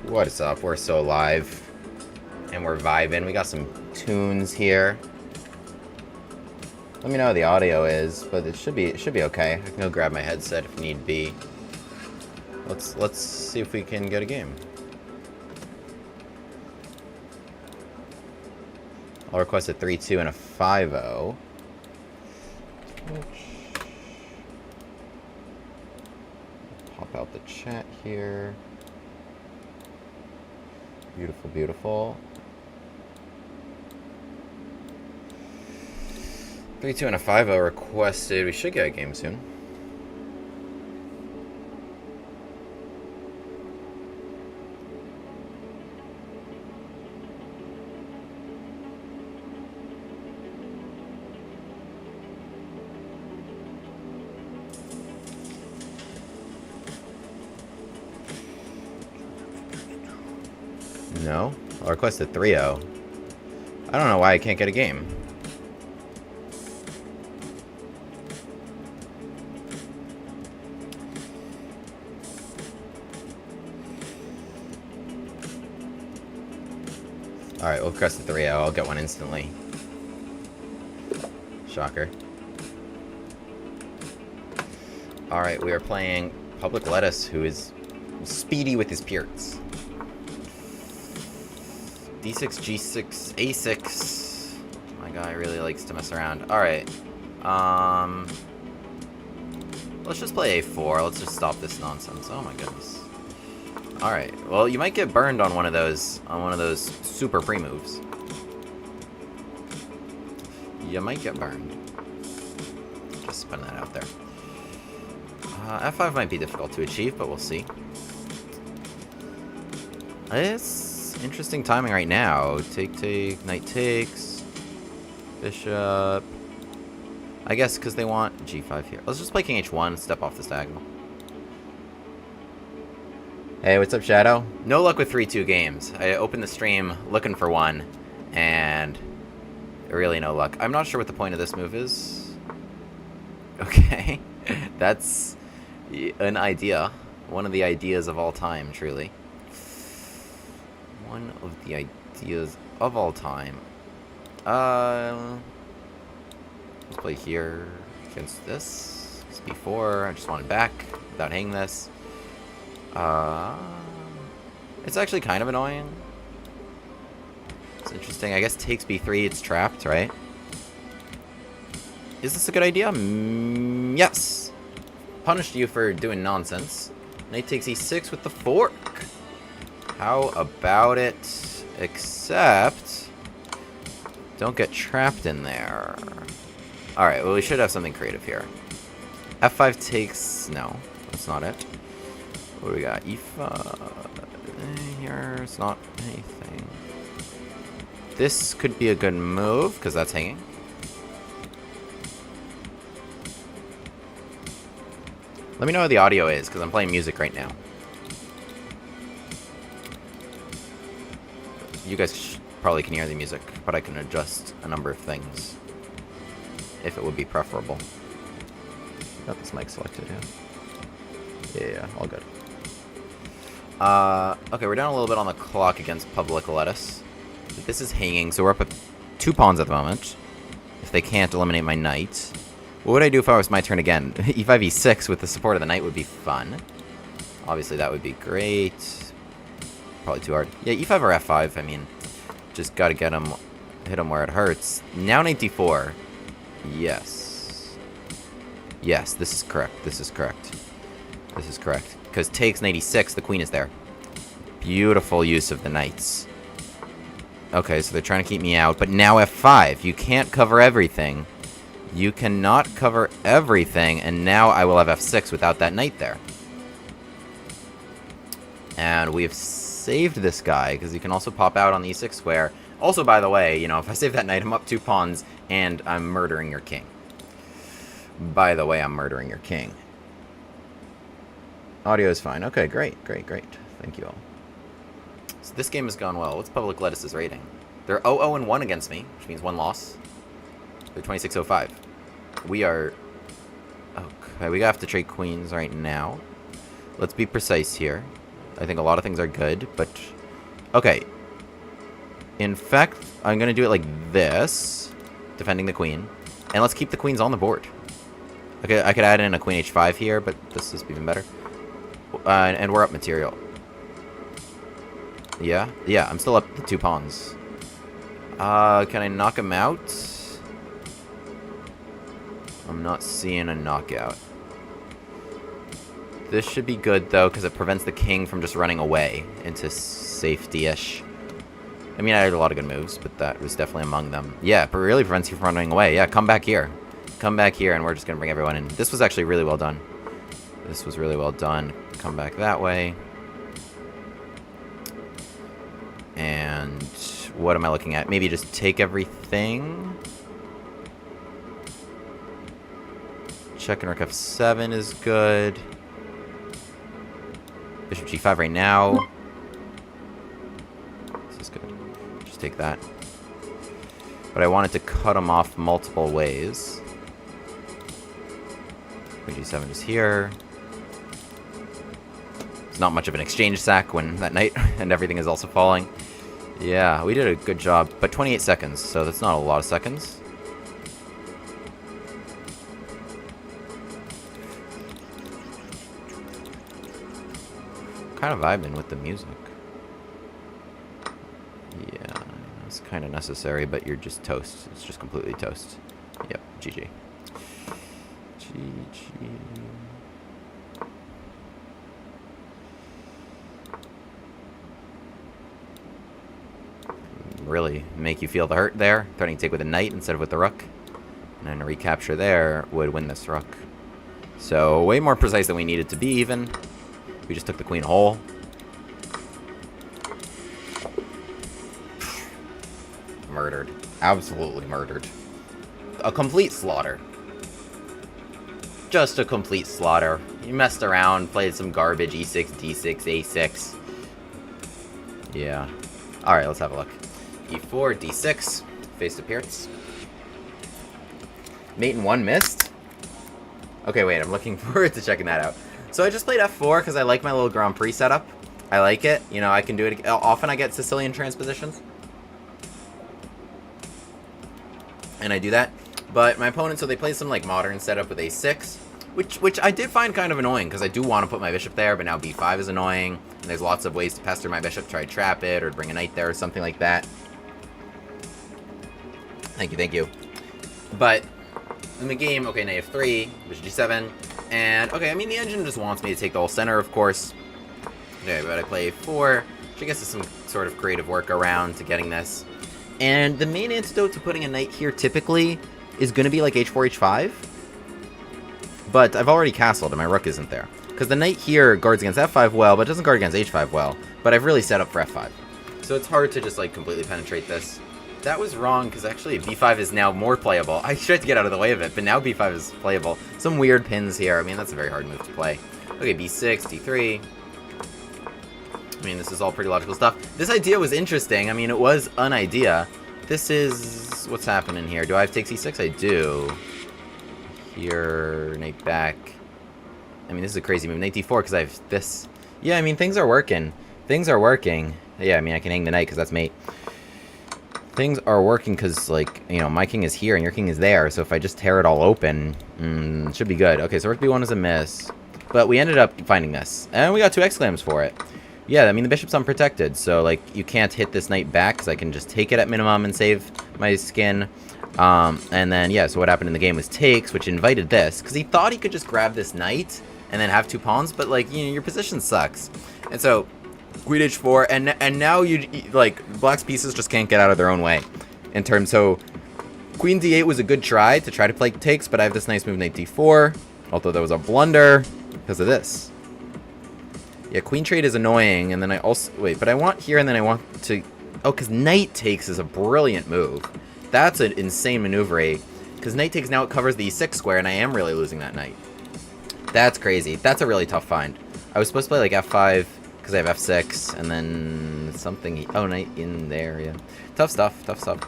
What is up? We're so live. And we're vibing. We got some tunes here. Let me know how the audio is, but it should be okay. I can go grab my headset if need be. Let's see if we can get a game. I'll request a 3-2 and a 5-0. Pop out the chat here. Beautiful, beautiful. 3-2 and a 5-0 requested. We should get a game soon. No? I'll request a 3-0. I don't know why I can't get a game. Alright, we'll request a 3-0. I'll get one instantly. Shocker. Alright, we are playing PublicLettuce, who is speedy with his peers. D6, G6, A6. My guy really likes to mess around. Alright. Let's just play A4. Let's just stop this nonsense. Oh my goodness. Alright. Well, you might get burned on one of those super pre-moves. You might get burned. Just putting that out there. F5 might be difficult to achieve, but we'll see. It's interesting timing right now. Take, knight takes, bishop. I guess because they want G5 here. Let's just play King H1, step off this diagonal. Hey, what's up, Shadow? No luck with 3-2 games. I opened the stream looking for one, and really no luck. I'm not sure what the point of this move is. Okay, that's an idea. One of the ideas of all time, truly. One of the ideas of all time. Let's play here against this. It's before. I just wanted back without hanging this. It's actually kind of annoying. It's interesting. I guess takes B3. It's trapped, right? Is this a good idea? Yes. Punished you for doing nonsense. Knight takes E6 with the fork. How about it? Except, don't get trapped in there. Alright, well, we should have something creative here. F5 takes... No, that's not it. What do we got? E5... Here, it's not anything. This could be a good move, because that's hanging. Let me know how the audio is, because I'm playing music right now. You guys probably can hear the music, but I can adjust a number of things if it would be preferable. Got this mic selected, yeah. Yeah, all good. Okay, we're down a little bit on the clock against PublicLettuce. This is hanging, so we're up at 2 pawns at the moment. If they can't eliminate my knight. What would I do if I was my turn again? E5, E6 with the support of the knight would be fun. Obviously, that would be great. Probably too hard. Yeah, E5 or F5. I mean, just gotta get him, hit him where it hurts. Now knight D4. Yes. Yes, this is correct. This is correct. This is correct. Because takes knight E6, the queen is there. Beautiful use of the knights. Okay, so they're trying to keep me out. But now F5. You can't cover everything. You cannot cover everything. And now I will have F6 without that knight there. And we have saved this guy, because he can also pop out on the E6 square. Also, by the way, you know, if I save that knight, I'm up 2 pawns, and I'm murdering your king. By the way, I'm murdering your king. Audio is fine. Okay, great, great, great. Thank you all. So this game has gone well. What's PublicLettuce's rating? They're 0-0-1 against me, which means 1 loss. They're 26-05. We are... Okay, we have to trade queens right now. Let's be precise here. I think a lot of things are good, but... Okay. In fact, I'm going to do it like this. Defending the queen. And let's keep the queens on the board. Okay, I could add in a queen h5 here, but this is even better. And we're up material. Yeah? Yeah, I'm still up the 2 pawns. Can I knock him out? I'm not seeing a knockout. This should be good, though, because it prevents the king from just running away into safety-ish. I mean, I had a lot of good moves, but that was definitely among them. Yeah, but it really prevents you from running away. Yeah, come back here. Come back here, and we're just going to bring everyone in. This was actually really well done. This was really well done. Come back that way. And what am I looking at? Maybe just take everything. Check and rook f7 is good. Bishop g5 right now. This is good. Just take that. But I wanted to cut them off multiple ways. Queen g7 is here. It's not much of an exchange sack when that knight and everything is also falling. Yeah, we did a good job. But 28 seconds, so that's not a lot of seconds. Kind of vibing with the music. Yeah, it's kind of necessary, but you're just toast. It's just completely toast. Yep, GG. GG. Really make you feel the hurt there. Threatening to take with a knight instead of with the rook. And then a recapture there would win this rook. So way more precise than we needed to be even. We just took the queen whole. Murdered. Absolutely murdered. A complete slaughter. Just a complete slaughter. You messed around, played some garbage, e6, d6, a6. Yeah. Alright, let's have a look. e4, d6, face appearance. Mate in 1 missed? Okay, wait, I'm looking forward to checking that out. So I just played f4 because I like my little Grand Prix setup. I like it. You know, I can do it. Often I get Sicilian transpositions. And I do that. But my opponent, so they play some like modern setup with a6. Which I did find kind of annoying because I do want to put my bishop there, but now b5 is annoying. And there's lots of ways to pester my bishop, try to trap it, or bring a knight there or something like that. Thank you, thank you. But in the game, okay, knight f3, bishop g7. And, okay, I mean, the engine just wants me to take the whole center, of course. Okay, but I play a4, which I guess is some sort of creative workaround to getting this. And the main antidote to putting a knight here, typically, is going to be like h4, h5. But I've already castled, and my rook isn't there. Because the knight here guards against f5 well, but doesn't guard against h5 well. But I've really set up for f5. So it's hard to just, like, completely penetrate this. That was wrong, because actually b5 is now more playable. I tried to get out of the way of it, but now b5 is playable. Some weird pins here. I mean, that's a very hard move to play. Okay, b6, d3. I mean, this is all pretty logical stuff. This idea was interesting. I mean, it was an idea. This is... What's happening here? Do I have take c6? I do. Here, knight back. I mean, this is a crazy move. Knight d4, because I have this. Yeah, I mean, things are working. Things are working. Yeah, I mean, I can hang the knight, because that's mate. Things are working because, like, you know, my king is here and your king is there. So if I just tear it all open, it should be good. Okay, so rook b1 is a miss. But we ended up finding this. And we got 2 exclams for it. Yeah, I mean, the bishop's unprotected. So, like, you can't hit this knight back because I can just take it at minimum and save my skin. And then, yeah, so what happened in the game was takes, which invited this. Because he thought he could just grab this knight and then have 2 pawns. But, like, you know, your position sucks. And so... Queen h4, and now you like black's pieces just can't get out of their own way. In terms, so queen d8 was a good try to play takes, but I have this nice move knight d4. Although that was a blunder because of this. Yeah, queen trade is annoying, and then I also wait, but I want here, and then I want to because knight takes is a brilliant move. That's an insane maneuver, because knight takes now it covers the e6 square, and I am really losing that knight. That's crazy. That's a really tough find. I was supposed to play like f5. Because I have f6, and then something... Oh, knight in there, yeah. Tough stuff, tough stuff.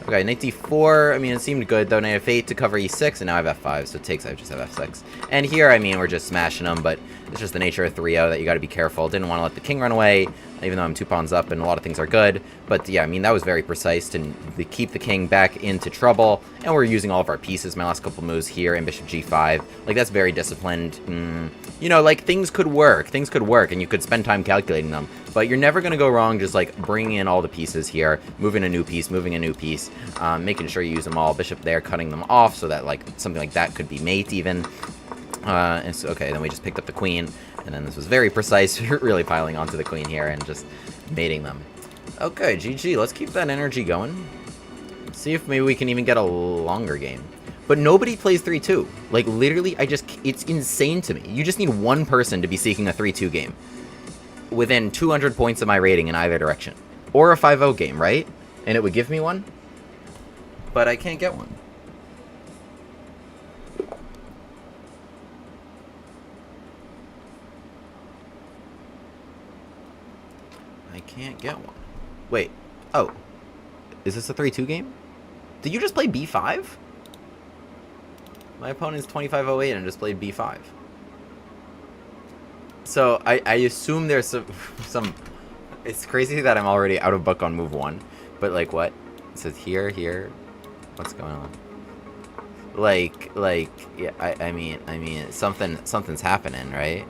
Okay, knight d4, I mean, it seemed good, though. Knight f8 to cover e6, and now I have f5, so it takes, I just have f6. And here, I mean, we're just smashing them, but It's just the nature of 3-0 that you got to be careful. Didn't want to let the king run away, even though I'm 2 pawns up and a lot of things are good. But yeah, I mean, that was very precise to keep the king back into trouble. And we're using all of our pieces. My last couple moves here in bishop g5. Like, that's very disciplined. You know, like, things could work. Things could work, and you could spend time calculating them. But you're never going to go wrong just, like, bringing in all the pieces here, moving a new piece, making sure you use them all. Bishop there, cutting them off so that, like, something like that could be mate, even. And so, okay, then we just picked up the queen, and then this was very precise. We're really piling onto the queen here and just mating them. Okay, GG. Let's keep that energy going. See if maybe we can even get a longer game. But nobody plays 3-2. Like, literally, it's insane to me. You just need one person to be seeking a 3-2 game within 200 points of my rating in either direction. Or a 5-0 game, right? And it would give me one. But I can't get one. I can't get one. Wait. Oh. Is this a 3-2 game? Did you just play B5? My opponent's 2508 and just played B5. So, I assume there's some... It's crazy that I'm already out of book on move 1. But, like, what? It says here, here. What's going on? Like, yeah, I mean, something's happening, right?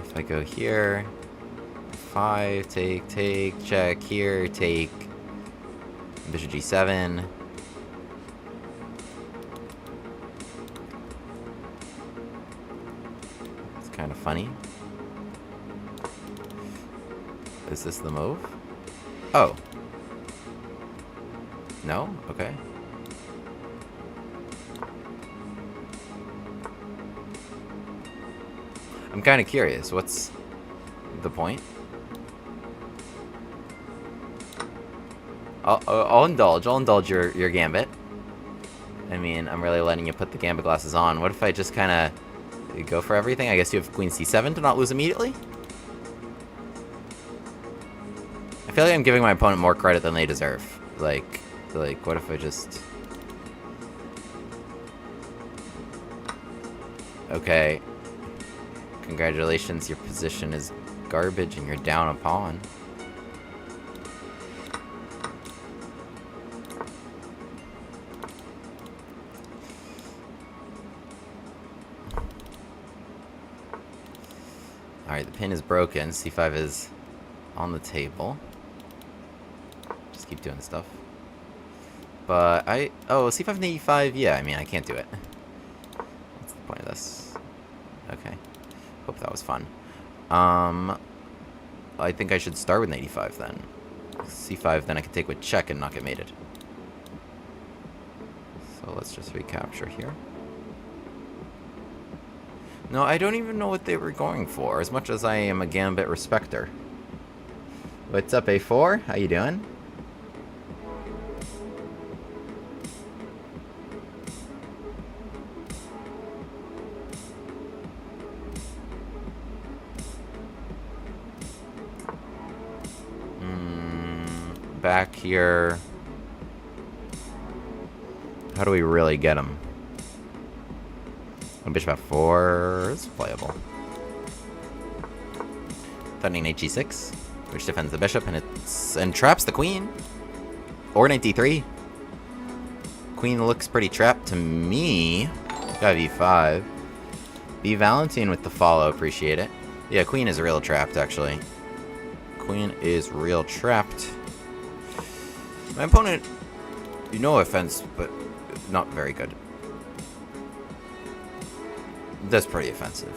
If I go here... 5, take, check, here, take... Bishop g7... Kind of funny. Is this the move? Oh. No? Okay. I'm kind of curious. What's the point? I'll indulge your gambit. I mean, I'm really letting you put the gambit glasses on. What if I just kind of go for everything? I guess you have queen c7 to not lose immediately? I feel like I'm giving my opponent more credit than they deserve. Like, what if I just... Okay. Congratulations, your position is garbage and you're down a pawn. Alright, the pin is broken. C5 is on the table. Just keep doing stuff. But oh, C5 and E5, yeah, I mean, I can't do it. What's the point of this? Okay. Hope that was fun. I think I should start with an 85 then. C5, then I can take with check and not get mated. So let's just recapture here. No, I don't even know what they were going for, as much as I am a gambit respecter. What's up, A4? How you doing? Back here. How do we really get him? Bishop f4 is playable. Threatening knight g6, which defends the bishop and traps the queen. Or knight d3. Queen looks pretty trapped to me. Got e5. B Valentine with the follow, appreciate it. Yeah, queen is real trapped actually. Queen is real trapped. My opponent, no offense, but not very good. That's pretty offensive.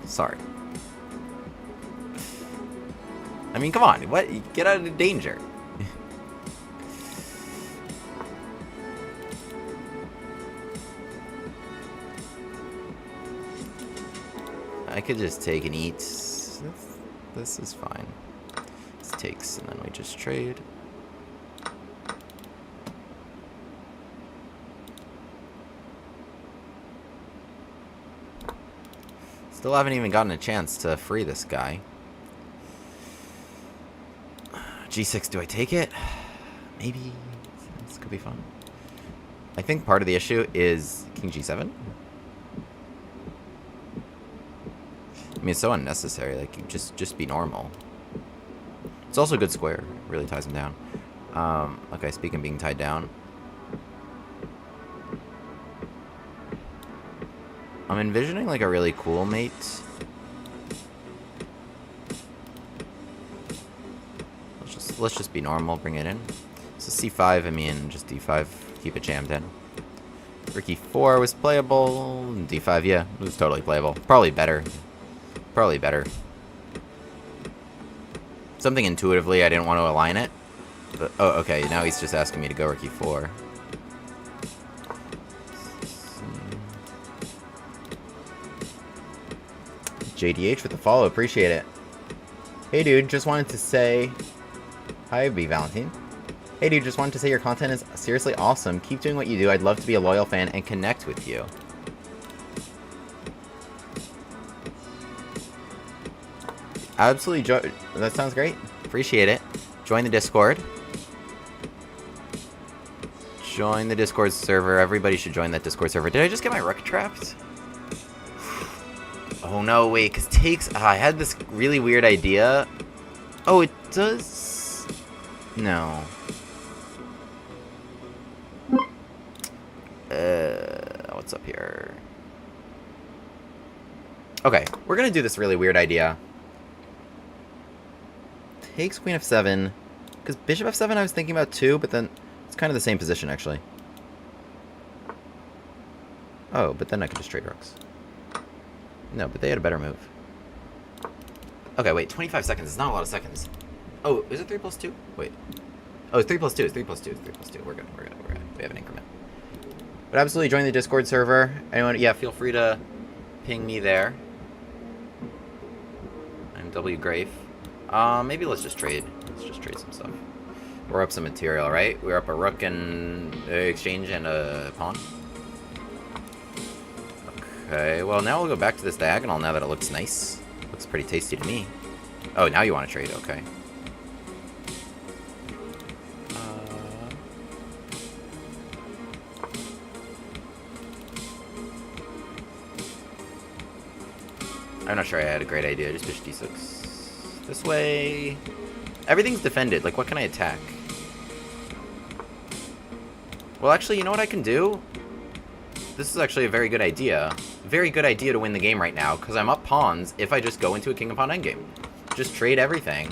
Sorry. I mean, come on. What? Get out of danger. I could just take and eat. This is fine. This takes, and then we just trade. Still haven't even gotten a chance to free this guy. G6, do I take it? Maybe. This could be fun. I think part of the issue is King G7. I mean, it's so unnecessary. Like, you just be normal. It's also a good square. Really ties him down. Okay, speaking of being tied down. I'm envisioning, like, a really cool mate. Let's just be normal, bring it in. So c5, I mean, just d5, keep it jammed in. Rook e4 was playable. d5, yeah, it was totally playable. Probably better. Probably better. Something intuitively, I didn't want to align it. But, oh, okay, now he's just asking me to go rook e4. JDH with the follow, appreciate it. Hey dude, just wanted to say... Hi, B. Valentine. Hey dude, just wanted to say your content is seriously awesome. Keep doing what you do. I'd love to be a loyal fan and connect with you. Absolutely, that sounds great. Appreciate it. Join the Discord. Join the Discord server. Everybody should join that Discord server. Did I just get my rook trapped? Oh no, wait, because takes... I had this really weird idea. Oh, it does... No. What's up here? Okay, we're gonna do this really weird idea. Takes queen f7. Because bishop f7 I was thinking about too, but then it's kind of the same position, actually. Oh, but then I could just trade rooks. No, but they had a better move. Okay, wait, 25 seconds. It's not a lot of seconds. Oh, is it 3 plus 2? Wait. Oh, it's 3 plus 2. It's 3 plus 2. It's 3 plus 2. We're good. We're good. We're good. We have an increment. But absolutely join the Discord server. Anyone, yeah, feel free to ping me there. I'm W Grave. Maybe let's just trade. Let's just trade some stuff. We're up some material, right? We're up a rook and exchange and a pawn. Okay, well now we'll go back to this diagonal now that it looks nice. Looks pretty tasty to me. Oh, now you want to trade, okay. I'm not sure I had a great idea. Just bishop d6. This way. Everything's defended. Like, what can I attack? Well, actually, you know what I can do? This is actually a very good idea. Very good idea to win the game right now, because I'm up pawns if I just go into a king of pawn endgame. Just trade everything.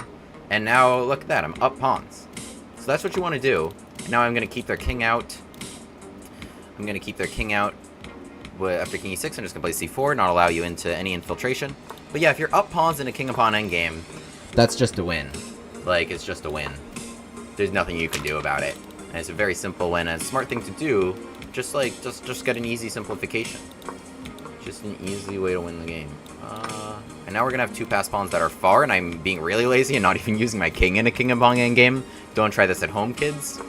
And now, look at that. I'm up pawns. So that's what you want to do. Now I'm going to keep their king out. I'm going to keep their king out. After king e6, I'm just going to play c4, not allow you into any infiltration. But yeah, if you're up pawns in a king of pawn endgame, that's just a win. Like, it's just a win. There's nothing you can do about it. And it's a very simple win, and a smart thing to do, just get an easy simplification. Just an easy way to win the game. And now we're going to have two pass pawns that are far, and I'm being really lazy and not even using my king in a king of pawn endgame. Don't try this at home, kids.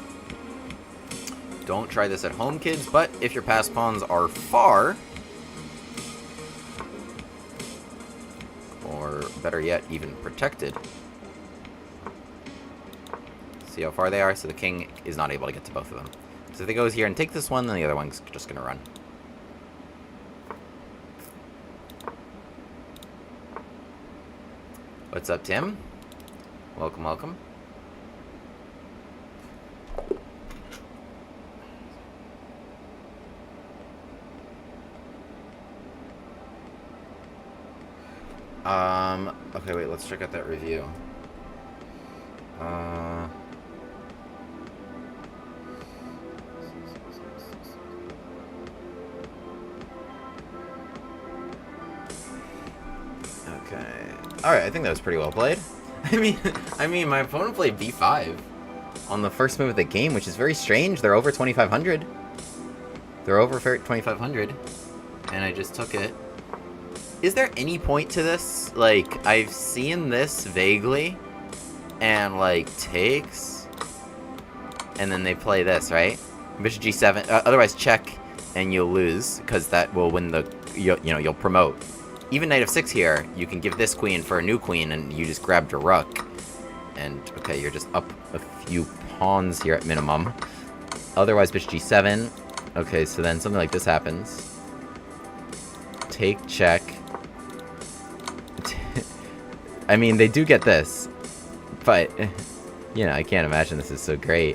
Don't try this at home, kids, but if your pass pawns are far, or better yet, even protected, see how far they are, so the king is not able to get to both of them. So if he goes here and take this one, then the other one's just going to run. What's up, Tim? Welcome, welcome. Okay, wait, let's check out that review. Okay. Alright, I think that was pretty well played. I mean, my opponent played b5 on the first move of the game, which is very strange. They're over 2,500. They're over 2,500, and I just took it. Is there any point to this? Like, I've seen this vaguely, and, like, takes, and then they play this, right? Bishop g7, otherwise check, and you'll lose, because that will win the, you know, you'll promote. Even knight f6 here, you can give this queen for a new queen, and you just grabbed your rook. And, okay, you're just up a few pawns here at minimum. Otherwise, bishop g7. Okay, so then something like this happens. Take, check. I mean, they do get this. But, you know, I can't imagine this is so great.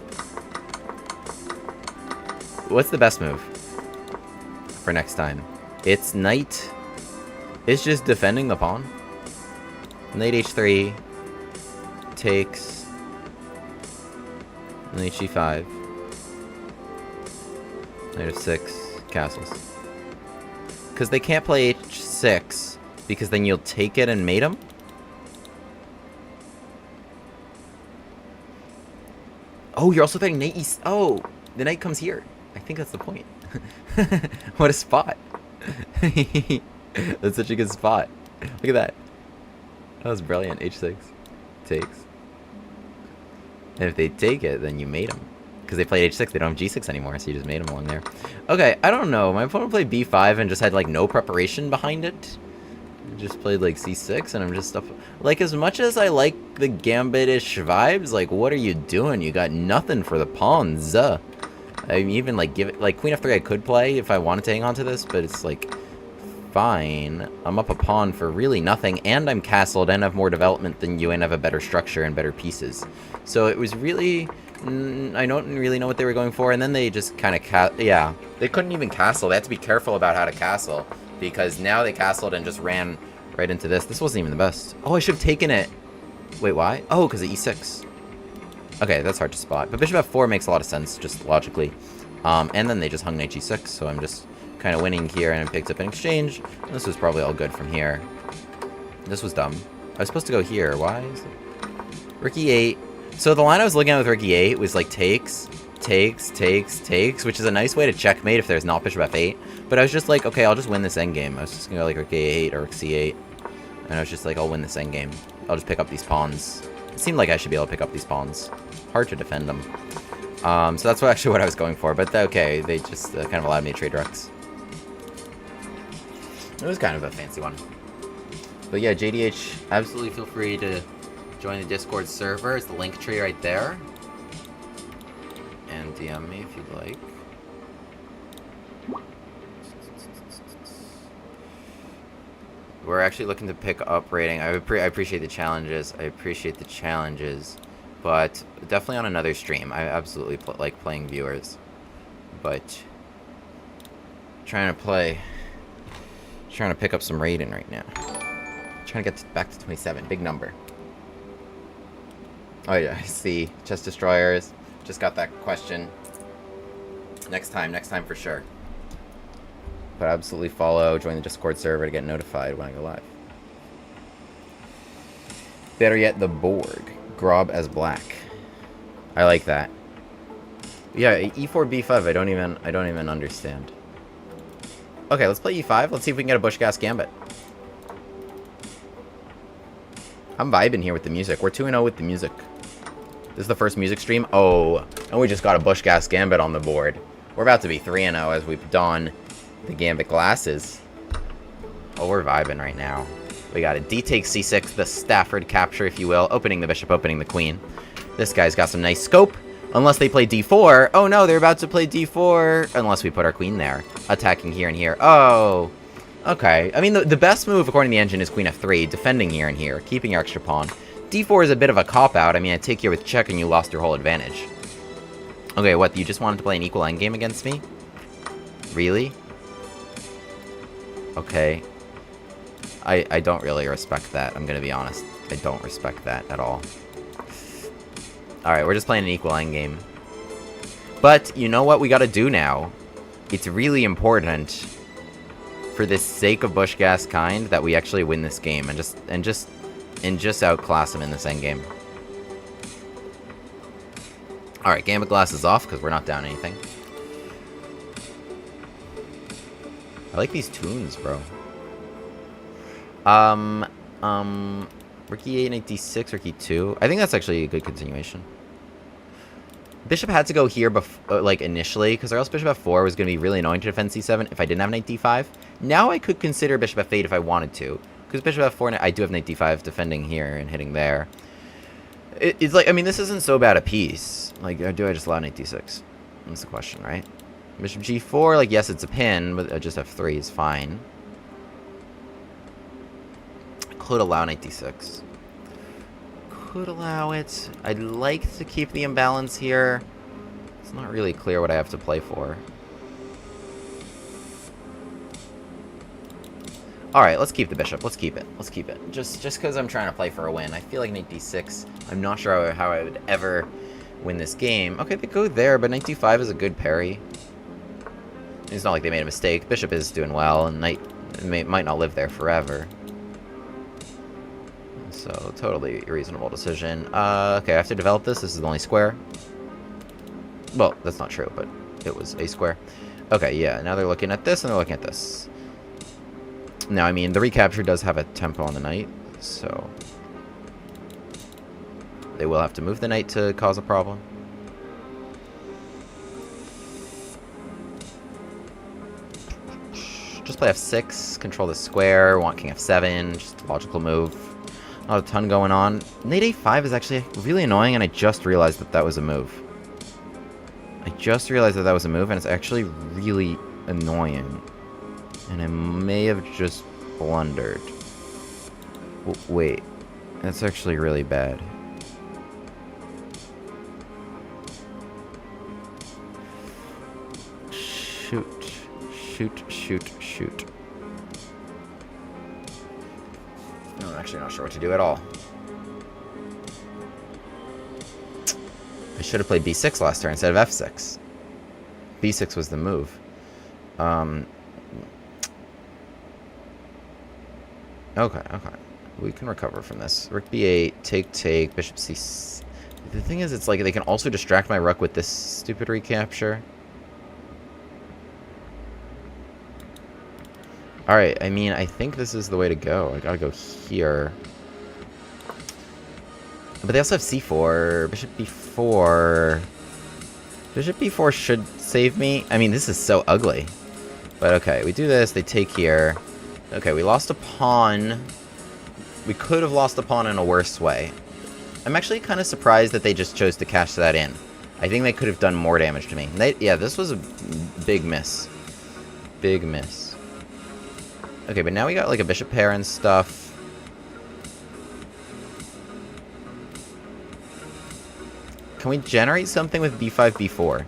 What's the best move for next time? It's knight. It's just defending the pawn. Knight h3. Takes. Knight g5. Knight f6. Castles. Because they can't play h6. Because then you'll take it and mate them? Oh, you're also threatening knight e... Oh, the knight comes here. I think that's the point. What a spot. That's such a good spot. Look at that. That was brilliant. h6. Takes. And if they take it, then you mate them. Because they played h6, they don't have g6 anymore, so you just made them along there. Okay, I don't know. My opponent played b5 and just had, like, no preparation behind it. Just played like c6 and I'm just up. Like, as much as I like the gambit-ish vibes, like, what are you doing? You got nothing for the pawns. I mean, even like give it like queen f3 I could play if I wanted to hang on to this, but it's like fine. I'm up a pawn for really nothing, and I'm castled and have more development than you and have a better structure and better pieces. So it was really I don't really know what they were going for, and then they just kind of yeah, they couldn't even castle. They had to be careful about how to castle. Because now they castled and just ran right into this. This wasn't even the best. Oh, I should have taken it. Wait, why? Oh, because of e6. Okay, that's hard to spot. But bishop f4 makes a lot of sense, just logically. And then they just hung knight g6, so I'm just kind of winning here, and it picked up an exchange. And this was probably all good from here. This was dumb. I was supposed to go here. Why? Rook e8. So the line I was looking at with rook e8 was like takes, takes, takes, takes, which is a nice way to checkmate if there's not bishop f8. But I was just like, okay, I'll just win this endgame. I was just gonna go like rook a8 or rook c8. And I was just like, I'll win this endgame. I'll just pick up these pawns. It seemed like I should be able to pick up these pawns. Hard to defend them. So that's actually what I was going for. But okay, they just kind of allowed me to trade rooks. It was kind of a fancy one. But yeah, JDH, absolutely feel free to join the Discord server. It's the link tree right there. And DM me if you'd like. We're actually looking to pick up rating. I appreciate the challenges. But definitely on another stream. I absolutely like playing viewers. But trying to pick up some rating right now. Trying to get back to 27. Big number. Oh yeah, I see. Chest destroyers. Just got that question. Next time for sure. But absolutely follow, join the Discord server to get notified when I go live. Better yet, the Borg. Grob as black. I like that. Yeah, e4, b5, I don't even understand. Okay, let's play e5. Let's see if we can get a Bushgas Gambit. I'm vibing here with the music. We're 2-0 with the music. This is the first music stream. Oh, and we just got a Bushgas Gambit on the board. We're about to be 3-0 as we've done the Gambit glasses. Oh, we're vibing right now. We got a d takes c6, the Stafford capture, if you will. Opening the bishop, opening the queen. This guy's got some nice scope. Unless they play d4. Oh no, they're about to play d4. Unless we put our queen there. Attacking here and here. Oh, okay. I mean, the best move, according to the engine, is queen f3. Defending here and here. Keeping your extra pawn. d4 is a bit of a cop-out. I mean, I take here with check and you lost your whole advantage. Okay, what? You just wanted to play an equal endgame against me? Really? Okay. I don't really respect that. I'm gonna be honest. I don't respect that at all. Alright, we're just playing an equal endgame. But, you know what we gotta do now? It's really important, for the sake of Bushgas kind, that we actually win this game and just outclass him in this endgame. Alright, Gambit Glass is off because we're not down anything. I like these tunes, bro. Rook e8, knight d6, rook e2. I think that's actually a good continuation. Bishop had to go here like initially, because or else bishop f4 was going to be really annoying to defend c7 if I didn't have knight d5. Now I could consider bishop f8 if I wanted to, because bishop f4, I do have knight d5 defending here and hitting there. It's like, I mean, this isn't so bad a piece. Like, do I just allow knight d6? That's the question, right? Bishop g4, like, yes, it's a pin, but just f3 is fine. I could allow knight d6. could allow it. I'd like to keep the imbalance here. It's not really clear what I have to play for. Alright, let's keep the bishop. Let's keep it. Let's keep it. Just because I'm trying to play for a win. I feel like knight d6. I'm not sure how I would ever win this game. Okay, they go there, but knight d5 is a good parry. It's not like they made a mistake. Bishop is doing well, and knight might not live there forever. So, totally reasonable decision. Okay, I have to develop this. This is the only square. Well, that's not true, but it was a square. Okay, yeah, now they're looking at this, and they're looking at this. Now, I mean, the recapture does have a tempo on the knight, so they will have to move the knight to cause a problem. Just play f6, control the square, want king f7, just a logical move. Not a ton going on. Knight a5 is actually really annoying, and I just realized that that was a move. I just realized that that was a move, and it's actually really annoying. And I may have just blundered. Wait. That's actually really bad. Shoot. Shoot, shoot, shoot. No, I'm actually not sure what to do at all. I should have played b6 last turn instead of f6. b6 was the move. Okay, okay. We can recover from this. Rook b8, take, bishop c... The thing is, it's like they can also distract my rook with this stupid recapture. Alright, I mean, I think this is the way to go. I gotta go here. But they also have c4, bishop b4... Bishop b4 should save me. I mean, this is so ugly. But okay, we do this, they take here. Okay, we lost a pawn. We could have lost a pawn in a worse way. I'm actually kind of surprised that they just chose to cash that in. I think they could have done more damage to me. Yeah, this was a big miss. Big miss. Okay, but now we got like a bishop pair and stuff. Can we generate something with b5, b4?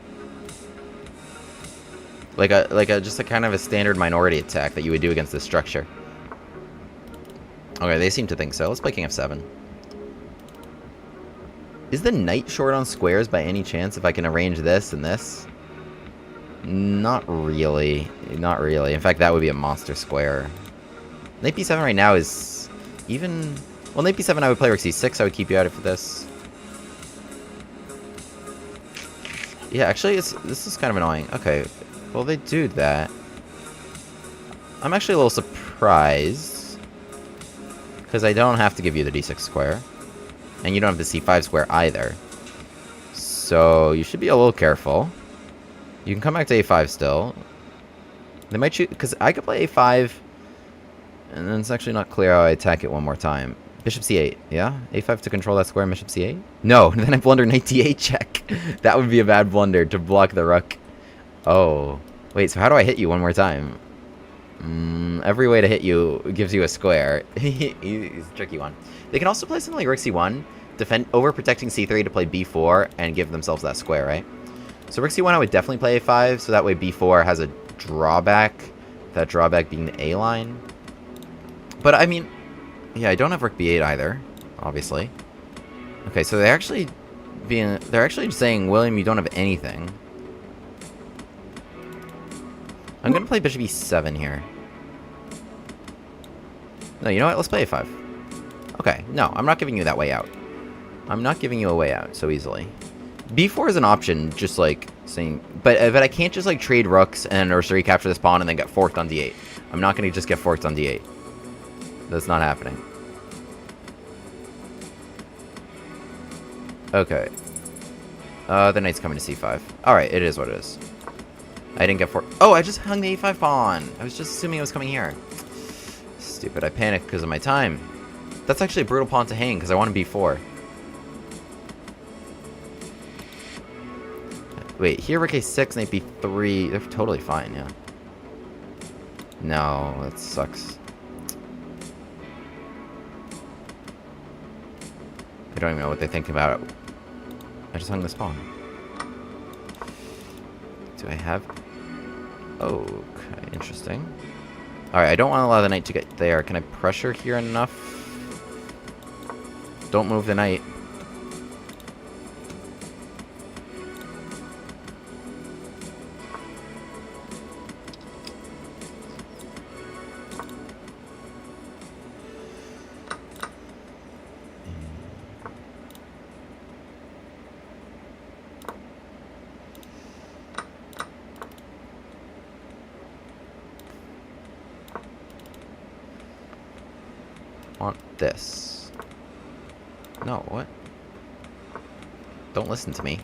Like a just a kind of a standard minority attack that you would do against this structure. Okay, they seem to think so. Let's play king f7. Is the knight short on squares by any chance if I can arrange this and this? Not really. Not really. In fact, that would be a monster square. Knight b7 right now is even... Well, knight b7 I would play rook c6. I would keep you out of this. Yeah, actually, this is kind of annoying. Okay. Well, they do that. I'm actually a little surprised. Because I don't have to give you the d6 square. And you don't have the c5 square either. So, you should be a little careful. You can come back to a5 still. They might shoot... Because I could play a5. And then it's actually not clear how I attack it one more time. Bishop c8, yeah? a5 to control that square and bishop c8? No, then I blunder knight d8 check. That would be a bad blunder to block the rook. Oh. Wait, so how do I hit you one more time? Every way to hit you gives you a square. It's a tricky one. They can also play something like rook c1, defend overprotecting c3 to play b4, and give themselves that square, right? So rook c1 I would definitely play a5, so that way b4 has a drawback. That drawback being the a line. But I mean, yeah, I don't have rook b8 either, obviously. Okay, so they're actually saying, William, you don't have anything. I'm gonna play bishop e7 here. No, you know what? Let's play a5. Okay, no, I'm not giving you that way out. I'm not giving you a way out so easily. b4 is an option, just like saying, but I can't just like trade rooks and or recapture this pawn and then get forked on d8. I'm not gonna just get forked on d8. That's not happening. Okay. The knight's coming to c5. Alright, it is what it is. I didn't get forked. Oh, I just hung the a5 pawn. I was just assuming it was coming here. Stupid. I panicked because of my time. That's actually a brutal pawn to hang because I want to b4. Wait, here rook a6, knight b3. They're totally fine, yeah. No, that sucks. I don't even know what they think about it. I just hung this pawn. Do I have... Okay, interesting. Alright, I don't want to allow the knight to get there. Can I pressure here enough? Don't move the knight. Want this. No, what? Don't listen to me.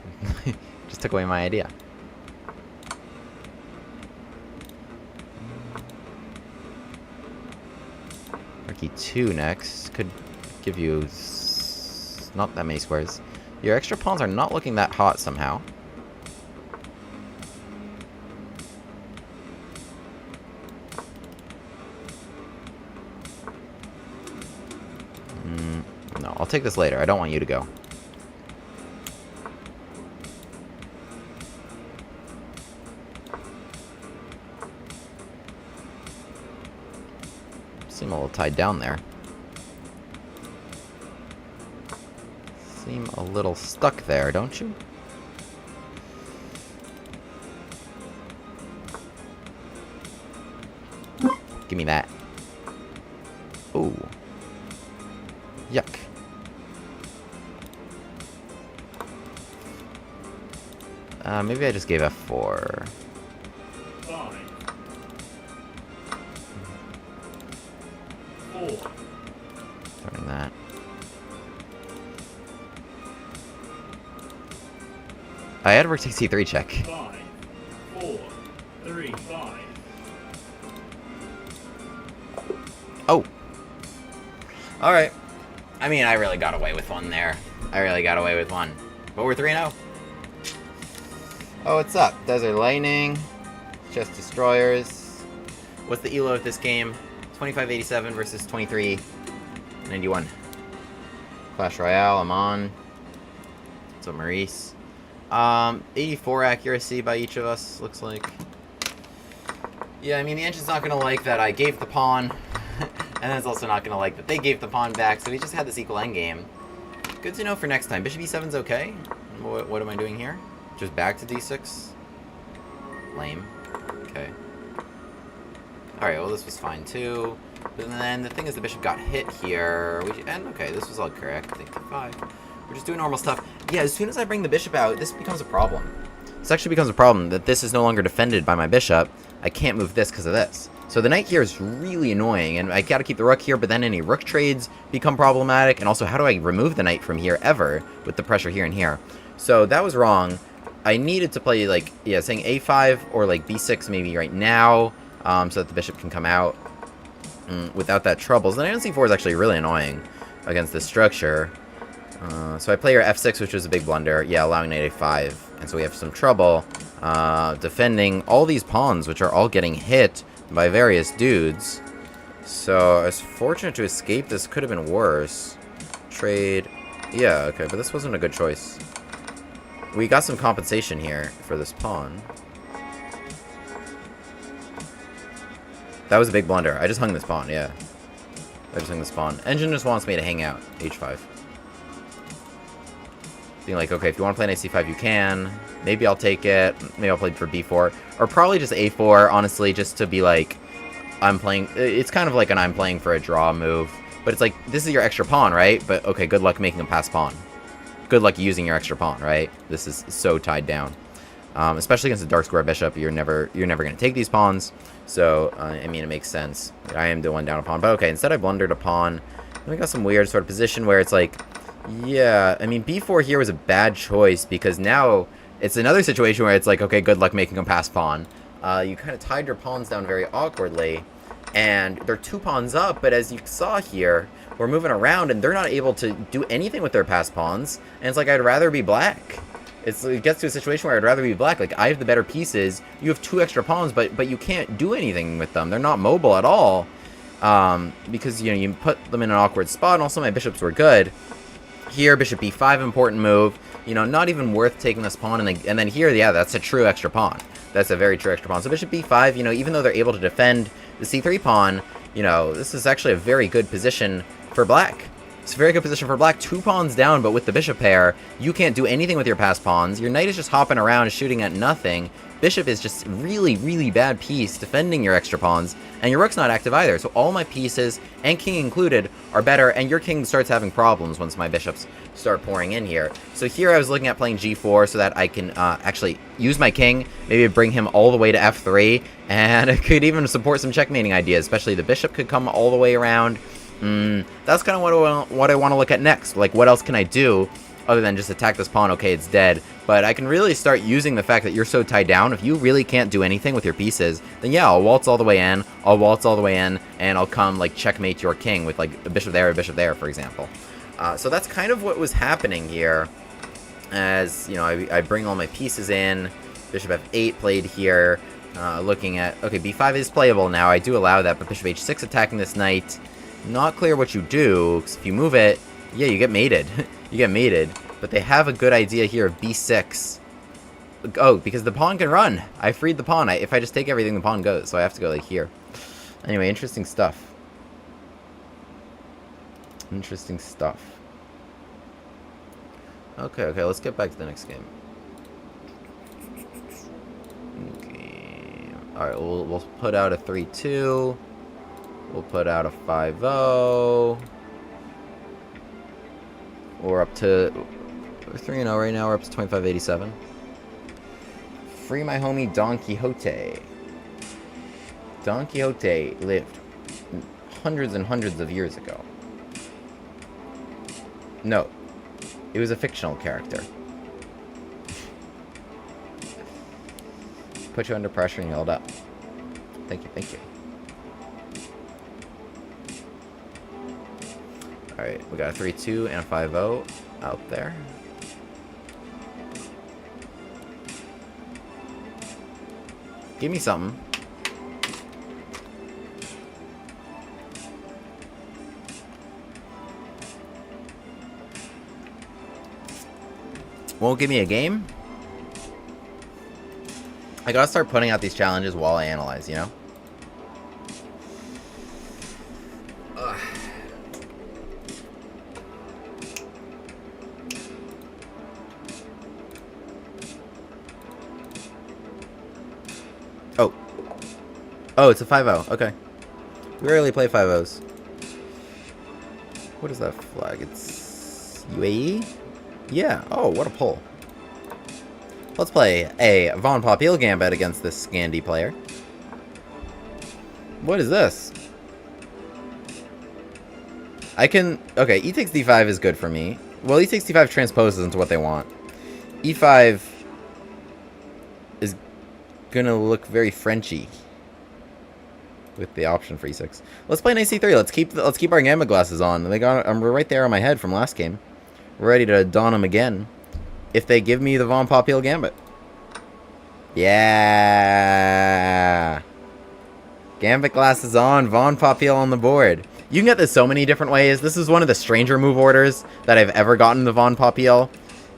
Just took away my idea. Rook e2 next. Could give you not that many squares. Your extra pawns are not looking that hot somehow. No, I'll take this later. I don't want you to go. Seem a little tied down there. Seem a little stuck there, don't you? Give me that. Ooh. Yuck. Maybe I just gave F4. Five. 4. Throwing that. I had rook takes C3 check. 5. 4. 3. 5. Oh. Alright. I mean, I really got away with one there. I really got away with one. But we're 3-0. Oh, what's up? Desert Lightning. Chest Destroyers. What's the elo of this game? 2587 versus 2391. Clash Royale, I'm on. So Maurice. 84 accuracy by each of us, looks like. Yeah, I mean, the engine's not going to like that I gave the pawn. And then it's also not going to like that they gave the pawn back, so we just had this equal endgame. Good to know for next time. Bishop e7's okay. What am I doing here? Just back to d6? Lame. Okay. Alright, well this was fine too. But then the thing is the bishop got hit here. And okay, this was all correct. I think d5. We're just doing normal stuff. Yeah, as soon as I bring the bishop out, this becomes a problem. This actually becomes a problem, that this is no longer defended by my bishop. I can't move this because of this. So the knight here is really annoying, and I gotta keep the rook here, but then any rook trades become problematic, and also how do I remove the knight from here ever with the pressure here and here? So that was wrong. I needed to play, like, yeah, saying a5 or, like, b6 maybe right now, so that the bishop can come out without that trouble. So the knight on c4 is actually really annoying against this structure. So I play here f6, which was a big blunder. Yeah, allowing knight a5. And so we have some trouble defending all these pawns, which are all getting hit by various dudes. So I was fortunate to escape. This could have been worse. Trade. Yeah, okay, but this wasn't a good choice. We got some compensation here for this pawn. That was a big blunder. I just hung this pawn, yeah. I just hung this pawn. Engine just wants me to hang out. H5. Being like, okay, if you want to play knight c5, you can. Maybe I'll take it. Maybe I'll play for b4. Or probably just a4, honestly, just to be like, I'm playing... It's kind of like an I'm playing for a draw move. But it's like, this is your extra pawn, right? But, okay, good luck making a pass pawn. Good luck using your extra pawn, right? This is so tied down. Especially against a dark square bishop, you're never going to take these pawns. So, I mean, it makes sense. I am the one down a pawn. But, okay, instead I blundered a pawn. And we got some weird sort of position where it's like... Yeah, I mean, b4 here was a bad choice because now it's another situation where it's like, okay, good luck making a pass pawn. You kind of tied your pawns down very awkwardly, and they're 2 pawns up, but as you saw here, we're moving around, and they're not able to do anything with their pass pawns, and it's like, I'd rather be black. It gets to a situation where I'd rather be black. Like, I have the better pieces, you have 2 extra pawns, but you can't do anything with them. They're not mobile at all, because, you know, you put them in an awkward spot, and also my bishops were good. Here, bishop b5, important move. You know, not even worth taking this pawn. And then here, yeah, that's a true extra pawn. That's a very true extra pawn. So bishop b5, you know, even though they're able to defend the c3 pawn, you know, this is actually a very good position for black. It's a very good position for black. 2 pawns down, but with the bishop pair, you can't do anything with your passed pawns. Your knight is just hopping around, shooting at nothing. Bishop is just really, really bad piece defending your extra pawns, and your rook's not active either. So all my pieces, and king included, are better, and your king starts having problems once my bishops start pouring in here. So here I was looking at playing g4 so that I can actually use my king, maybe bring him all the way to f3, and it could even support some checkmating ideas, especially the bishop could come all the way around. That's kind of what I want to look at next. Like, what else can I do other than just attack this pawn? Okay, it's dead. But I can really start using the fact that you're so tied down. If you really can't do anything with your pieces, then yeah, I'll waltz all the way in. I'll waltz all the way in, and I'll come, like, checkmate your king with, like, a bishop there, for example. So that's kind of what was happening here. As, you know, I bring all my pieces in. Bishop f8 played here. Looking at... Okay, b5 is playable now. I do allow that, but bishop h6 attacking this knight. Not clear what you do, because if you move it, yeah, you get mated. You get mated. But they have a good idea here of b6. Oh, because the pawn can run. I freed the pawn. If I just take everything, the pawn goes. So I have to go, like, here. Anyway, interesting stuff. Interesting stuff. Okay, let's get back to the next game. Okay. Alright, we'll put out a 3-2. We'll put out a 5-0. We're up to... We're 3-0 right now. We're up to 2587. Free my homie Don Quixote. Don Quixote lived hundreds and hundreds of years ago. No. It was a fictional character. Put you under pressure and you held up. Thank you, thank you. Alright, we got a 3-2 and a 5-0 out there. Give me something. Won't give me a game? I gotta start putting out these challenges while I analyze, you know? Ugh. Oh, it's a 5-0. Okay. We rarely play 5-0s. What is that flag? It's UAE? Yeah. Oh, what a pull. Let's play a Von Popeil gambit against this Scandi player. What is this? I can... Okay, e takes d5 is good for me. Well, e takes d5 transposes into what they want. e5 is gonna look very Frenchy with the option for e6. Let's play knight c3. Let's keep our gambit glasses on. We're right there on my head from last game. We're ready to don them again. If they give me the Von Popeil gambit. Yeah. Gambit glasses on. Von Popeil on the board. You can get this so many different ways. This is one of the stranger move orders that I've ever gotten the Von Popeil.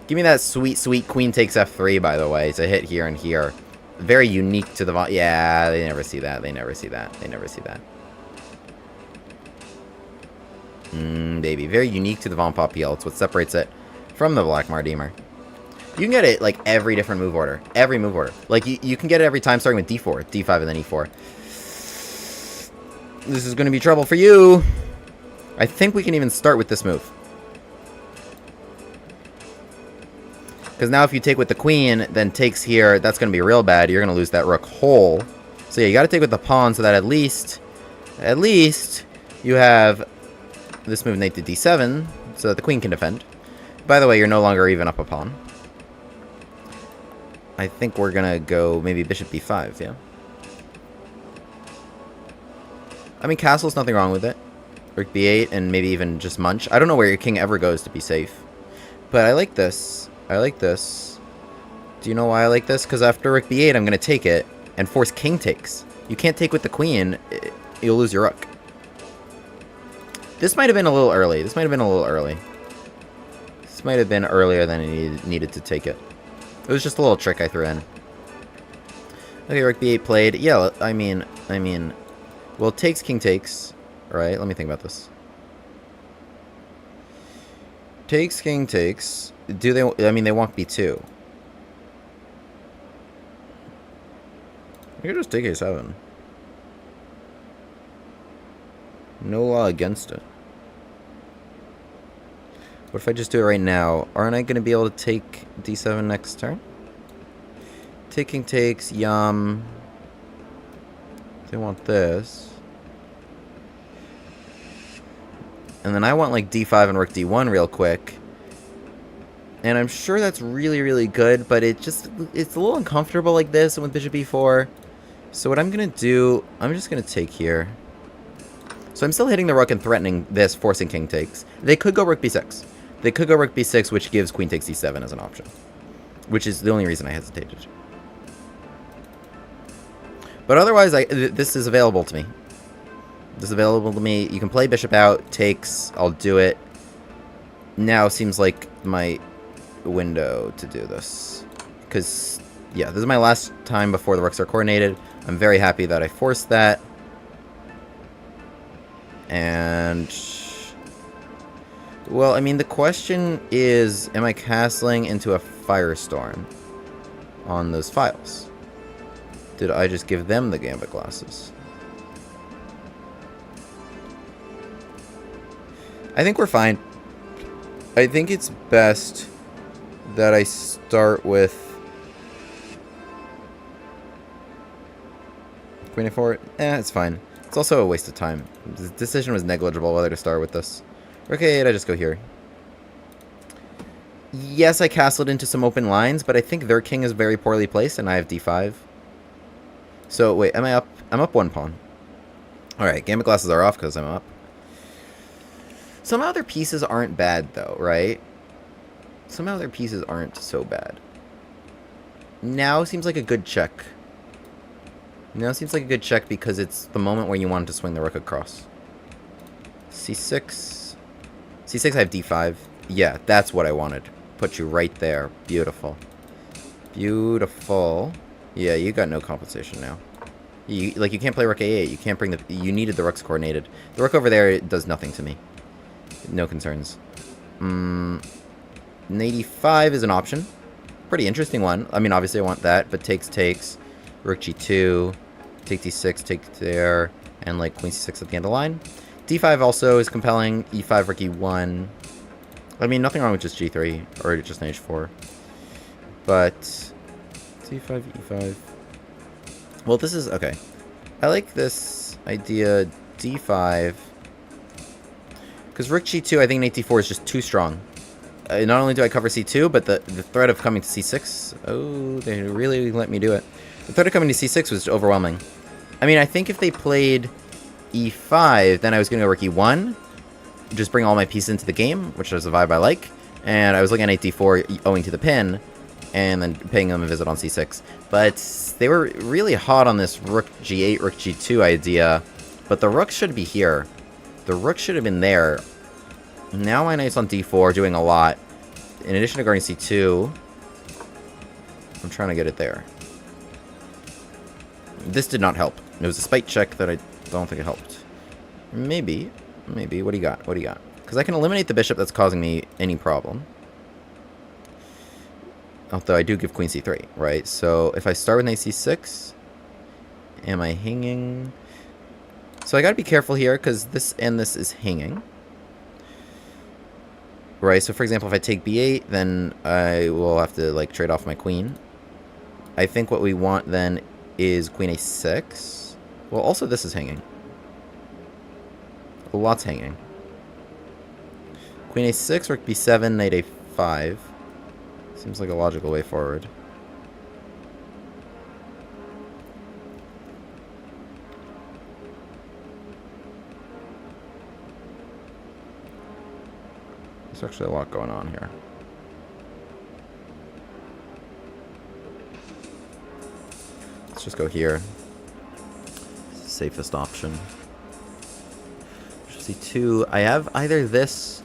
Give me that sweet, sweet queen takes f3, by the way, to hit here and here. Very unique to the Von... Yeah, they never see that. They never see that. They never see that. Baby. Very unique to the Von Popeil. It's what separates it from the Black Mardimer. You can get it, like, every different move order. Every move order. Like, you can get it every time starting with d4. d5 and then e4. This is going to be trouble for you. I think we can even start with this move. Because now if you take with the queen, then takes here, that's going to be real bad. You're going to lose that rook whole. So yeah, you got to take with the pawn so that at least you have this move knight to d7 so that the queen can defend. By the way, you're no longer even up a pawn. I think we're going to go maybe bishop b5, yeah? I mean, castle's nothing wrong with it. Rook b8 and maybe even just munch. I don't know where your king ever goes to be safe. But I like this. I like this. Do you know why I like this? Because after rook b8, I'm going to take it and force king takes. You can't take with the queen. You'll lose your rook. This might have been a little early. might have been earlier than I needed to take it. It was just a little trick I threw in. Okay, rook b8 played. Yeah, I mean, well, takes, king takes. Right, let me think about this. Takes, king takes. Do they, I mean, they want b2. You could just take a7. No law against it. What if I just do it right now? Aren't I going to be able to take d7 next turn? Taking takes, yum. They want this. And then I want like d5 and rook d1 real quick. And I'm sure that's really, really good, but it's a little uncomfortable like this and with bishop e4. So what I'm going to do, I'm just going to take here. So I'm still hitting the rook and threatening this, forcing king takes. They could go rook b6. They could go rook b6, which gives queen takes d7 as an option. Which is the only reason I hesitated. But otherwise, this is available to me. This is available to me. You can play bishop out, takes, I'll do it. Now seems like my window to do this. Because, yeah, this is my last time before the rooks are coordinated. I'm very happy that I forced that. And, well, I mean, the question is, am I castling into a firestorm on those files? Did I just give them the gambit glasses? I think we're fine. I think it's best that I start with queen a4. It's fine. It's also a waste of time. The decision was negligible whether to start with this. Okay, I just go here. Yes, I castled into some open lines, but I think their king is very poorly placed, and I have d5. So, wait, am I up? I'm up one pawn. Alright, gambit glasses are off because I'm up. Some other pieces aren't bad, though, right? Some other pieces aren't so bad. Now seems like a good check. Now seems like a good check because it's the moment where you want to swing the rook across. c6. c6, I have d5. Yeah, that's what I wanted. Put you right there. Beautiful. Beautiful. Yeah, you got no compensation now. You can't play rook a8. You can't bring the... You needed the rooks coordinated. The rook over there does nothing to me. No concerns. N85 is an option. Pretty interesting one. I mean, obviously I want that, but takes. Rook g2. Take d6, take there. And, like, queen c6 at the end of the line. d5 also is compelling. e5, rook e1. I mean, nothing wrong with just g3. Or just an h4. But... d5, e5. Well, this is... Okay. I like this idea d5... Because rook g2, I think knight d4 is just too strong. Not only do I cover c2, but the threat of coming to c6... Oh, they really let me do it. The threat of coming to c6 was overwhelming. I mean, I think if they played e5, then I was going to go rook e1. Just bring all my pieces into the game, which is a vibe I like. And I was looking at knight d4 owing to the pin, and then paying them a visit on c6. But they were really hot on this rook g8, rook g2 idea. But the rook should be here. The rook should have been there. Now my knight's on d4, doing a lot. In addition to guarding c2, I'm trying to get it there. This did not help. It was a spite check that I don't think it helped. Maybe. Maybe. What do you got? What do you got? Because I can eliminate the bishop that's causing me any problem. Although I do give queen c3, right? So if I start with knight c6, am I hanging? So I gotta be careful here, because this and this is hanging. Right, so for example, if I take b8, then I will have to, like, trade off my queen. I think what we want, then, is queen a6. Well, also this is hanging. A lot's hanging. Queen a6, rook b7, knight a5. Seems like a logical way forward. There's actually a lot going on here. Let's just go here. Safest option. c2. I have either this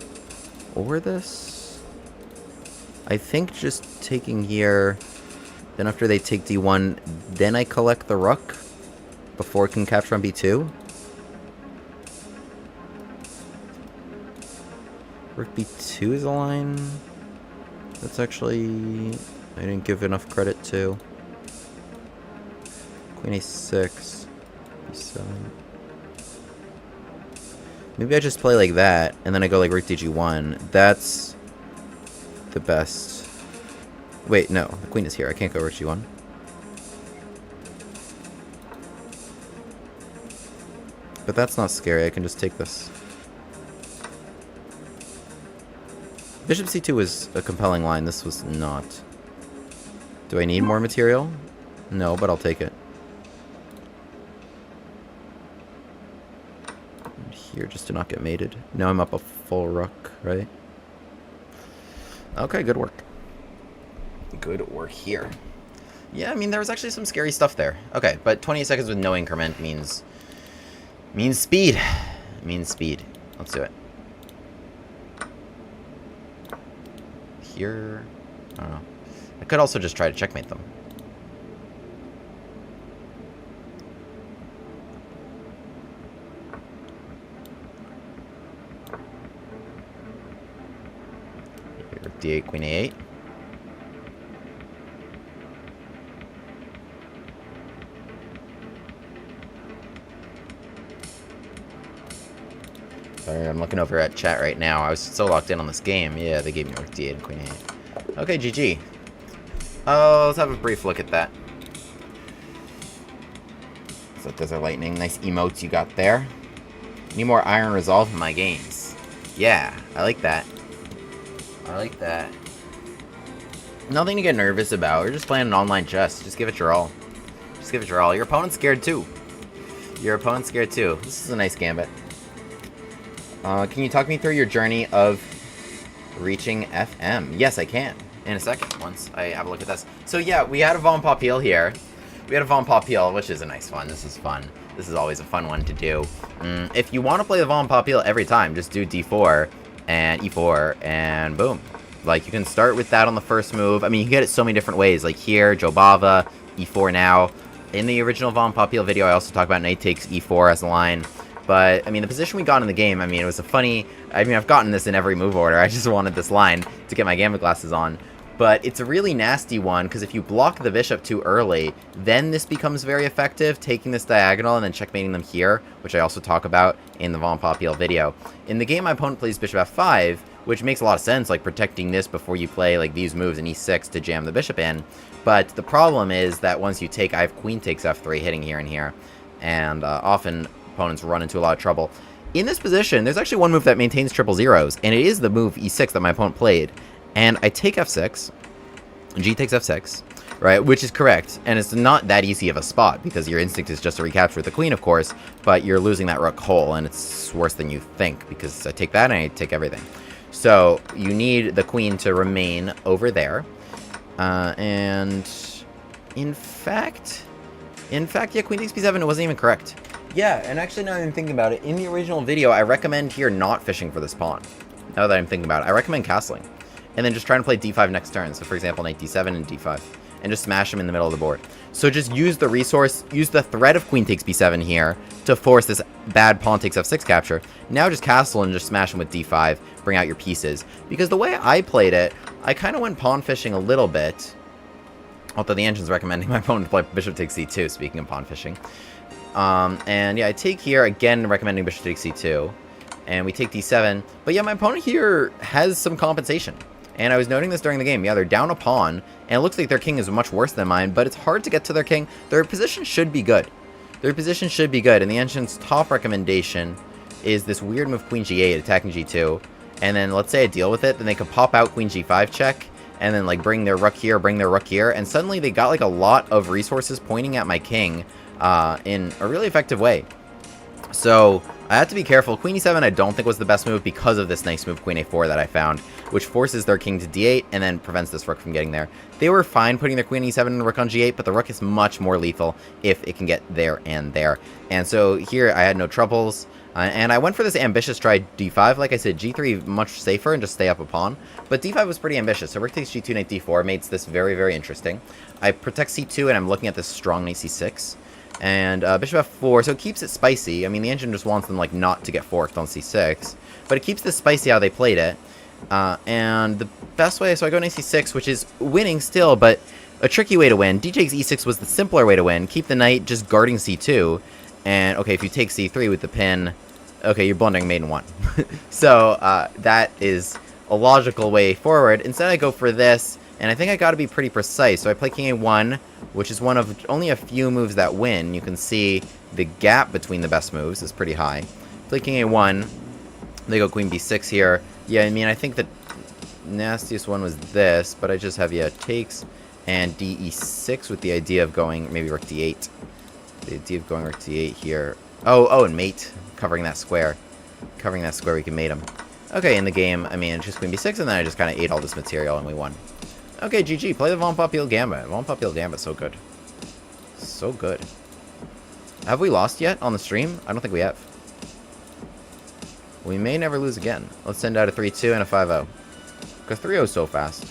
or this. I think just taking here, then after they take d1, then I collect the rook before it can capture on b2. Rook b2 is a line that's actually I didn't give enough credit to. Queen a6, b7. Maybe I just play like that, and then I go like rook dg1. That's the best. Wait, no, the queen is here. I can't go rook g1. But that's not scary. I can just take this. Bishop c2 was a compelling line. This was not. Do I need more material? No, but I'll take it. And here, just to not get mated. Now I'm up a full rook, right? Okay, good work. Good work here. Yeah, I mean, there was actually some scary stuff there. Okay, but 28 seconds with no increment means speed. Means speed. Let's do it. Here, I don't know. I could also just try to checkmate them. Here, d8, queen a8. Sorry, I'm looking over at chat right now. I was so locked in on this game. Yeah, they gave me rook d8 and queen a8. Okay, GG. Oh, let's have a brief look at that. So Desert Lightning, nice emotes you got there. Need more Iron Resolve in my games. Yeah, I like that. I like that. Nothing to get nervous about. We're just playing an online chess. Just give it your all. Just give it your all. Your opponent's scared too. Your opponent's scared too. This is a nice gambit. Can you talk me through your journey of reaching FM? Yes, I can. In a second, once I have a look at this. So yeah, we had a Von Popil here. We had a Von Popil, which is a nice one. This is fun. This is always a fun one to do. If you want to play the Von Popil every time, just do d4 and e4 and boom. Like, you can start with that on the first move. I mean, you can get it so many different ways. Like here, Jobava, e4 now. In the original Von Popil video, I also talk about knight takes e4 as a line. But, I mean, the position we got in the game, I mean, it was a funny... I mean, I've gotten this in every move order. I just wanted this line to get my gambit glasses on. But it's a really nasty one, because if you block the bishop too early, then this becomes very effective, taking this diagonal and then checkmating them here, which I also talk about in the Von Popil video. In the game, my opponent plays bishop f5, which makes a lot of sense, like protecting this before you play like these moves in e6 to jam the bishop in. But the problem is that once you take, I have queen takes f3 hitting here and here, and often opponents run into a lot of trouble. In this position, there's actually one move that maintains triple zeros, and it is the move e6 that my opponent played. And I take f6, g takes f6, right, which is correct, and it's not that easy of a spot, because your instinct is just to recapture with the queen, of course, but you're losing that rook whole, and it's worse than you think, because I take that and I take everything. So, you need the queen to remain over there, and in fact, yeah, queen takes b7, it wasn't even correct. Yeah, and actually now that I'm thinking about it, in the original video, I recommend here not fishing for this pawn. Now that I'm thinking about it, I recommend castling. And then just trying to play d5 next turn. So for example, knight d7 and d5. And just smash them in the middle of the board. So just use the resource, use the threat of queen takes b7 here to force this bad pawn takes f6 capture. Now just castle and just smash them with d5, bring out your pieces. Because the way I played it, I kind of went pawn fishing a little bit. Although the engine's recommending my opponent to play bishop takes c2, speaking of pawn fishing. And yeah, I take here, again recommending bishop takes c2. And we take d7. But yeah, my opponent here has some compensation. And I was noting this during the game. Yeah, they're down a pawn, and it looks like their king is much worse than mine, but it's hard to get to their king. Their position should be good. Their position should be good, and the engine's top recommendation is this weird move queen g8, attacking g2. And then let's say I deal with it, then they could pop out queen g5 check, and then like bring their rook here, and suddenly they got like a lot of resources pointing at my king in a really effective way. So I had to be careful. Queen e7 I don't think was the best move because of this nice move, Queen a4, that I found, which forces their king to d8 and then prevents this rook from getting there. They were fine putting their Queen e7 and rook on g8, but the rook is much more lethal if it can get there and there. And so here I had no troubles, and I went for this ambitious try d5. Like I said, g3 much safer and just stay up a pawn, but d5 was pretty ambitious. So rook takes g2, knight d4 makes this very, very interesting. I protect c2, and I'm looking at this strong knight c6. And bishop f4, so it keeps it spicy. I mean, the engine just wants them, like, not to get forked on c6. But it keeps this spicy how they played it. And the best way, so I go knight c6, which is winning still, but a tricky way to win. D takes e6 was the simpler way to win. Keep the knight just guarding c2. And, okay, if you take c3 with the pin, okay, you're blundering mate in 1. So, that is a logical way forward. Instead, I go for this. And I think I got to be pretty precise. So I play king a1, which is one of only a few moves that win. You can see the gap between the best moves is pretty high. Play king a1. They go queen b6 here. Yeah, I mean, I think the nastiest one was this, but I just have, yeah, takes and de6 with the idea of going maybe rook d8. The idea of going rook d8 here. Oh, and mate. Covering that square. Covering that square, we can mate him. Okay, in the game, I mean, it's just queen b6, and then I just kind of ate all this material, and we won. Okay, GG. Play the Von Popule Gambit. Von Popule Gambit, so good. So good. Have we lost yet on the stream? I don't think we have. We may never lose again. Let's send out a 3-2 and a 5-0. Because 3-0 is so fast.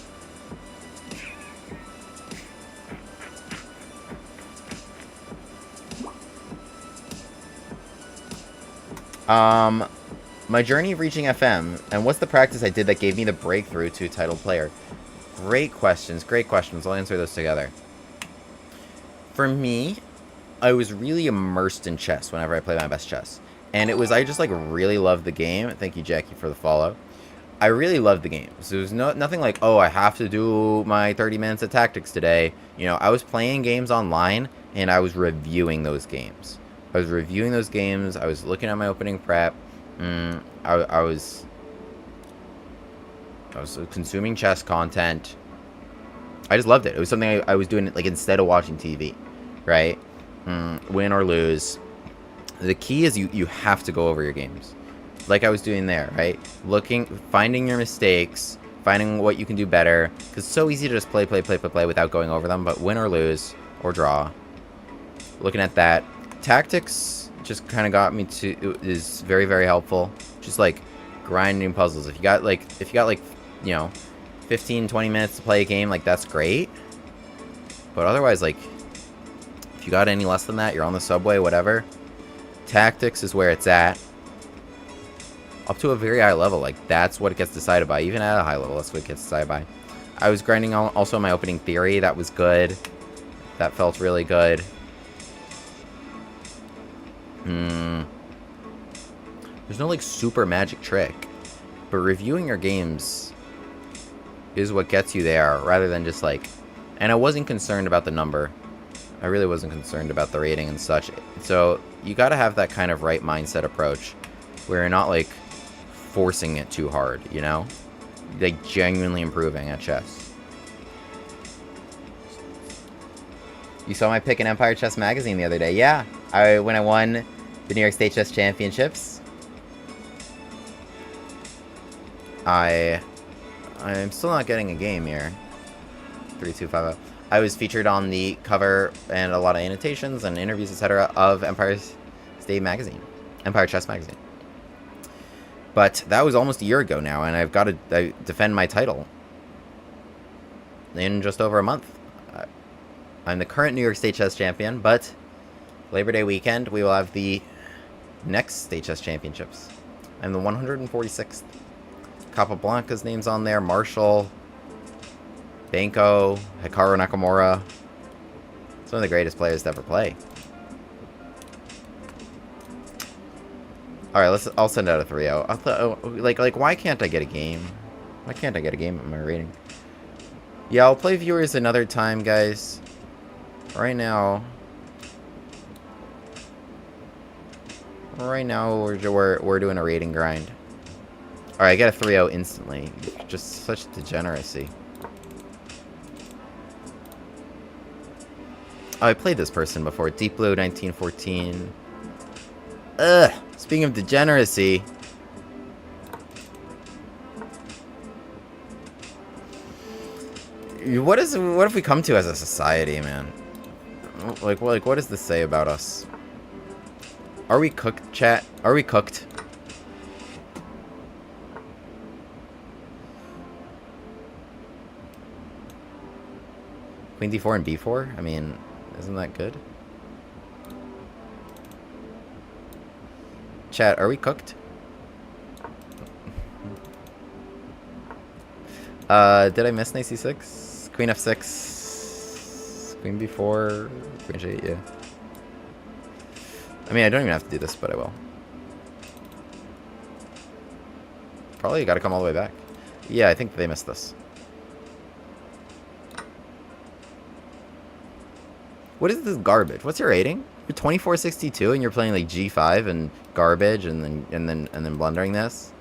My journey of reaching FM, and what's the practice I did that gave me the breakthrough to a title player? Great questions, great questions. I'll answer those together. For me, I was really immersed in chess whenever I play my best chess. And it was, I just like really loved the game. Thank you, Jackie, for the follow. I really loved the game. So it was nothing like, oh, I have to do my 30 minutes of tactics today. You know, I was playing games online and I was reviewing those games. I was reviewing those games. I was looking at my opening prep. I was consuming chess content. I just loved it. It was something I was doing, like, instead of watching TV, right? Win or lose. The key is you have to go over your games. Like I was doing there, right? Finding your mistakes, finding what you can do better. Because it's so easy to just play without going over them. But win or lose, or draw. Looking at that. Tactics just kind of got me to, is very, very helpful. Just, like, grinding puzzles. If you got, like, you know, 15, 20 minutes to play a game, like, that's great. But otherwise, like, if you got any less than that, you're on the subway, whatever. Tactics is where it's at. Up to a very high level, like, that's what it gets decided by. Even at a high level, that's what it gets decided by. I was grinding also my opening theory. That was good. That felt really good. There's no, like, super magic trick. But reviewing your games is what gets you there, rather than just, like... And I wasn't concerned about the number. I really wasn't concerned about the rating and such. So, you gotta have that kind of right mindset approach, where you're not, like, forcing it too hard, you know? Like, genuinely improving at chess. You saw my pick in Empire Chess Magazine the other day. Yeah, when I won the New York State Chess Championships. I'm still not getting a game here. 3250. I was featured on the cover and a lot of annotations and interviews, etc. of Empire Chess Magazine. But that was almost a year ago now, and I've got to defend my title in just over a month. I'm the current New York State Chess Champion, but Labor Day weekend we will have the next State Chess Championships. I'm the 146th. Capablanca's name's on there, Marshall, Banco, Hikaru Nakamura. Some of the greatest players to ever play. Alright, I'll send out a 3-0. Like, why can't I get a game? Why can't I get a game at my rating? Yeah, I'll play viewers another time, guys. Right now, we're doing a rating grind. Alright, I get a 3-0 instantly. Just such degeneracy. Oh, I played this person before. Deep Blue 1914. Ugh. Speaking of degeneracy. What have we come to as a society, man? Like, what does this say about us? Are we cooked, chat? Are we cooked? Queen d4 and b4? I mean, isn't that good? Chat, are we cooked? Did I miss knight c6? Queen f6? Queen b4? Queen g8, yeah. I mean, I don't even have to do this, but I will. Probably gotta come all the way back. Yeah, I think they missed this. What is this garbage? What's your rating? You're 2462 and you're playing like G5 and garbage and then blundering this.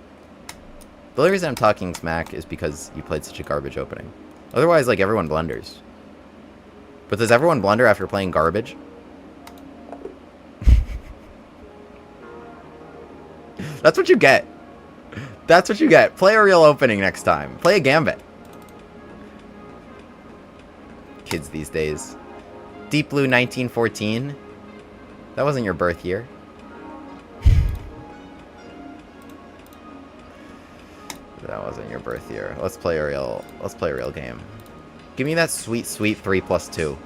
The only reason I'm talking smack is because you played such a garbage opening. Otherwise, like, everyone blunders. But does everyone blunder after playing garbage? That's what you get. That's what you get. Play a real opening next time. Play a gambit. Kids these days. Deep Blue 1914. That wasn't your birth year. That wasn't your birth year. Let's play a real game. Give me that sweet 3+2.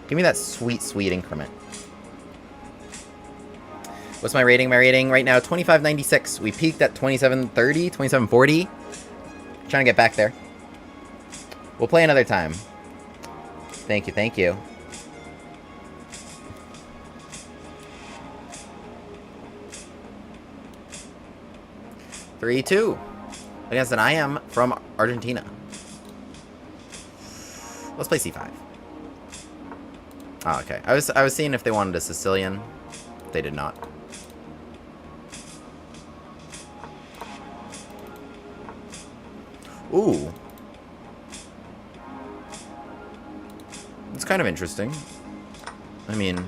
Give me that sweet increment. What's my rating? My rating right now, 2596. We peaked at 2730, 2740. Trying to get back there. We'll play another time. Thank you, thank you. (3-2) against an IM from Argentina. Let's play c5. Oh, okay. I was seeing if they wanted a Sicilian. They did not. Ooh. It's kind of interesting. I mean,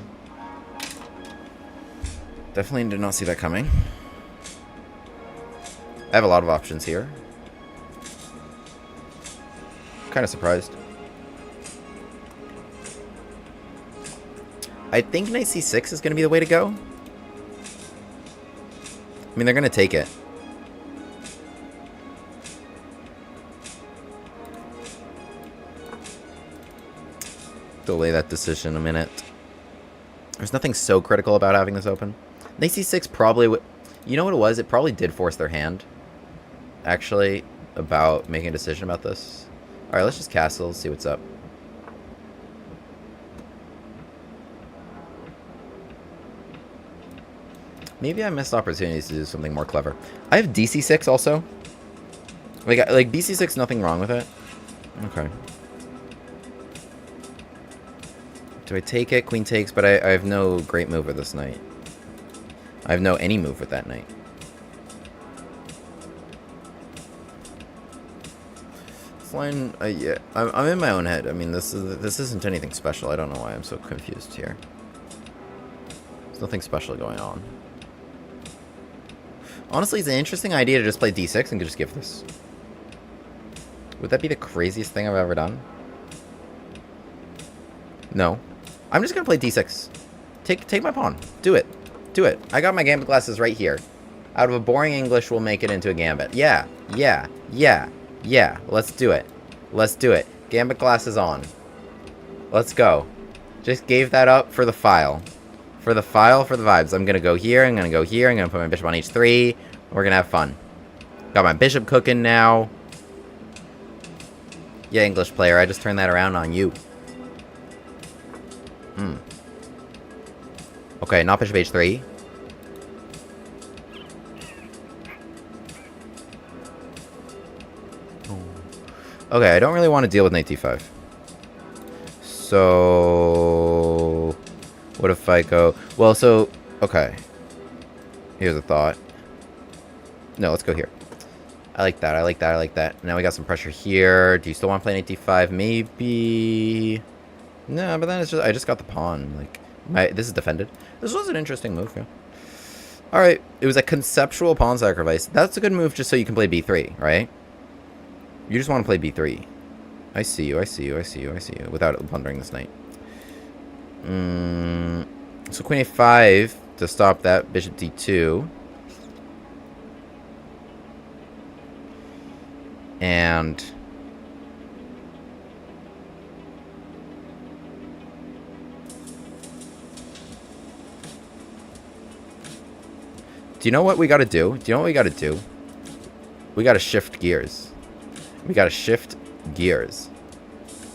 definitely did not see that coming. I have a lot of options here. Kind of surprised. I think knight c6 is going to be the way to go. I mean, they're going to take it. Delay that decision a minute. There's nothing so critical about having this open. Knight c6 probably would... You know what it was? It probably did force their hand. Actually, about making a decision about this. Alright, let's just castle, see what's up. Maybe I missed opportunities to do something more clever. I have dc6 also. Like bc6, nothing wrong with it. Okay. Do I take it? Queen takes, but I have no great move with this knight. I have no any move with that knight. Fine. Yeah, I'm in my own head. I mean, this isn't anything special. I don't know why I'm so confused here. There's nothing special going on. Honestly, it's an interesting idea to just play d6 and just give this. Would that be the craziest thing I've ever done? No. I'm just gonna play d6. Take my pawn. Do it. Do it. I got my gambit glasses right here. Out of a boring English, we'll make it into a gambit. Yeah. Yeah. Yeah. Yeah. Let's do it. Let's do it. Gambit glasses on. Let's go. Just gave that up for the file. For the file, for the vibes. I'm gonna go here. I'm gonna go here. I'm gonna put my bishop on h3. We're gonna have fun. Got my bishop cooking now. Yeah, English player. I just turned that around on you. Okay, not bishop h3. Okay, I don't really want to deal with knight d5. So... What if I go... Well, so... Okay. Here's a thought. No, let's go here. I like that, I like that, I like that. Now we got some pressure here. Do you still want to play knight d5? Maybe... No, but then it's just... I just got the pawn. Like, this is defended. This was an interesting move, yeah. Alright, it was a conceptual pawn sacrifice. That's a good move just so you can play b3, right? You just want to play b3. I see you, I see you, I see you, I see you. Without plundering this knight. So queen a5 to stop that. Bishop d2. And... do you know what we gotta do? Do you know what we gotta do? We gotta shift gears. We gotta shift gears.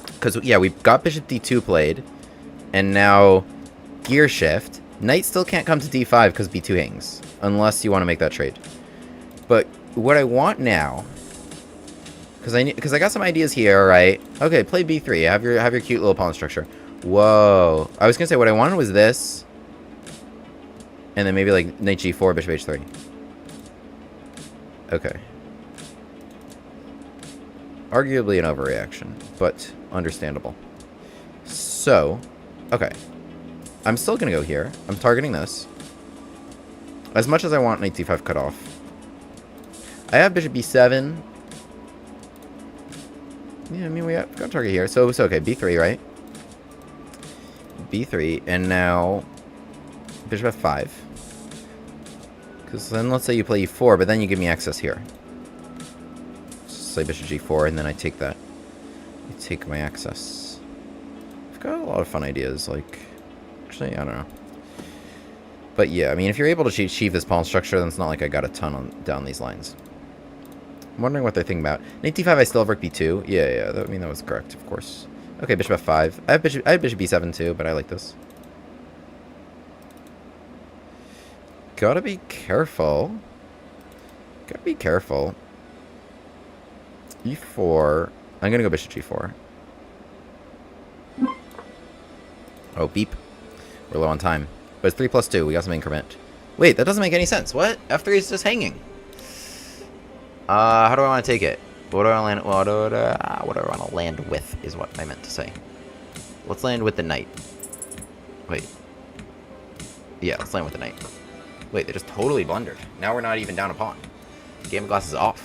Because, yeah, we've got bishop d2 played. And now, gear shift. Knight still can't come to d5 because b2 hangs. Unless you want to make that trade. But what I want now... Because I got some ideas here, right? Okay, play b3. Have your cute little pawn structure. Whoa. I was going to say, what I wanted was this. And then maybe, like, knight g4, bishop h3. Okay. Arguably an overreaction, but understandable. So, okay. I'm still going to go here. I'm targeting this. As much as I want knight d5 cut off. I have bishop b7. Yeah, I mean, we got to target here. So, it's okay. b3, right? b3, and now bishop f5. Because then let's say you play e4, but then you give me access here. Say bishop g4, and then I take that. I take my access. I've got a lot of fun ideas, like... Actually, I don't know. But yeah, I mean, if you're able to achieve this pawn structure, then it's not like I got a ton down these lines. I'm wondering what they're thinking about. Knight d5, I still have rook b2. Yeah, I mean, that was correct, of course. Okay, bishop f5. I have bishop b7 too, but I like this. Gotta be careful. Gotta be careful. e4. I'm gonna go bishop g4. Oh, beep. We're low on time. But it's 3 plus 2. We got some increment. Wait, that doesn't make any sense. What? F3 is just hanging. How do I want to take it? What do I land? What do I want to land with? Is what I meant to say. Let's land with the knight. Wait. Yeah, let's land with the knight. Wait, they just totally blundered. Now we're not even down a pawn. Game of glass is off.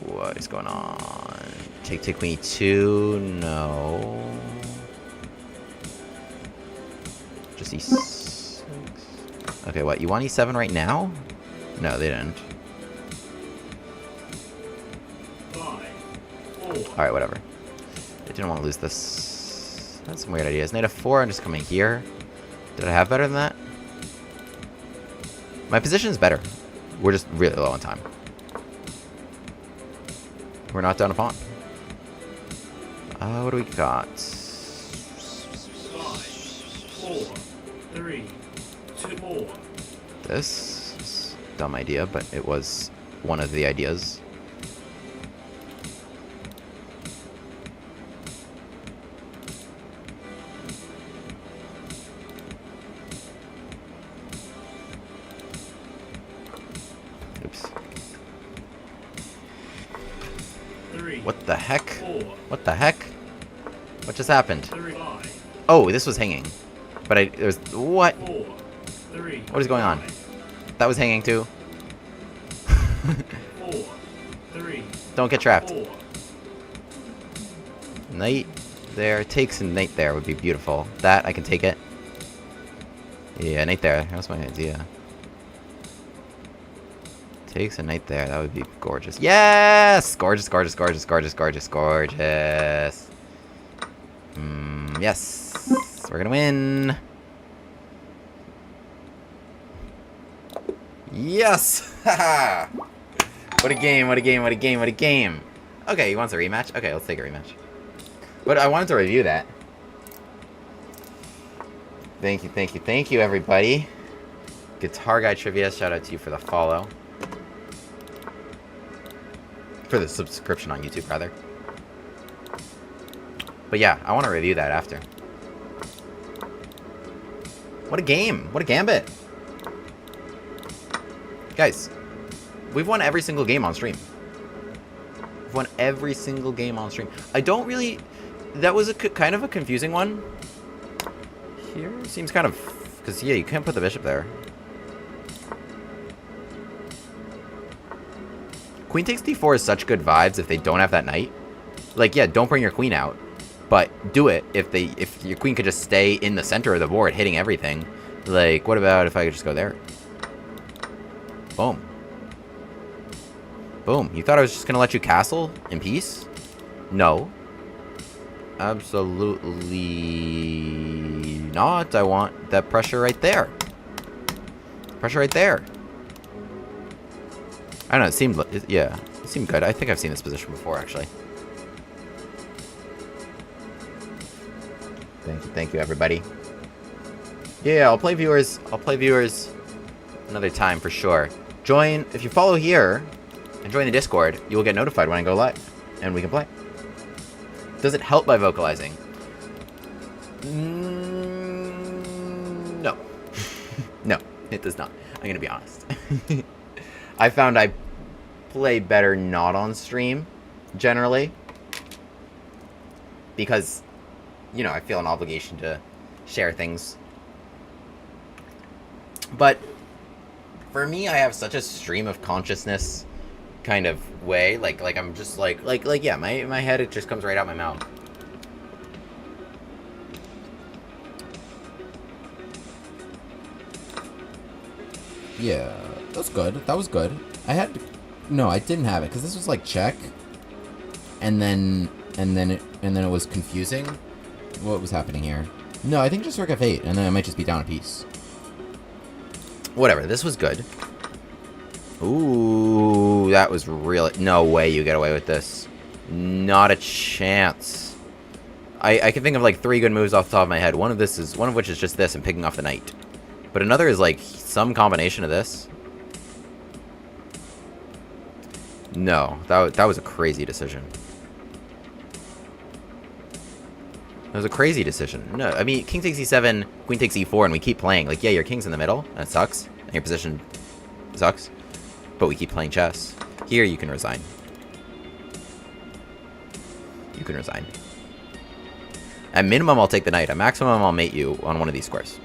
What is going on? Take queen e2. No. Just e6. Okay, what? You want e7 right now? No, they didn't. 5, 4. Alright, whatever. I didn't want to lose this. That's some weird ideas. Knight f4, I'm just coming here. Did I have better than that? My position's better. We're just really low on time. We're not down a pawn. What do we got? 5, 4, 3, 2, 4. This is a dumb idea, but it was one of the ideas. Oops. 3, What the heck? 4, What the heck? What just happened? 3, 5, Oh, this was hanging. But there was... What? 4, 3. What is going on? That was hanging too. 4, 3. Don't get trapped. 4. Knight there. Takes and knight there would be beautiful. That, I can take it. Yeah, knight there. That was my idea. Takes a knight there. That would be gorgeous. Yes! Gorgeous, gorgeous, gorgeous, gorgeous, gorgeous, gorgeous. Yes. We're gonna win. Yes! Haha! What a game, what a game, what a game, what a game. Okay, he wants a rematch? Okay, let's take a rematch. But I wanted to review that. Thank you, thank you, thank you, everybody. Guitar Guy Trivia, shout out to you for the follow. For the subscription on YouTube, rather. But yeah, I want to review that after. What a game! What a gambit! Guys, we've won every single game on stream. We've won every single game on stream. I don't really... That was kind of a confusing one. Here seems kind of Because, yeah, you can't put the bishop there. Queen takes d4 is such good vibes if they don't have that knight. Like, yeah, don't bring your queen out. But do it if your queen could just stay in the center of the board, hitting everything. Like, what about if I could just go there? Boom. Boom. You thought I was just going to let you castle in peace? No. Absolutely not. I want that pressure right there. Pressure right there. I don't know. It seemed, yeah, it seemed good. I think I've seen this position before, actually. Thank you, everybody. Yeah, I'll play viewers. I'll play viewers another time for sure. Join, if you follow here and join the Discord, you will get notified when I go live, and we can play. Does it help by vocalizing? No. No, it does not. I'm gonna be honest. I found I play better not on stream, generally. Because, you know, I feel an obligation to share things. But, for me, I have such a stream of consciousness kind of way. Like I'm just like, yeah, my head, it just comes right out my mouth. Yeah, that's good. That was good. No, I didn't have it because this was like check, and then it was confusing. What was happening here? No, I think just rook f8, and then I might just be down a piece. Whatever. This was good. Ooh, that was really... No way you get away with this. Not a chance. I can think of like 3 good moves off the top of my head. One of which is just this and picking off the knight. But another is like some combination of this. No, that was a crazy decision. That was a crazy decision. No, I mean, king takes e7, queen takes e4, and we keep playing. Like, yeah, your king's in the middle. That sucks. And your position sucks. But we keep playing chess. Here, you can resign. You can resign. At minimum, I'll take the knight. At maximum, I'll mate you on one of these squares.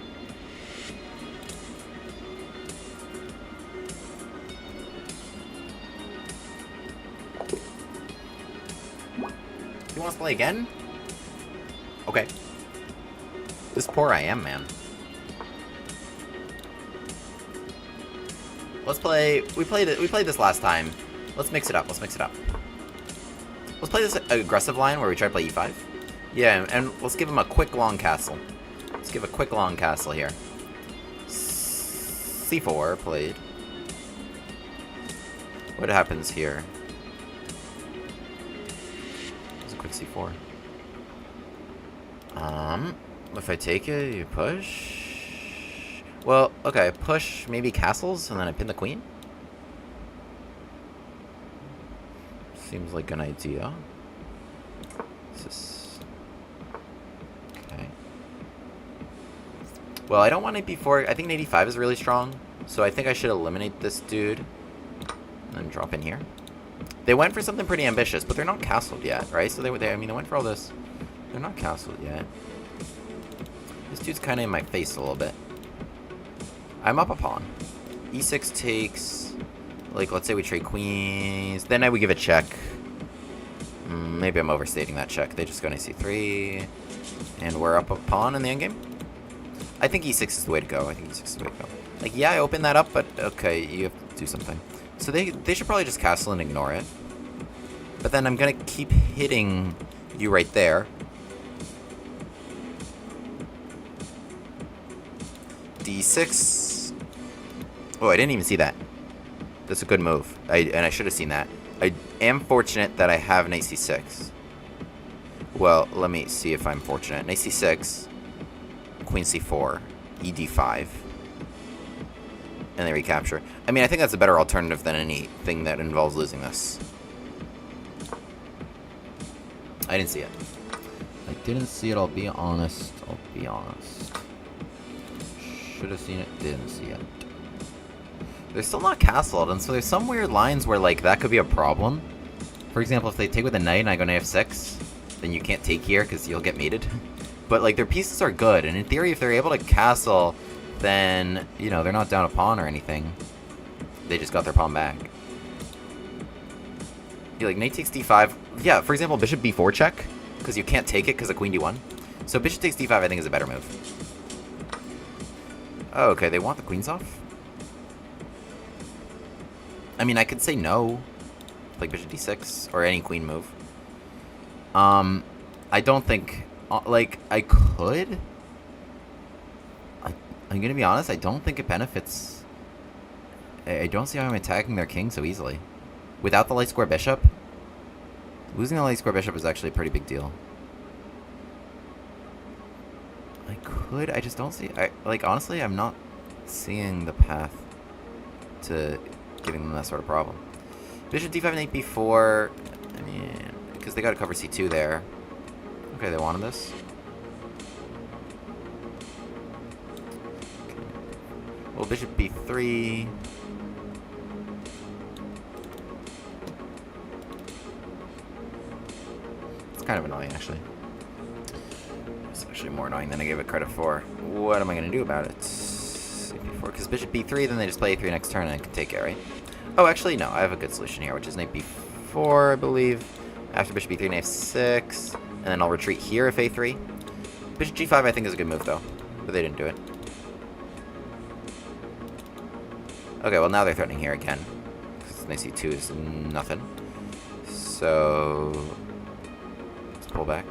You want us to play again? Okay. This poor I am, man. Let's play. We played this last time. Let's mix it up. Let's mix it up. Let's play this aggressive line where we try to play e5. Yeah, and let's give him a quick long castle. Let's give a quick long castle here. C4 played. What happens here? It's a quick C4. If I take it, you push. Well, okay, push maybe castles, and then I pin the queen. Seems like an idea. Okay. Well, I don't want knight b4. I think knight e5 is really strong, so I think I should eliminate this dude and then drop in here. They went for something pretty ambitious, but they're not castled yet, right? So they went for all this. They're not castled yet. This dude's kind of in my face a little bit. I'm up a pawn. E6 takes, like, let's say we trade queens. Then I would give a check. Maybe I'm overstating that check. They just go to c3. And we're up a pawn in the endgame. I think e6 is the way to go. I think e6 is the way to go. Like, yeah, I opened that up, but okay, you have to do something. So they should probably just castle and ignore it. But then I'm going to keep hitting you right there. D6. Oh, I didn't even see that. That's a good move. And I should have seen that. I am fortunate that I have knight c6. Well, let me see if I'm fortunate. Knight c6, queen c4, ed5, and they recapture. I mean, I think that's a better alternative than anything that involves losing this. I didn't see it. I didn't see it, I'll be honest. Should have seen it, didn't see it. They're still not castled, and so there's some weird lines where, like, that could be a problem. For example, if they take with a knight and I go knight f6, then you can't take here because you'll get mated. But, like, their pieces are good, and in theory, if they're able to castle then, you know, they're not down a pawn or anything. They just got their pawn back. Yeah, like, knight takes d5. Yeah, for example, bishop b4 check, because you can't take it because of queen d1. So bishop takes d5 I think is a better move. Oh, okay, they want the queens off? I mean, I could say no. Like bishop d6, or any queen move. I don't think... like, I could... I'm gonna be honest, I don't think it benefits... I don't see how I'm attacking their king so easily. Without the light square bishop, losing the light square bishop is actually a pretty big deal. I could, I just don't see... like, honestly, I'm not seeing the path to giving them that sort of problem. Bishop d5 and knight b4, I mean, because they gotta cover c2 there. Okay, they wanted this. Okay. Well, bishop b3... kind of annoying, actually. It's actually more annoying than I gave it credit for. What am I going to do about it? Because bishop b3, then they just play a3 next turn and I can take it, right? Oh, actually, no. I have a good solution here, which is knight b4, I believe. After bishop b3, knight f6. And then I'll retreat here if a3. Bishop g5, I think, is a good move, though. But they didn't do it. Okay, well, now they're threatening here again. Knight c2 is nothing. So... pull back.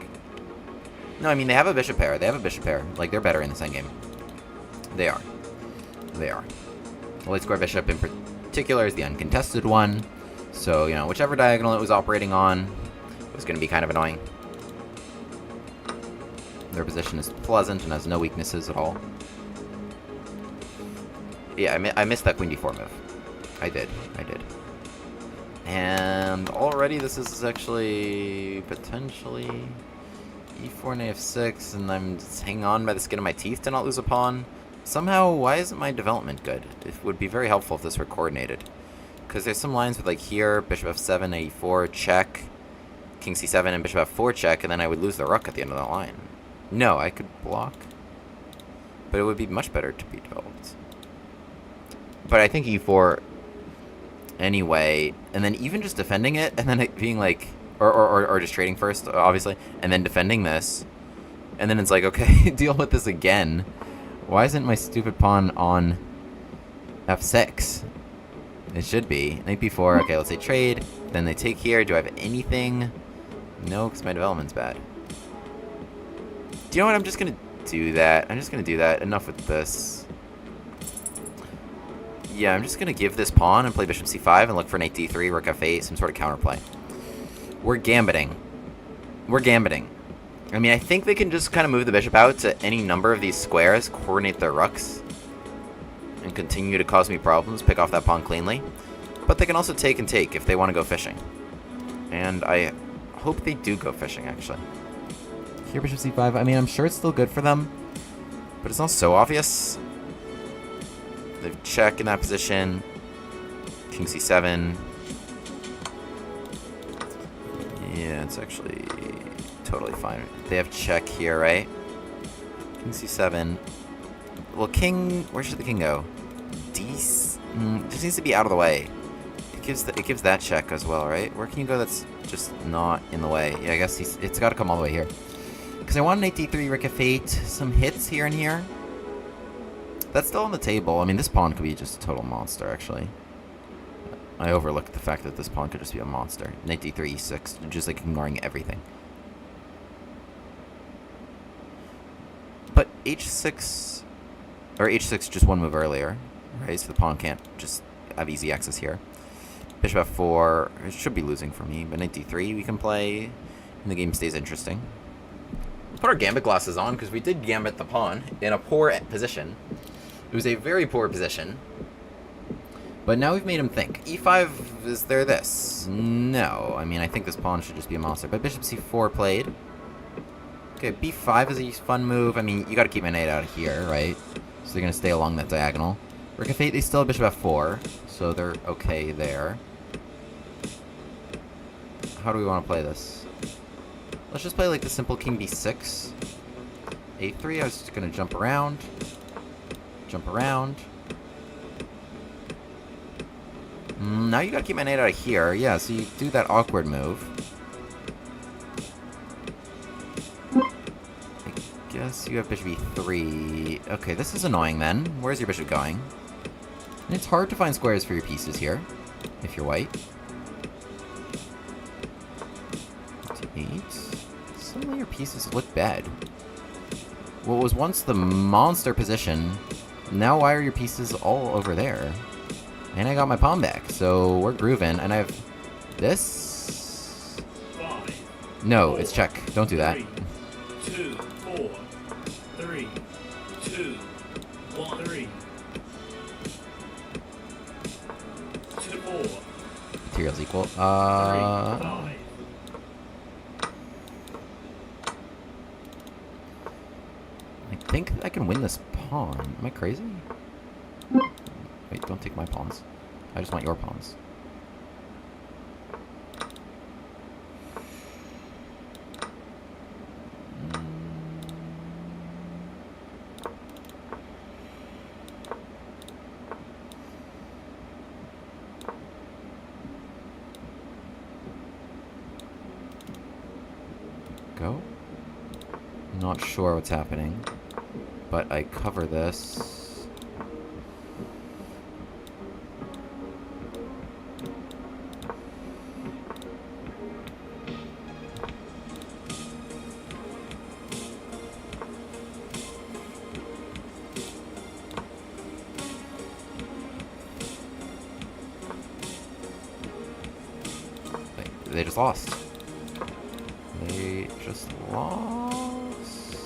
No, I mean, they have a bishop pair. They have a bishop pair. Like, they're better in this endgame. They are. They are. The light square bishop in particular is the uncontested one. So, you know, whichever diagonal it was operating on was going to be kind of annoying. Their position is pleasant and has no weaknesses at all. Yeah, I missed that queen d4 move. I did. I did. And already this is actually potentially e4 knight f6, and I'm just hanging on by the skin of my teeth to not lose a pawn. Somehow, why isn't my development good? It would be very helpful if this were coordinated. Because there's some lines with, like, here, bishop f7, knight e4, check, king c7, and bishop f4 check, and then I would lose the rook at the end of that line. No, I could block. But it would be much better to be developed. But I think e4... anyway, and then even just defending it, and then it being like, or just trading first, obviously, and then defending this, and then it's like, okay, deal with this again. Why isn't my stupid pawn on f6? It should be. Knight b4, okay, let's say trade, then they take here. Do I have anything? No, because my development's bad. Do you know what, I'm just gonna do that. I'm just gonna do that. Enough with this. Yeah, I'm just going to give this pawn and play bishop c5 and look for knight d3, rook f8, some sort of counterplay. We're gambiting. We're gambiting. I mean, I think they can just kind of move the bishop out to any number of these squares, coordinate their rooks, and continue to cause me problems, pick off that pawn cleanly. But they can also take and take if they want to go fishing. And I hope they do go fishing, actually. Here, bishop c5. I mean, I'm sure it's still good for them, but it's not so obvious. They've check in that position. King c7. Yeah, it's actually totally fine. They have check here, right? King c7. Well, king... where should the king go? Just needs to be out of the way. It gives that check as well, right? Where can you go that's just not in the way? Yeah, I guess it's got to come all the way here. Because I want knight d3, rook f8, some hits here and here. That's still on the table. I mean, this pawn could be just a total monster, actually. I overlooked the fact that this pawn could just be a monster. Knight d3, e6, just like ignoring everything. But h6, or h6 just one move earlier, right? So the pawn can't just have easy access here. Bishop f4, it should be losing for me, but knight d3 we can play, and the game stays interesting. Let's put our gambit glasses on, because we did gambit the pawn in a poor position. It was a very poor position. But now we've made him think. e5, is there this? No. I mean, I think this pawn should just be a monster. But bishop c4 played. Okay, b5 is a fun move. I mean, you gotta keep my knight out of here, right? So they're gonna stay along that diagonal. Rook f8, they still have bishop f4. So they're okay there. How do we want to play this? Let's just play like the simple king b6. a3, I was just gonna jump around. Jump around. Now you gotta keep my knight out of here. Yeah, so you do that awkward move. I guess you have bishop e3. Okay, this is annoying then. Where's your bishop going? And it's hard to find squares for your pieces here, if you're white. 8. Some of your pieces look bad. What was once the monster position, now why are your pieces all over there? And I got my pawn back, so we're grooving. And I have this. 5. No, 4, it's check. Don't do that. 3, 2, 4, 3, 2, 1, 3, 2, 4, 3, Materials equal. 5. I think I can win this pawn. Am I crazy? Wait, don't take my pawns. I just want your pawns. Go. Not sure what's happening, but I cover this. They just lost. They just lost.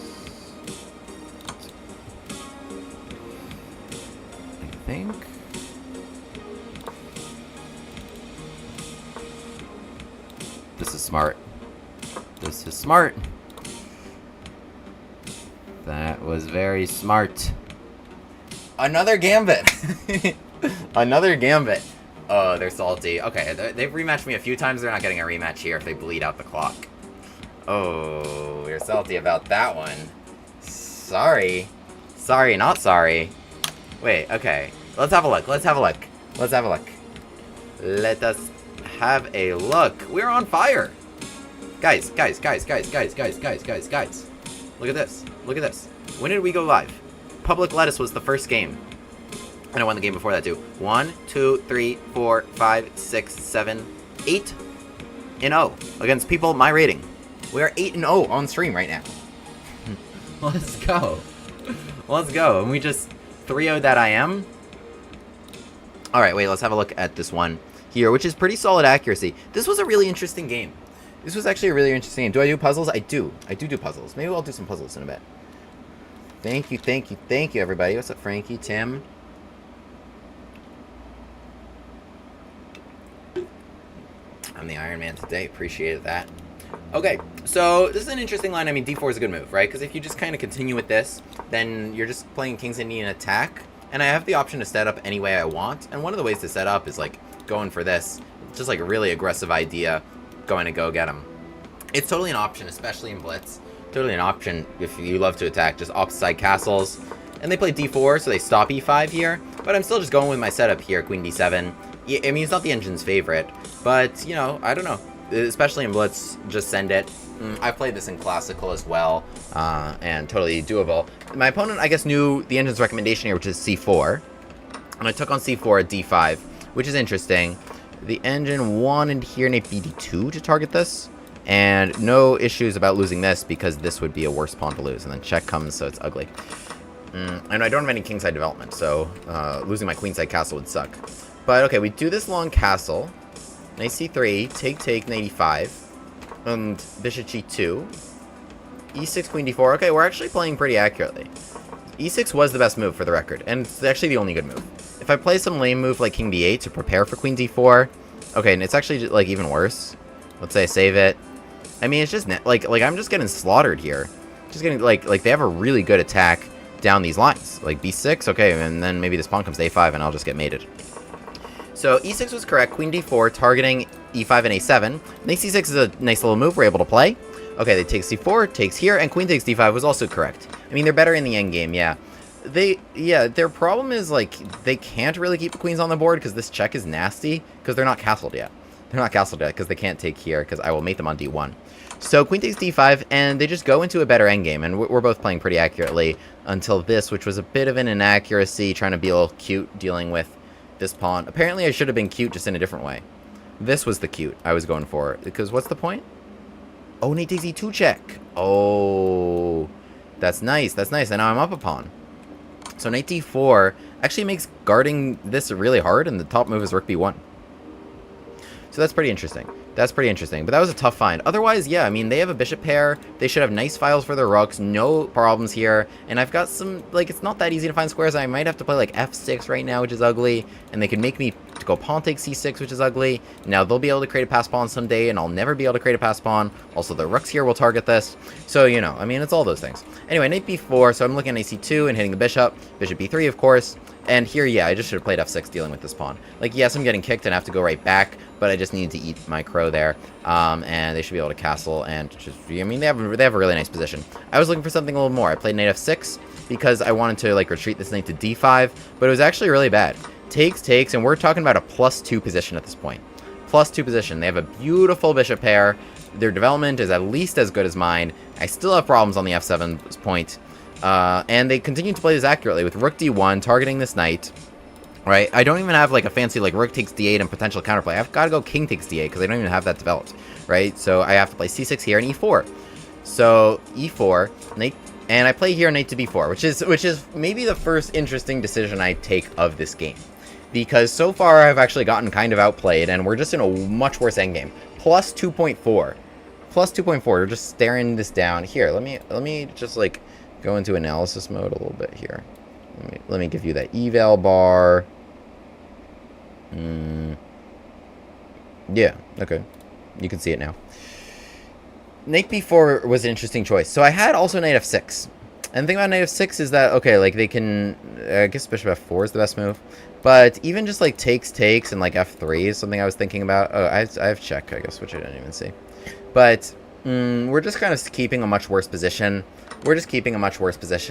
I think. This is smart. This is smart. That was very smart. Another gambit. Another gambit. Oh, they're salty. Okay, they've rematched me a few times. They're not getting a rematch here if they bleed out the clock. Oh, you're salty about that one. Sorry. Sorry, not sorry. Wait, okay. Let's have a look. Let's have a look. Let's have a look. Let us have a look. We're on fire. Guys. Look at this. Look at this. When did we go live? PublicLettuce was the first game. And I won the game before that too. 1, 2, 3, 4, 5, 6, 7, 8-0 against people my rating. We are 8-0 on stream right now. Let's go. Let's go. And we just 3-0'd that I am. Alright, wait, let's have a look at this one here, which is pretty solid accuracy. This was a really interesting game. This was actually a really interesting game. Do I do puzzles? I do. I do puzzles. Maybe I'll do some puzzles in a bit. Thank you, everybody. What's up, Frankie, Tim? I'm the Iron Man today. Appreciated that. Okay, so this is an interesting line. I mean, d4 is a good move, right? Because if you just kind of continue with this, then you're just playing King's Indian attack. And I have the option to set up any way I want. And one of the ways to set up is, like, going for this. Just, like, a really aggressive idea. Going to go get him. It's totally an option, especially in Blitz. Totally an option if you love to attack. Just opposite side castles. And they play d4, so they stop e5 here. But I'm still just going with my setup here, queen d7. I mean, it's not the engine's favorite. But, you know, I don't know. Especially in Blitz, just send it. I've played this in Classical as well, and totally doable. My opponent, I guess, knew the engine's recommendation here, which is c4. And I took on c4 at d5, which is interesting. The engine wanted here knight bd2 to target this, and no issues about losing this, because this would be a worse pawn to lose. And then check comes, so it's ugly. And I don't have any kingside development, so losing my queenside castle would suck. But, okay, we do this long castle. Knight c3, take, knight e5, and bishop g2, e6, queen d4. Okay, we're actually playing pretty accurately. e6 was the best move for the record, and it's actually the only good move. If I play some lame move like king d8 to prepare for queen d4, okay, and it's actually like even worse. Let's say I save it. I mean, it's just like I'm just getting slaughtered here. Just getting like they have a really good attack down these lines. Like b6, okay, and then maybe this pawn comes to a5, and I'll just get mated. So e6 was correct, queen d4, targeting e5 and a7. Knight c6 is a nice little move we're able to play. Okay, they take c4, takes here, and queen takes d5 was also correct. I mean, they're better in the endgame, yeah. their problem is, like, they can't really keep the queens on the board because this check is nasty, because they're not castled yet. They're not castled yet because they can't take here, because I will mate them on d1. So queen takes d5, and they just go into a better endgame, and we're both playing pretty accurately until this, which was a bit of an inaccuracy, trying to be a little cute, dealing with this pawn. Apparently, I should have been cute, just in a different way. This was the cute I was going for, because what's the point? Oh, knight takes e2 check. Oh, that's nice, and now I'm up a pawn. So knight d4 actually makes guarding this really hard, and the top move is rook b1. So that's pretty interesting. But that was a tough find. Otherwise, yeah, I mean, they have a bishop pair. They should have nice files for their rooks. No problems here. And I've got some, like, it's not that easy to find squares. I might have to play, like, f6 right now, which is ugly. And they can make me go pawn takes c6, which is ugly. Now, they'll be able to create a pass pawn someday, and I'll never be able to create a pass pawn. Also, the rooks here will target this. So, you know, I mean, it's all those things. Anyway, knight b4, so I'm looking at knight c2 and hitting the bishop. Bishop b3, of course. And here, yeah, I just should have played f6 dealing with this pawn. Like, yes, I'm getting kicked and I have to go right back, but I just need to eat my crow there. And they should be able to castle and just, I mean, they have a really nice position. I was looking for something a little more. I played knight f6 because I wanted to, like, retreat this knight to d5, but it was actually really bad. Takes, and we're talking about a +2 position at this point. +2 position. They have a beautiful bishop pair. Their development is at least as good as mine. I still have problems on the f7 point. And they continue to play this accurately with rook d1, targeting this knight, right? I don't even have, like, a fancy, like, rook takes d8 and potential counterplay. I've got to go king takes d8 because I don't even have that developed, right? So I have to play c6 here and e4. So e4, knight, and I play here knight to b4, which is maybe the first interesting decision I take of this game. Because so far I've actually gotten kind of outplayed, and we're just in a much worse endgame. Plus 2.4. Plus 2.4. We're just staring this down. Here, let me just, like, go into analysis mode a little bit here. Let me give you that eval bar. Yeah, okay. You can see it now. Knight b4 was an interesting choice. So I had also knight f6. And the thing about knight f6 is that, okay, like, they can, I guess bishop f4 is the best move. But even just, like, takes, and, like, f3 is something I was thinking about. Oh, I have check, I guess, which I didn't even see. But we're just kind of keeping a much worse position.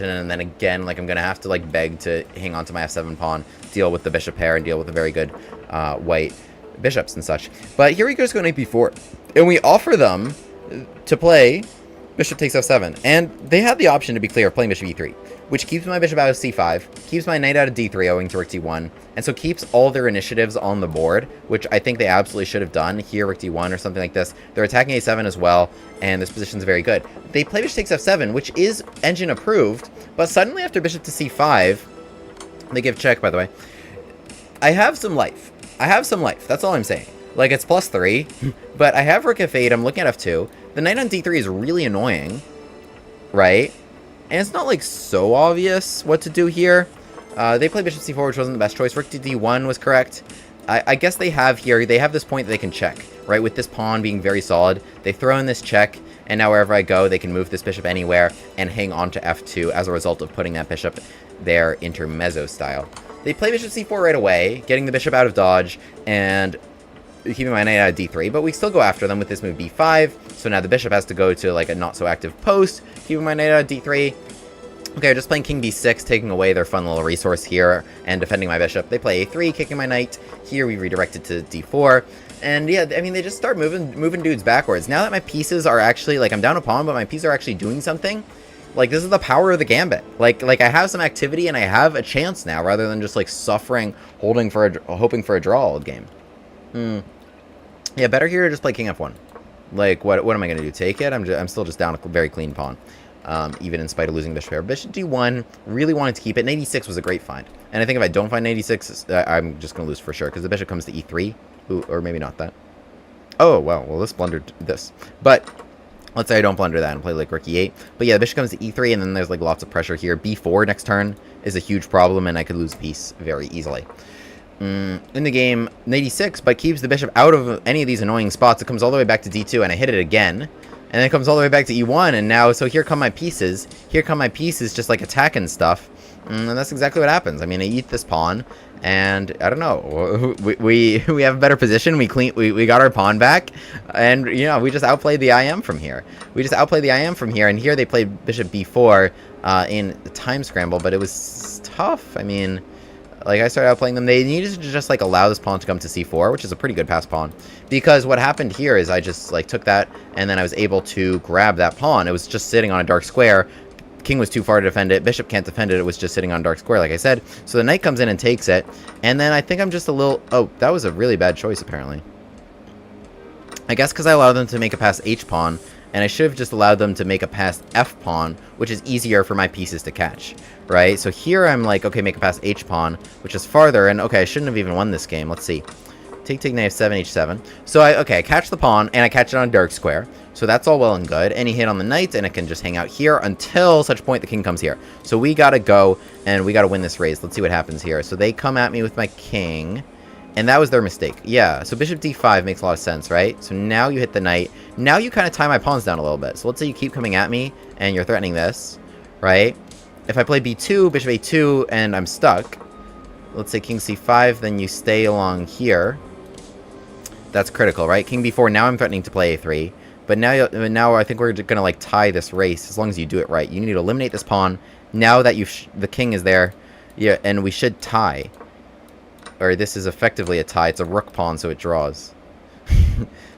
And then again, like, I'm going to have to, like, beg to hang on to my f7 pawn, deal with the bishop pair, and deal with the very good white bishops and such. But here we just go knight b4. And we offer them to play bishop takes f7. And they had the option, to be clear, of playing bishop e3, which keeps my bishop out of c5, keeps my knight out of d3 owing to rook d1, and so keeps all their initiatives on the board, which I think they absolutely should have done here, rook d1 or something like this. They're attacking a7 as well, and this position's very good. They play bishop takes f7, which is engine approved, but suddenly after bishop to c5, they give check, by the way. I have some life. That's all I'm saying. Like, it's +3, but I have rook f8, I'm looking at f2. The knight on d3 is really annoying, right? And it's not, like, so obvious what to do here. They play bishop c4, which wasn't the best choice. Rook to d1 was correct. I guess they have this point that they can check, right? With this pawn being very solid. They throw in this check, and now wherever I go, they can move this bishop anywhere and hang on to f2 as a result of putting that bishop there intermezzo style. They play bishop c4 right away, getting the bishop out of dodge, and keeping my knight out of d3, but we still go after them with this move b5, so now the bishop has to go to, like, a not-so-active post, keeping my knight out of d3. Okay, just playing king d6, taking away their fun little resource here, and defending my bishop. They play a3, kicking my knight. Here we redirect it to d4, and yeah, I mean, they just start moving dudes backwards. Now that my pieces are actually, like, I'm down a pawn, but my pieces are actually doing something, like, this is the power of the gambit. Like I have some activity, and I have a chance now, rather than just, like, suffering, hoping for a draw all game. Yeah, better here to just play king f1. Like, what am I going to do? Take it? I'm still just down a very clean pawn. Even in spite of losing bishop pair. Bishop d1, really wanted to keep it. Knight e6 was a great find. And I think if I don't find knight e6, I'm just going to lose for sure, because the bishop comes to e3. Ooh, or maybe not that. Oh, well, this blundered this. But let's say I don't blunder that and play, like, rook e8. But yeah, the bishop comes to e3, and then there's, like, lots of pressure here. b4 next turn is a huge problem, and I could lose a piece very easily. In the game, knight e6, but keeps the bishop out of any of these annoying spots. It comes all the way back to d2, and I hit it again. And then it comes all the way back to e1, and now, so here come my pieces. Here come my pieces just, like, attacking stuff. And that's exactly what happens. I mean, I eat this pawn, And I don't know, we have a better position. We got our pawn back, and you know, we just outplayed the IM from here. And here they played bishop b4 in the time scramble, but it was tough. I mean, like, I started outplaying them. They needed to just like allow this pawn to come to c4, which is a pretty good pass pawn, because what happened here is I just like took that, and then I was able to grab that pawn. It was just sitting on a dark square. King was too far to defend it. Bishop can't defend it. It was just sitting on dark square, like I said. So the knight comes in and takes it. And then I think I'm just a little... Oh, that was a really bad choice, apparently. I guess because I allowed them to make a pass h-pawn, and I should have just allowed them to make a pass f-pawn, which is easier for my pieces to catch, right? So here I'm like, okay, make a pass h-pawn, which is farther, and okay, I shouldn't have even won this game. Let's see. Take, knight f7, h7. So I catch the pawn, and I catch it on a dark square. So that's all well and good. Any hit on the knight, and it can just hang out here until such point the king comes here. So we gotta go, and we gotta win this race. Let's see what happens here. So they come at me with my king, and that was their mistake. Yeah, so bishop d5 makes a lot of sense, right? So now you hit the knight. Now you kind of tie my pawns down a little bit. So let's say you keep coming at me, and you're threatening this, right? If I play b2, bishop a2, and I'm stuck, let's say king c5, then you stay along here. That's critical, right? King b4, now I'm threatening to play a3. But now I think we're gonna like tie this race as long as you do it right. You need to eliminate this pawn. Now that the king is there, yeah, and we should tie. Or this is effectively a tie. It's a rook pawn, so it draws.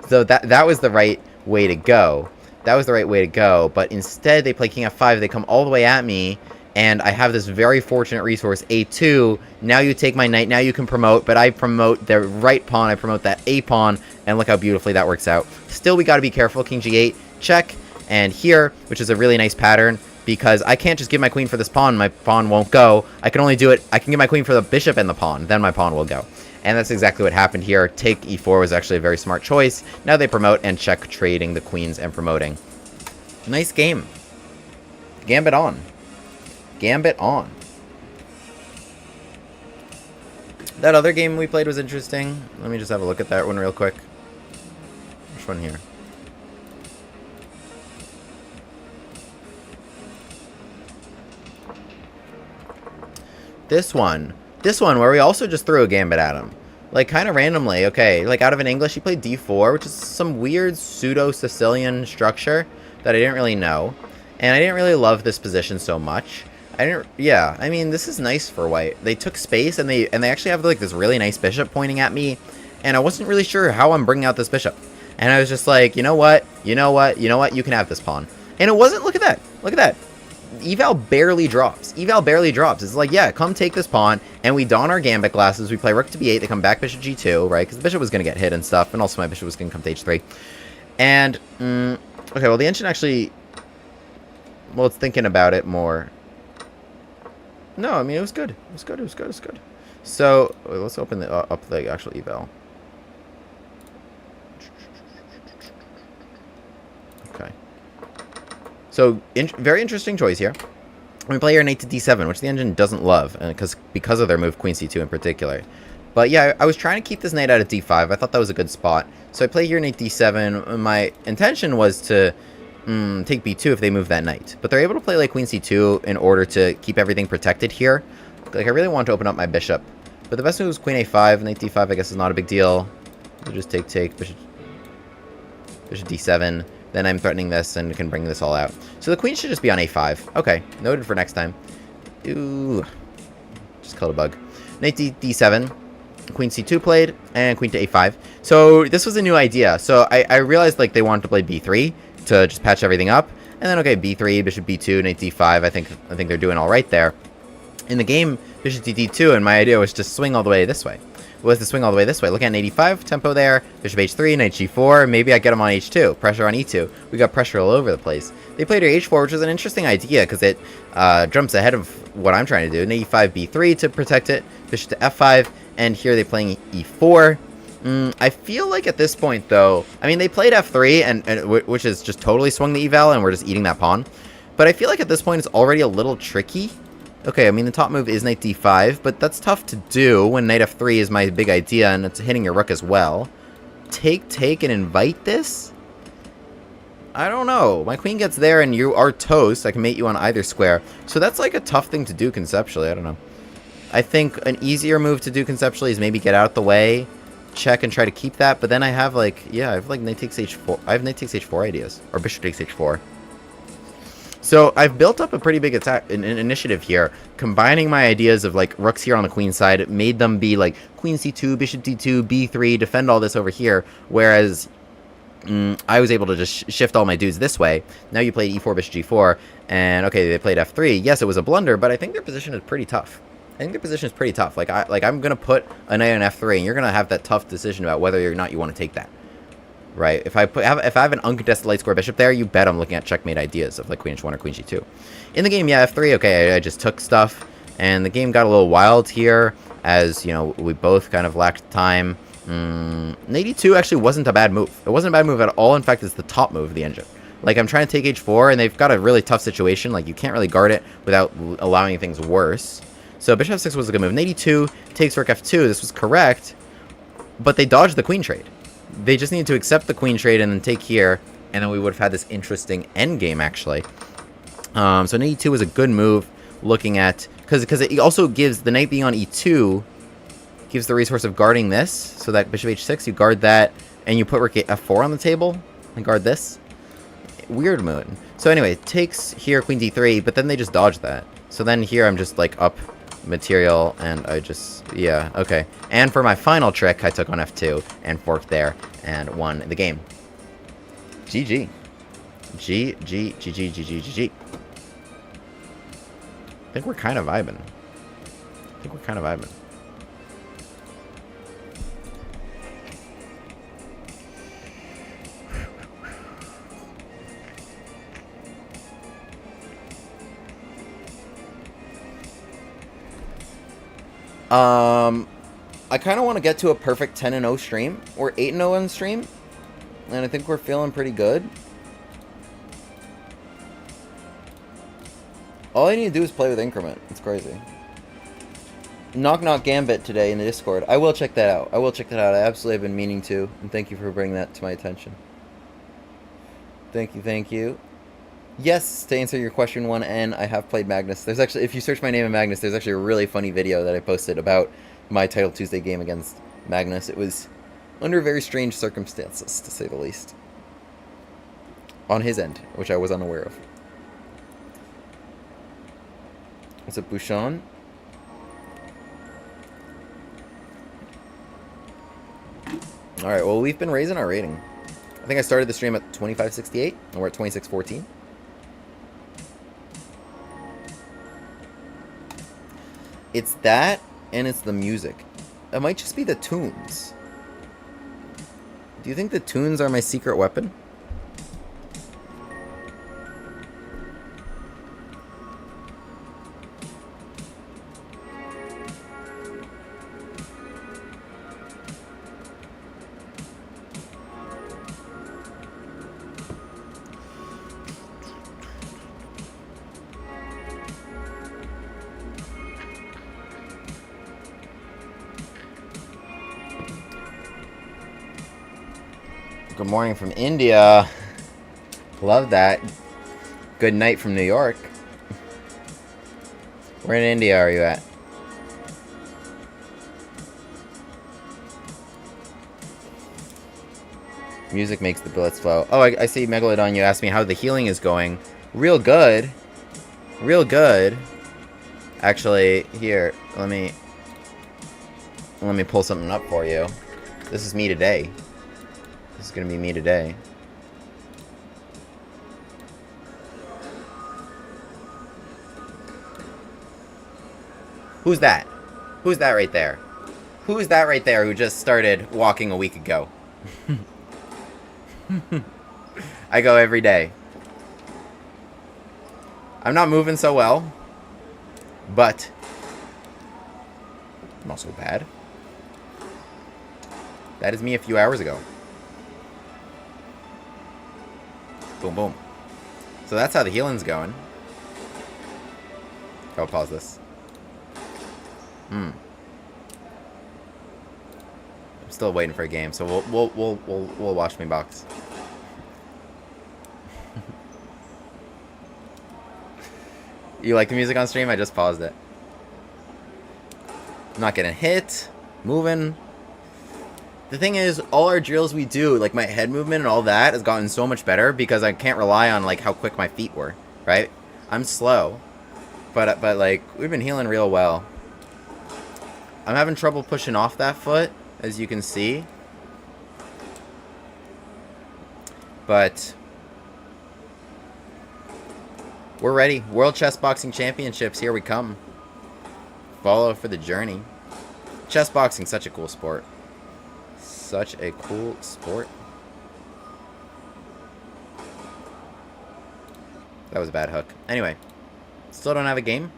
So that was the right way to go. But instead they play king f5. They come all the way at me, and I have this very fortunate resource, a2. Now you take my knight. Now you can promote, but I promote the right pawn. I promote that a pawn, and look how beautifully that works out. Still, we got to be careful. King g8, check, and here, which is a really nice pattern, because I can't just give my queen for this pawn. My pawn won't go. I can only do it. I can give my queen for the bishop and the pawn. Then my pawn will go. And that's exactly what happened here. Take e4 was actually a very smart choice. Now they promote and check, trading the queens and promoting. Nice game. Gambit on. Gambit on. That other game we played was interesting. Let me just have a look at that one real quick. Which one here? This one. This one where we also just threw a gambit at him. Like, kind of randomly. Okay, like out of an English, he played d4, which is some weird pseudo-Sicilian structure that I didn't really know. And I didn't really love this position so much. Yeah, I mean, this is nice for white. They took space, and they actually have, like, this really nice bishop pointing at me, and I wasn't really sure how I'm bringing out this bishop. And I was just like, you know what? You can have this pawn. And it wasn't, look at that. Eval barely drops. It's like, yeah, come take this pawn, and we don our gambit glasses, we play rook to b8, they come back bishop g2, right? Because the bishop was going to get hit and stuff, and also my bishop was going to come to h3. And, okay, well, the engine actually, well, it's thinking about it more. No, I mean, it was good. It was good. So, let's open up the actual eval. Okay. So, very interesting choice here. We play here knight to d7, which the engine doesn't love, because of their move queen c2 in particular. But yeah, I was trying to keep this knight out of d5. I thought that was a good spot. So I play here knight d7. My intention was to take b2 if they move that knight. But they're able to play like queen c2 in order to keep everything protected here. Like, I really want to open up my bishop. But the best move is queen a5. Knight d5, I guess, is not a big deal. We'll just take, bishop d7. Then I'm threatening this and can bring this all out. So the queen should just be on a5. Okay, noted for next time. Ooh. Just killed a bug. Knight d7. Queen c2 played, and queen to a5. So this was a new idea. So I realized, like, they wanted to play b3 to just patch everything up. And then, okay, b3, bishop b2, knight d5. I think they're doing all right there. In the game, bishop to d2, and my idea was to swing all the way this way. Look at an 85 tempo there. Bishop h3, knight g4. Maybe I get him on h2. Pressure on e2. We got pressure all over the place. They played h4, which is an interesting idea because it jumps ahead of what I'm trying to do. Knight e5, b3 to protect it. Bishop to f5. And here they're playing e4. I feel like at this point, though, I mean, they played f3, which is just totally swung the eval, and we're just eating that pawn. But I feel like at this point, it's already a little tricky. Okay, I mean, the top move is knight d5, but that's tough to do when knight f3 is my big idea, and it's hitting your rook as well. Take, and invite this? I don't know. My queen gets there, and you are toast. I can mate you on either square. So that's like a tough thing to do conceptually. I don't know. I think an easier move to do conceptually is maybe get out the way, check and try to keep that, but then I have like, yeah, I have like knight takes h4. I have knight takes h4 ideas, or bishop takes h4. So I've built up a pretty big attack initiative here, combining my ideas of like rooks here on the queen side, made them be like queen c2, bishop d2, b3, defend all this over here, whereas I was able to just shift all my dudes this way. Now you played e4, bishop g4, and okay, they played f3. Yes, it was a blunder, but I think their position is pretty tough. I think their position is pretty tough. Like I'm gonna put a knight on f3, and you're gonna have that tough decision about whether or not you want to take that. Right? If I have an uncontested light square bishop there, you bet I'm looking at checkmate ideas of like queen h1 or queen g2. In the game, yeah, f3. Okay, I just took stuff, and the game got a little wild here, as you know, we both kind of lacked time. Knight e2 actually wasn't a bad move. It wasn't a bad move at all. In fact, it's the top move of the engine. Like, I'm trying to take h4, and they've got a really tough situation. Like, you can't really guard it without allowing things worse. So bishop f6 was a good move. Knight e2 takes rook f2. This was correct, but they dodged the queen trade. They just needed to accept the queen trade and then take here, and then we would have had this interesting endgame, actually. So knight e2 was a good move, looking at... Because it also gives... The knight being on e2 gives the resource of guarding this, so that bishop h6, you guard that, and you put rook f4 on the table, and guard this. Weird move. So anyway, it takes here queen d3, but then they just dodge that. So then here I'm just, like, up material, and I just... Yeah, okay. And for my final trick, I took on f2, and forked there, and won the game. GG. GG. I think we're kind of vibing. I kind of want to get to a perfect 10-0 stream, or 8-0 on stream, and I think we're feeling pretty good. All I need to do is play with increment. It's crazy. Knock Knock Gambit today in the Discord. I will check that out. I absolutely have been meaning to, and thank you for bringing that to my attention. Thank you. Yes, to answer your question 1N, I have played Magnus. There's actually, if you search my name in Magnus, there's actually a really funny video that I posted about my Title Tuesday game against Magnus. It was under very strange circumstances, to say the least. On his end, which I was unaware of. What's up, Bouchon? Alright, well, we've been raising our rating. I think I started the stream at 2568, and we're at 2614. It's that, and it's the music. It might just be the tunes. Do you think the tunes are my secret weapon? Good morning from India. Love that. Good night from New York. Where in India are you at? Music makes the bullets flow. Oh, I see Megalodon. You asked me how the healing is going. Real good. Real good. Actually, here, let me pull something up for you. This is me today. This is gonna be me today. Who's that? Who's that right there? Who's that right there who just started walking a week ago? I go every day. I'm not moving so well, but not so bad. That is me a few hours ago. Boom, boom. So that's how the healing's going. I'll pause this. I'm still waiting for a game, so we'll watch me box. You like the music on stream? I just paused it. I'm not getting hit. Moving. The thing is, all our drills we do, like my head movement and all that, has gotten so much better because I can't rely on like how quick my feet were, right? I'm slow, but like we've been healing real well. I'm having trouble pushing off that foot, as you can see. But we're ready. World Chess Boxing Championships, here we come. Follow for the journey. Chess boxing, such a cool sport. Such a cool sport. That was a bad hook. Anyway, still don't have a game.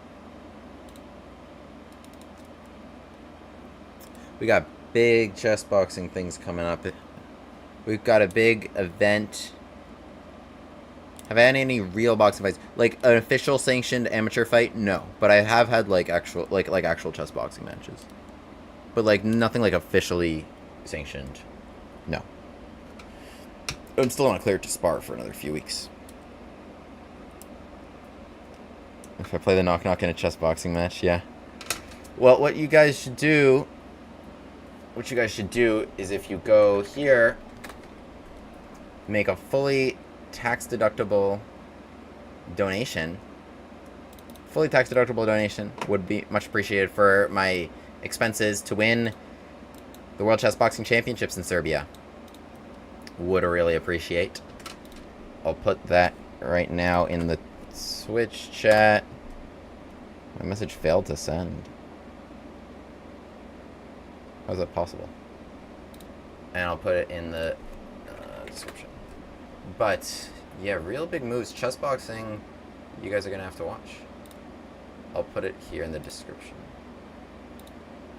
We got big chess boxing things coming up. We've got a big event. Have I had any real boxing fights? Like an official sanctioned amateur fight? No. But I have had like actual actual chess boxing matches. But like nothing like officially sanctioned. No. I'm still not cleared to spar for another few weeks. If I play the knock-knock in a chess boxing match, yeah. Well, what you guys should do is if you go here, make a fully tax-deductible donation. Fully tax-deductible donation would be much appreciated for my expenses to win the World Chess Boxing Championships in Serbia. Would really appreciate. I'll put that right now in the Twitch chat. My message failed to send. How is that possible? And I'll put it in the description. But yeah, real big moves. Chess boxing, you guys are gonna have to watch. I'll put it here in the description.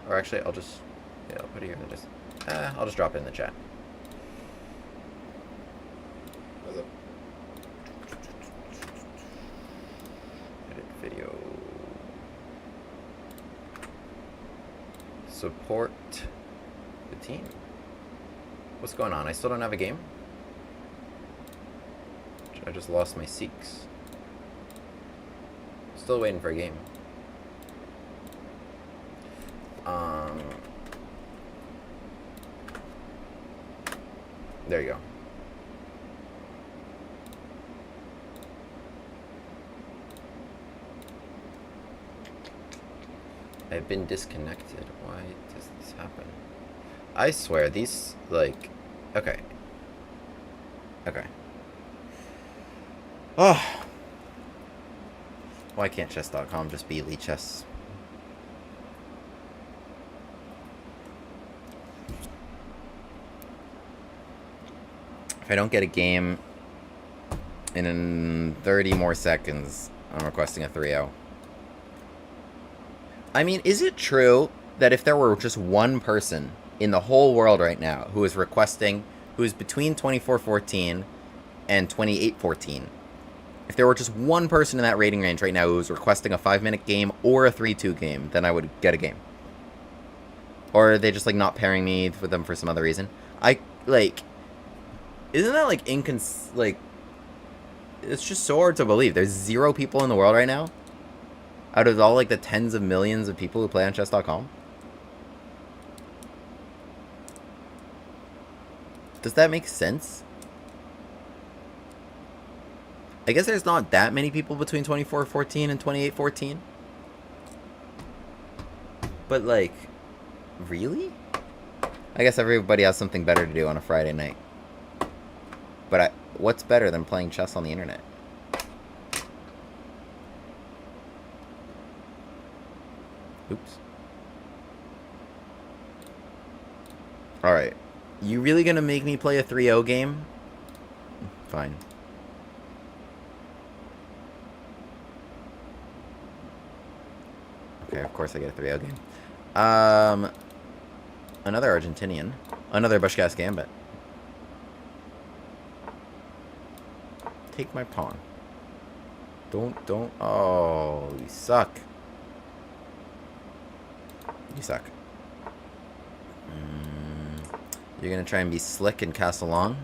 Or actually, I'll just I'll put it here in the I'll just drop it in the chat. Edit video. Support the team. What's going on? I still don't have a game? I just lost my Sikhs. Still waiting for a game. There you go. I've been disconnected. Why does this happen? I swear, these, like... Okay. Okay. Oh! Why can't chess.com just be Elite Chess? If I don't get a game in 30 more seconds, I'm requesting a 3-0. I mean, is it true that if there were just one person in the whole world right now who is requesting, who is between 2414 and 2814, if there were just one person in that rating range right now who was requesting a 5-minute game or a 3-2 game, then I would get a game. Or are they just, like, not pairing me with them for some other reason? Isn't that, like, it's just so hard to believe. There's 0 people in the world right now? Out of all, like, the tens of millions of people who play on chess.com? Does that make sense? I guess there's not that many people between 2414 and 2814. But, like, really? I guess everybody has something better to do on a Friday night. But what's better than playing chess on the internet? Oops. Alright. You really gonna make me play a 3-0 game? Fine. Okay, of course I get a 3-0 game. Another Argentinian. Another Bushcast Gambit. Take my pawn. Don't. Oh, you suck. You suck. You're gonna try and be slick and castle long?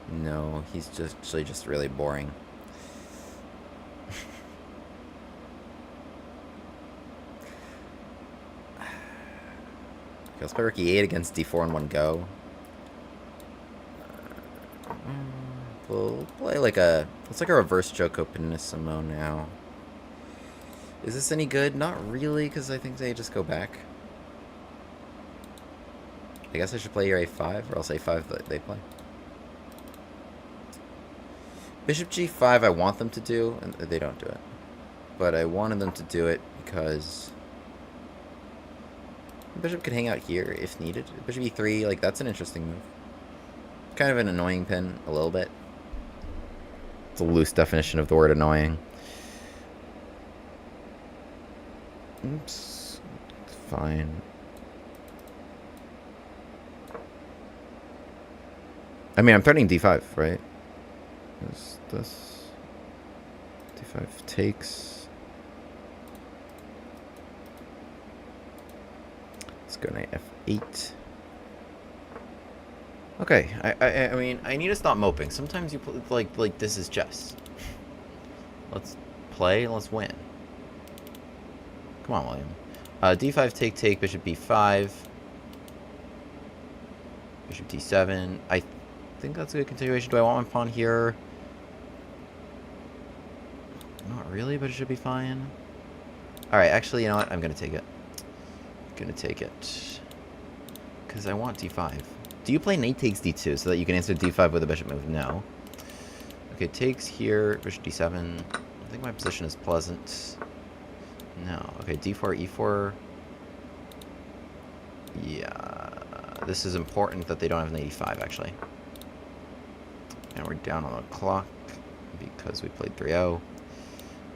No, he's just actually just really boring. let's play rook e8 against d4 in one go. We'll play like a... It's like a reverse Joko Pinissimo now. Is this any good? Not really, because I think they just go back. I guess I should play your a5, or else a5 they play. Bishop g5 I want them to do, and they don't do it. But I wanted them to do it because... Bishop could hang out here if needed. Bishop e3, like, that's an interesting move. Kind of an annoying pin, a little bit. It's a loose definition of the word annoying. Oops. It's fine. I mean, I'm threatening d5, right? This d5 takes. Let's go knight f8. Okay, I mean, I need to stop moping. Sometimes you like this is chess. Let's play. Let's win. Come on, William. D5 take bishop b5. Bishop d7. I think that's a good continuation. Do I want my pawn here? Not really, but it should be fine. Alright, actually, you know what? I'm going to take it. I'm going to take it. Because I want d5. Do you play knight takes d2 so that you can answer d5 with a bishop move? No. Okay, takes here, bishop d7. I think my position is pleasant. No. Okay, d4, e4. Yeah. This is important that they don't have an 85, actually. And we're down on the clock because we played 3-0.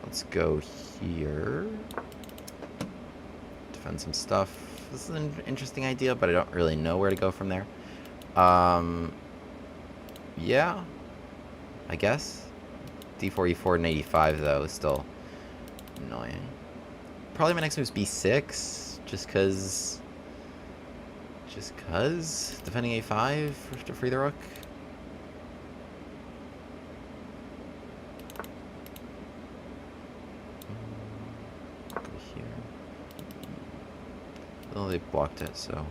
Let's go here. Defend some stuff. This is an interesting idea, but I don't really know where to go from there. Yeah. I guess. d4, e4, and 85, though, is still annoying. Probably my next move is b6, just because... Defending a5 to free the rook. Go here. Oh, they blocked it, so...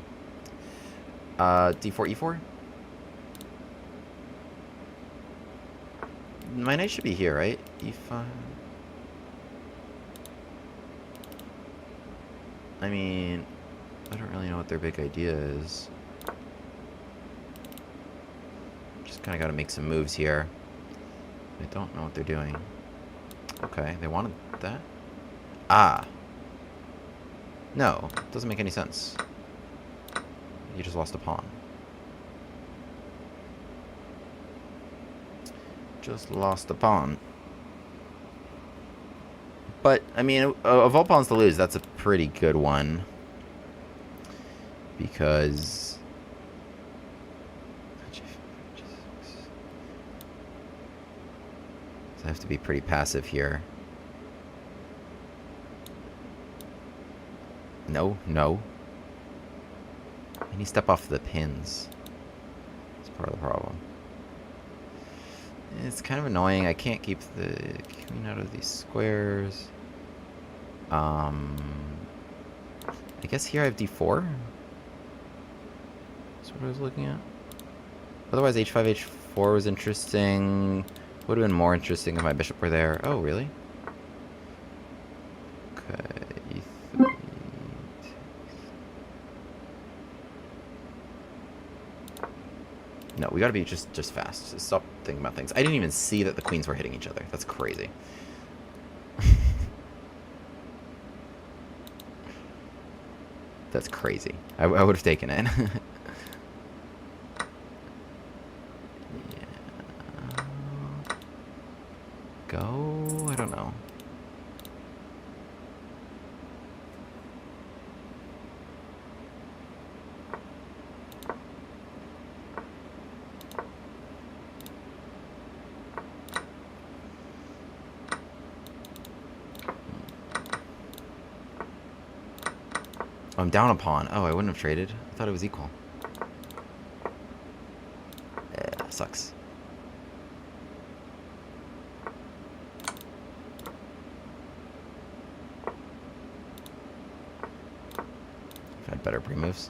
d4, e4. My knight should be here, right? e5. I mean, I don't really know what their big idea is. Just kind of got to make some moves here. I don't know what they're doing. Okay, they wanted that. Ah. No, doesn't make any sense. You just lost a pawn. Just lost a pawn. But, I mean, of all pawns to lose, that's a pretty good one. Because... I have to be pretty passive here. No, no. And you step off the pins. That's part of the problem. It's kind of annoying. I can't keep the queen out of these squares. I guess here I have d4. That's what I was looking at. Otherwise, h5, h4 was interesting. Would have been more interesting if my bishop were there. Oh, really? Okay, e3. No, we gotta be just fast. Just stop thinking about things. I didn't even see that the queens were hitting each other. That's crazy. That's crazy. I would have taken it. Yeah. Go? I don't know. Oh, I'm down a pawn. Oh, I wouldn't have traded. I thought it was equal. Yeah, sucks. I've had better pre-moves.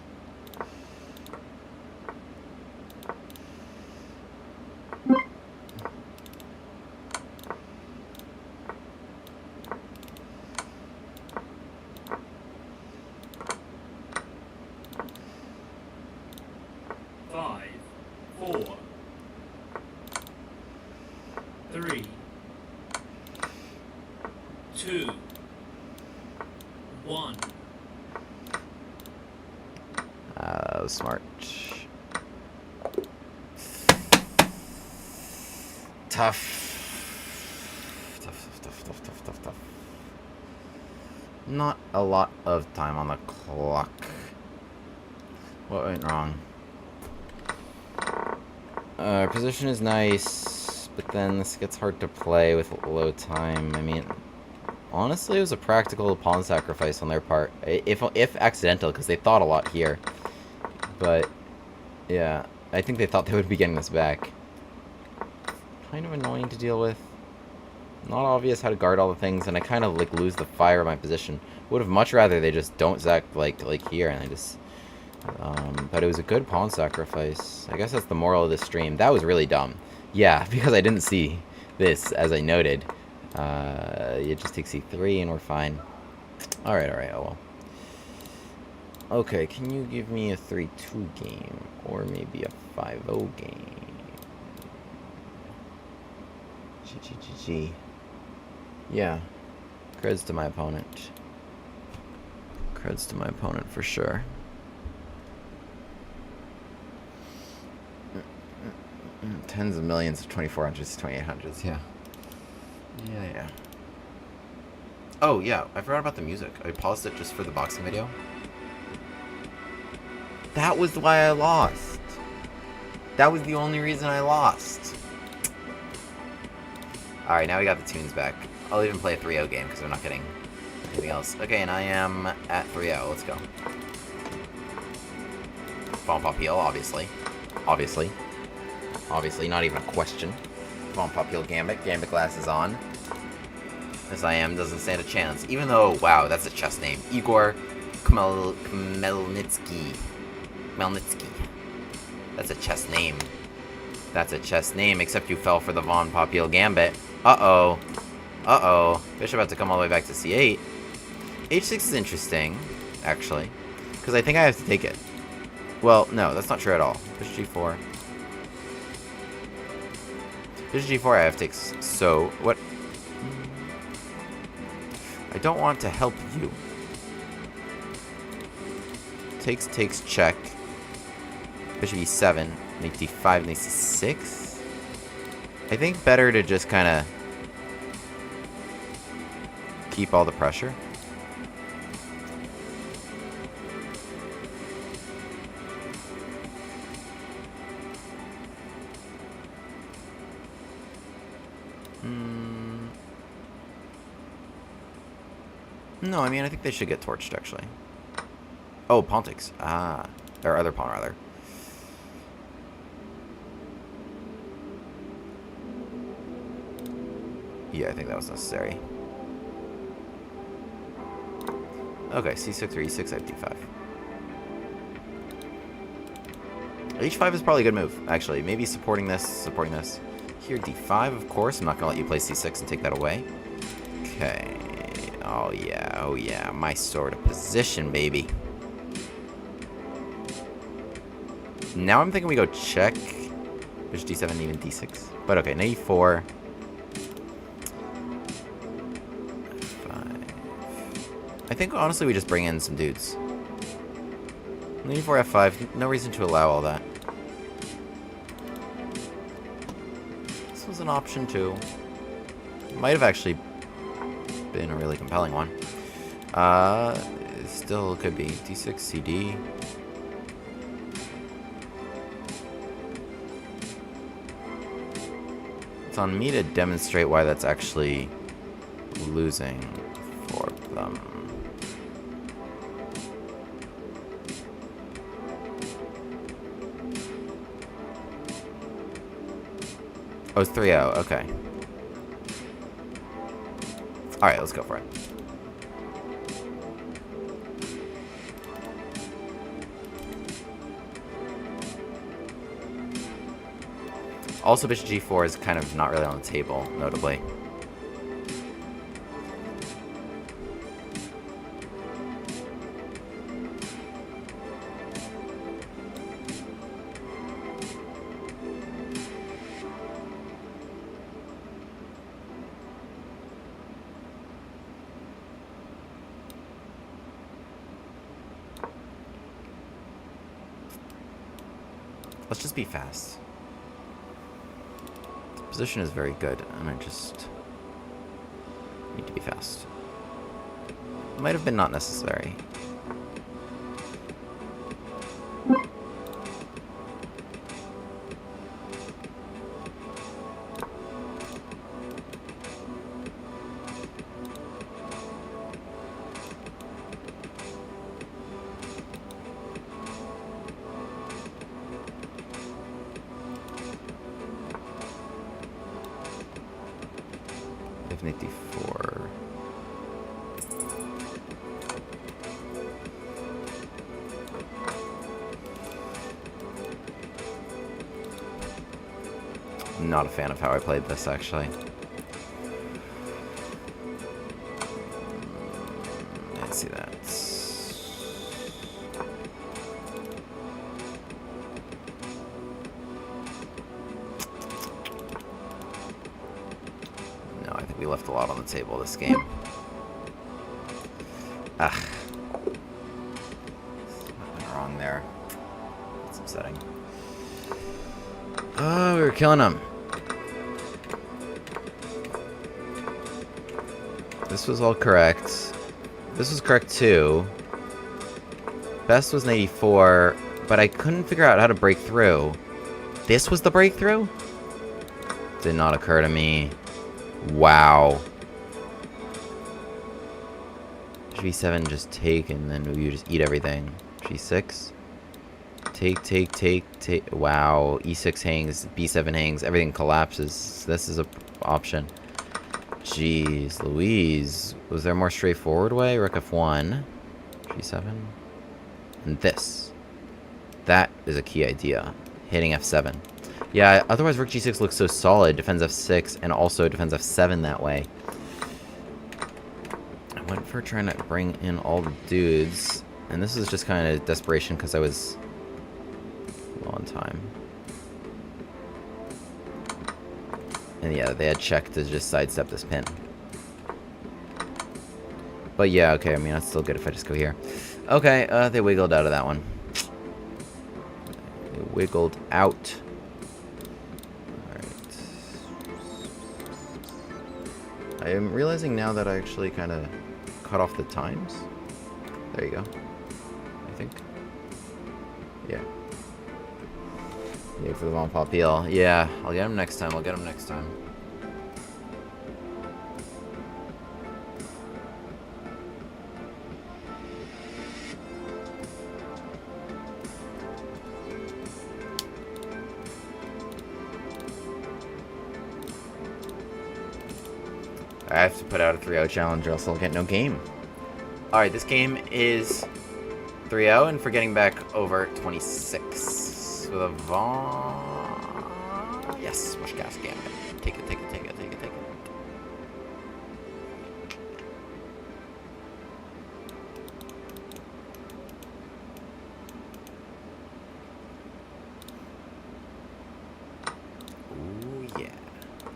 2, 1. That was smart. Tough. Not a lot of time on the clock. What went wrong? Our position is nice, but then this gets hard to play with low time. I mean, honestly, it was a practical pawn sacrifice on their part. If accidental, because they thought a lot here. But, yeah, I think they thought they would be getting this back. Kind of annoying to deal with. Not obvious how to guard all the things, and I kind of, like, lose the fire of my position. Would have much rather they just don't sack, like here, and I just... but it was a good pawn sacrifice. I guess that's the moral of this stream. That was really dumb. Yeah, because I didn't see this, as I noted. You just take c3, and we're fine. Alright, oh well. Okay, can you give me a 3-2 game? Or maybe a 5-0 game? GGGG. Yeah. Creds to my opponent. Creds to my opponent for sure. Tens of millions of 2400s, 2800s, yeah. Yeah. Oh, yeah, I forgot about the music. I paused it just for the boxing video. That was why I lost. That was the only reason I lost. Alright, now we got the tunes back. I'll even play a 3-0 game because we're not getting anything else. Okay, and I am at 3-0. Let's go. Bomb pop heal, obviously. Obviously, not even a question. Bomb pop heal Gambit. Gambit glass is on. This I am doesn't stand a chance. Even though, wow, that's a chess name. Igor Khmelnytsky. That's a chess name. That's a chess name, except you fell for the Von Popiel Gambit. Uh-oh. Bishop about to come all the way back to c8. h6 is interesting, actually. Because I think I have to take it. Well, no, that's not true at all. Bishop g4. Bishop g4 I have to take. So, what? I don't want to help you. Takes, check. Bishop e7, knight d5, knight c6. I think better to just kind of keep all the pressure. No, I mean, I think they should get torched, actually. Oh, pawn takes. Ah. Or other pawn, rather. Yeah, I think that was necessary. Okay, c6 or e6, I have d5. h5 is probably a good move, actually. Maybe supporting this. Here, d5, of course. I'm not going to let you play c6 and take that away. Okay. Oh, yeah. My sort of position, baby. Now I'm thinking we go check. Bishop d7, even d6. But okay, knight e4. I think, honestly, we just bring in some dudes. Knight e4, f5. No reason to allow all that. This was an option, too. Might have actually been a really compelling one. It still could be. d6, cd. It's on me to demonstrate why that's actually losing for them. Oh, it's 3-0. Okay. Alright, let's go for it. Also, bishop g4 is kind of not really on the table, notably. Let's just be fast. The position is very good, and I just need to be fast. Might have been not necessary. Knight d4. I'm not a fan of how I played this, actually. I see that. No, I think we left a lot on the table this game. Ah. Something wrong there. That's upsetting. Oh, we were killing him. This was all correct. This was correct too. Best was 94, but I couldn't figure out how to break through. This was the breakthrough? Did not occur to me. Wow. G7, just take, and then you just eat everything. G6. Take. Wow. E6 hangs, B7 hangs, everything collapses. This is a option. Jeez Louise. Was there a more straightforward way? Rook F1. G7. And this. That is a key idea. Hitting F7. Yeah, otherwise Rook G6 looks so solid. Defends F6 and also defends F7 that way. I went for trying to bring in all the dudes. And this is just kind of desperation because I was low on time. And yeah, they had check to just sidestep this pin. But yeah, okay, I mean, that's still good if I just go here. Okay, they wiggled out of that one. They wiggled out. Alright. I am realizing now that I actually kind of cut off the times. There you go. I think. Yeah. Yeah, for the Von Pop peel. Yeah, I'll get him next time. I'll get him next time. I have to put out a 3-0 challenge or else I'll get no game. Alright, this game is 3-0 and for getting back over 26. With a Vaughn. Yes, push gas gambit. Take it.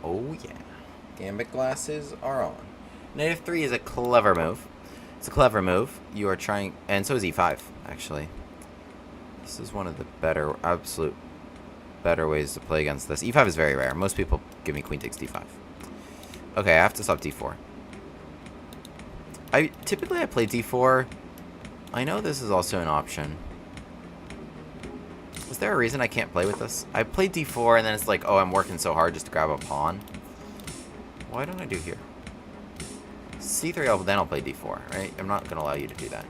Oh yeah. Gambit glasses are on. Knight f3 is a clever move. It's a clever move. You are trying, and so is e5, actually. This is one of the better, absolute better ways to play against this. E5 is very rare. Most people give me queen takes d5. Okay, I have to stop d4. Typically I play d4. I know this is also an option. Is there a reason I can't play with this? I play d4 and then it's like, oh, I'm working so hard just to grab a pawn. Why don't I do here? c3, then I'll play d4, right? I'm not going to allow you to do that.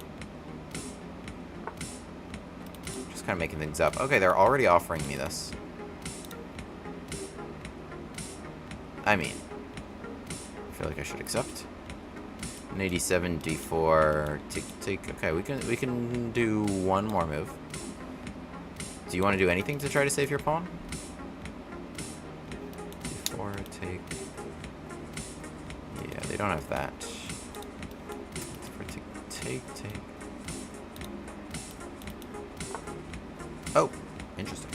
Kind of making things up. Okay, they're already offering me this. I mean, I feel like I should accept. 87 d4 take. Okay, we can do one more move. Do you want to do anything to try to save your pawn? d4 take. Yeah, they don't have that. Take. Oh, interesting.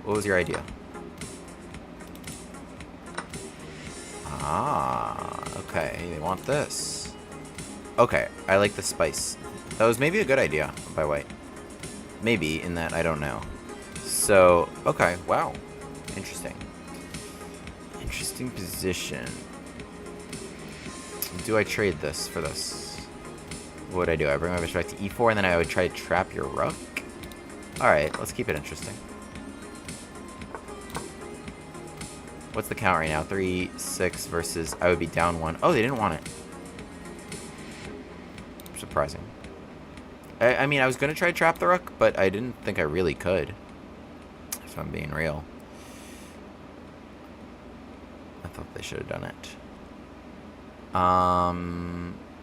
What was your idea? Ah, okay. They want this. Okay, I like the spice. That was maybe a good idea by white. Maybe, in that I don't know. So, okay, wow. Interesting. Interesting position. Do I trade this for this? What would I do? I bring my bishop back to e4, and then I would try to trap your rook? Alright, let's keep it interesting. What's the count right now? 3, 6 versus... I would be down 1. Oh, they didn't want it. Surprising. I mean, I was going to try to trap the rook, but I didn't think I really could. If I'm being real. I thought they should have done it.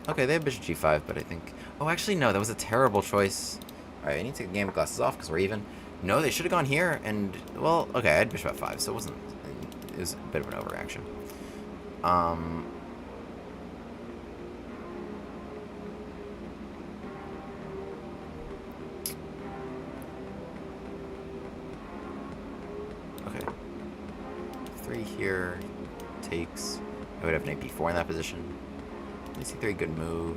Okay, they have bishop g5, but I think... Oh, actually, no, that was a terrible choice. Alright, I need to take the game of glasses off because we're even. No, they should have gone here, and... Well, okay, I had bishop f5, so it wasn't... It was a bit of an overreaction. Okay. 3 here takes... I would have knight b4 in that position. Knight c3, good move.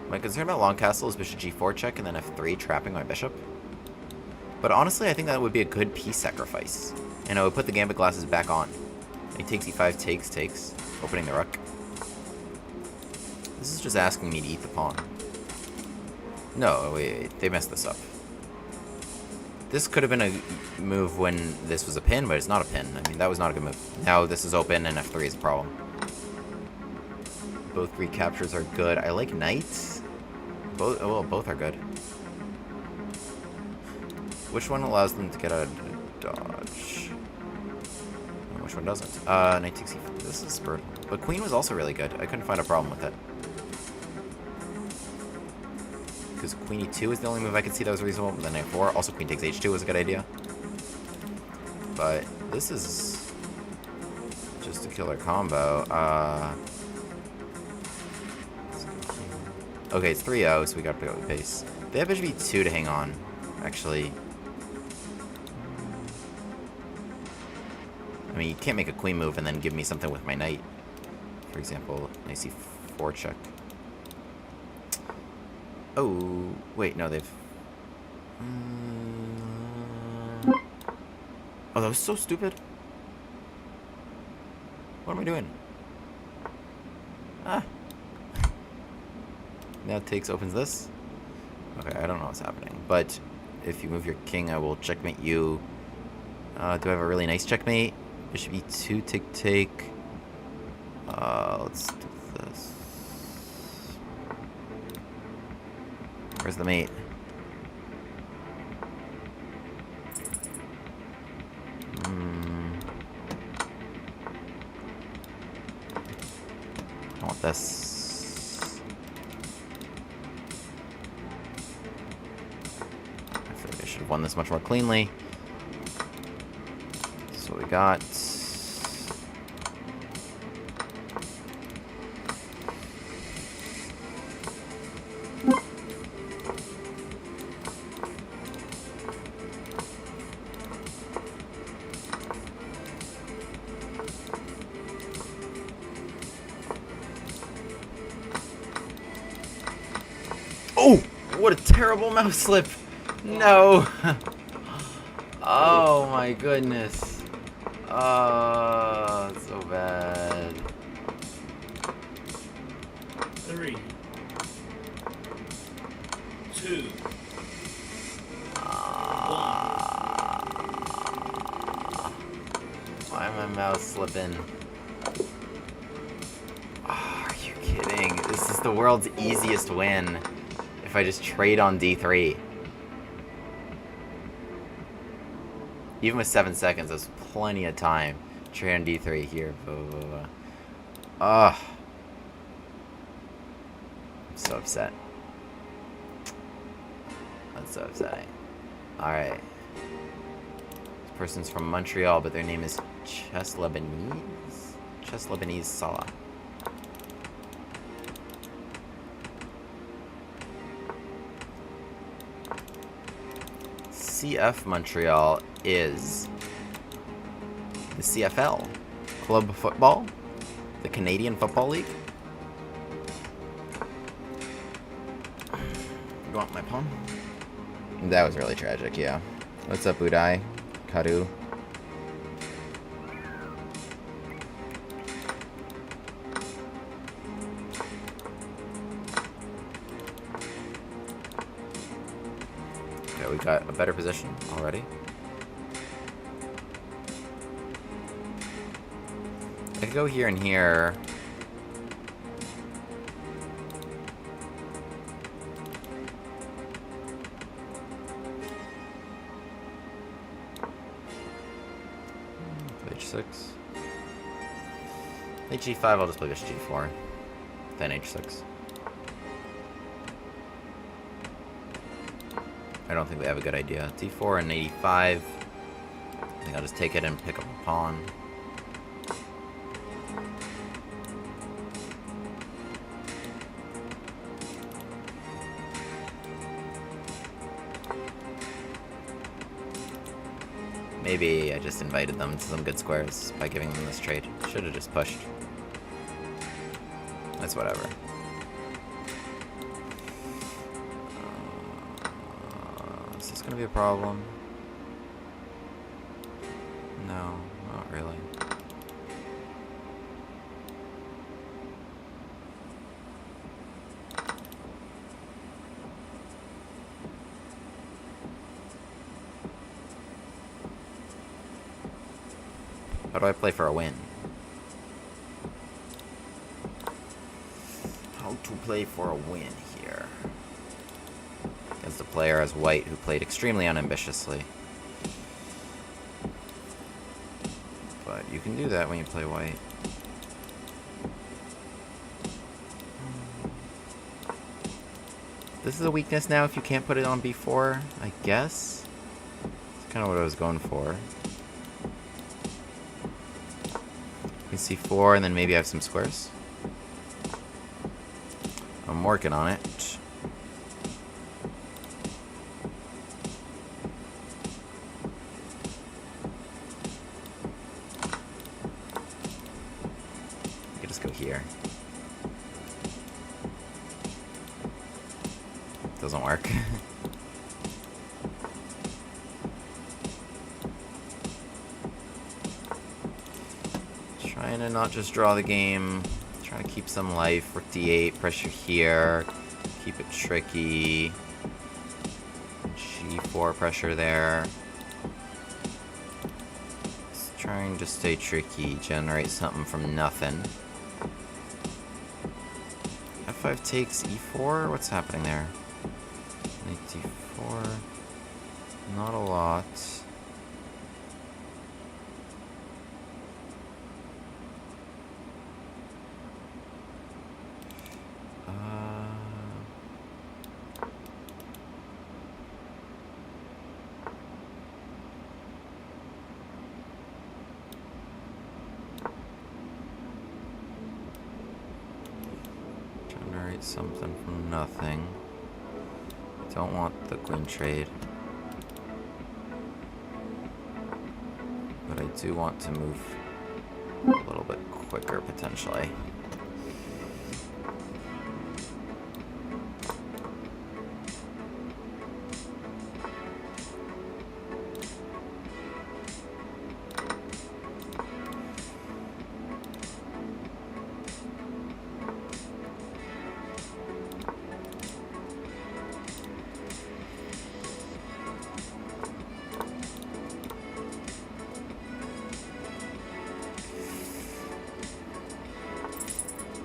My concern about long castle is bishop g4 check and then f3 trapping my bishop. But honestly, I think that would be a good piece sacrifice. And I would put the gambit glasses back on. Knight takes e5, takes, opening the rook. This is just asking me to eat the pawn. No, wait, they messed this up. This could have been a move when this was a pin, but it's not a pin. I mean, that was not a good move. Now this is open and f3 is a problem. Both recaptures are good. I like knights. Both, oh, well, both are good. Which one allows them to get out of dodge? And which one doesn't? Knight takes e4. This is spurred. But queen was also really good. I couldn't find a problem with it. Because queen e2 is the only move I could see that was reasonable. But then knight 4. Also queen takes h2 was a good idea. But this is just a killer combo. Okay, it's 3-0, so we got to pick up the pace. They have bishop e2 to hang on, actually. I mean, you can't make a queen move and then give me something with my knight. For example, knight c4 check. Oh, wait, no, they've... Oh, that was so stupid. What am I doing? Ah. Now takes, opens this. Okay, I don't know what's happening. But if you move your king, I will checkmate you. Do I have a really nice checkmate? Bishop e2, take. Let's do this. Where's the mate? I want this. I feel like I should have won this much more cleanly. That's what we got. Oh, what a terrible mouse slip. No. Oh my goodness. Oh, so bad. 3, 2, 1. Why am I mouse slipping? Oh, are you kidding? This is the world's easiest win. If I just trade on d3. Even with 7 seconds, that's plenty of time. Trade on d3 here. Ugh. I'm so upset. That's so upsetting. Alright. This person's from Montreal, but their name is Chess Lebanese? Chess Lebanese Salah. CF Montreal is the CFL, Club Football, the Canadian Football League. You want my pawn? That was really tragic, yeah. What's up, Udai? Kadu? Okay, we got a better position already. I could go here and here. H6. H5, I'll just play this G4. Then H6. I don't think they have a good idea. D4 and 85. I think I'll just take it and pick up a pawn. Maybe I just invited them to some good squares by giving them this trade. Should have just pushed. That's whatever. Is this gonna be a problem? No, not really. How do I play for a win? How to play for a win here? Against a player as white who played extremely unambitiously. But you can do that when you play white. This is a weakness now if you can't put it on b4, I guess. That's kind of what I was going for. C4, and then maybe I have some squares. I'm working on it. I could just go here. Doesn't work. Trying to not just draw the game. Trying to keep some life. Rook d8, pressure here. Keep it tricky. G4 pressure there. Just trying to stay tricky. Generate something from nothing. F5 takes e4? What's happening there? Knight d4. Not a lot. Something from nothing. Don't want the queen trade. But I do want to move a little bit quicker, potentially.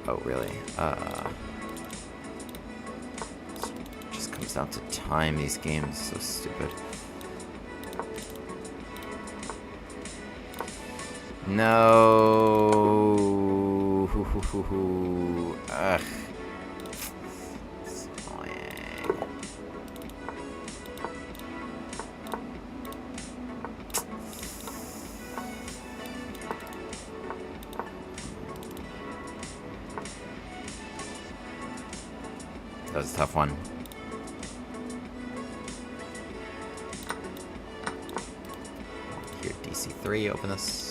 Oh, really? Just comes down to time, these games. So stupid. No. Ugh. It's annoying. That was a tough one. Here, DC3, open this.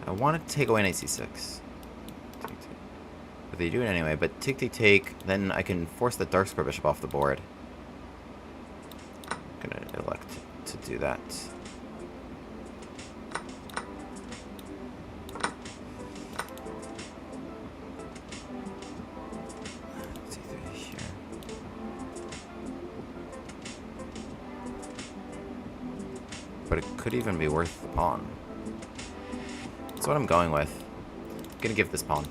I want to take away knight c6. But they do it anyway. But take, then I can force the dark square bishop off the board. I'm going to elect to do that. But it could even be worth the pawn. That's what I'm going with. I'm gonna give this pawn.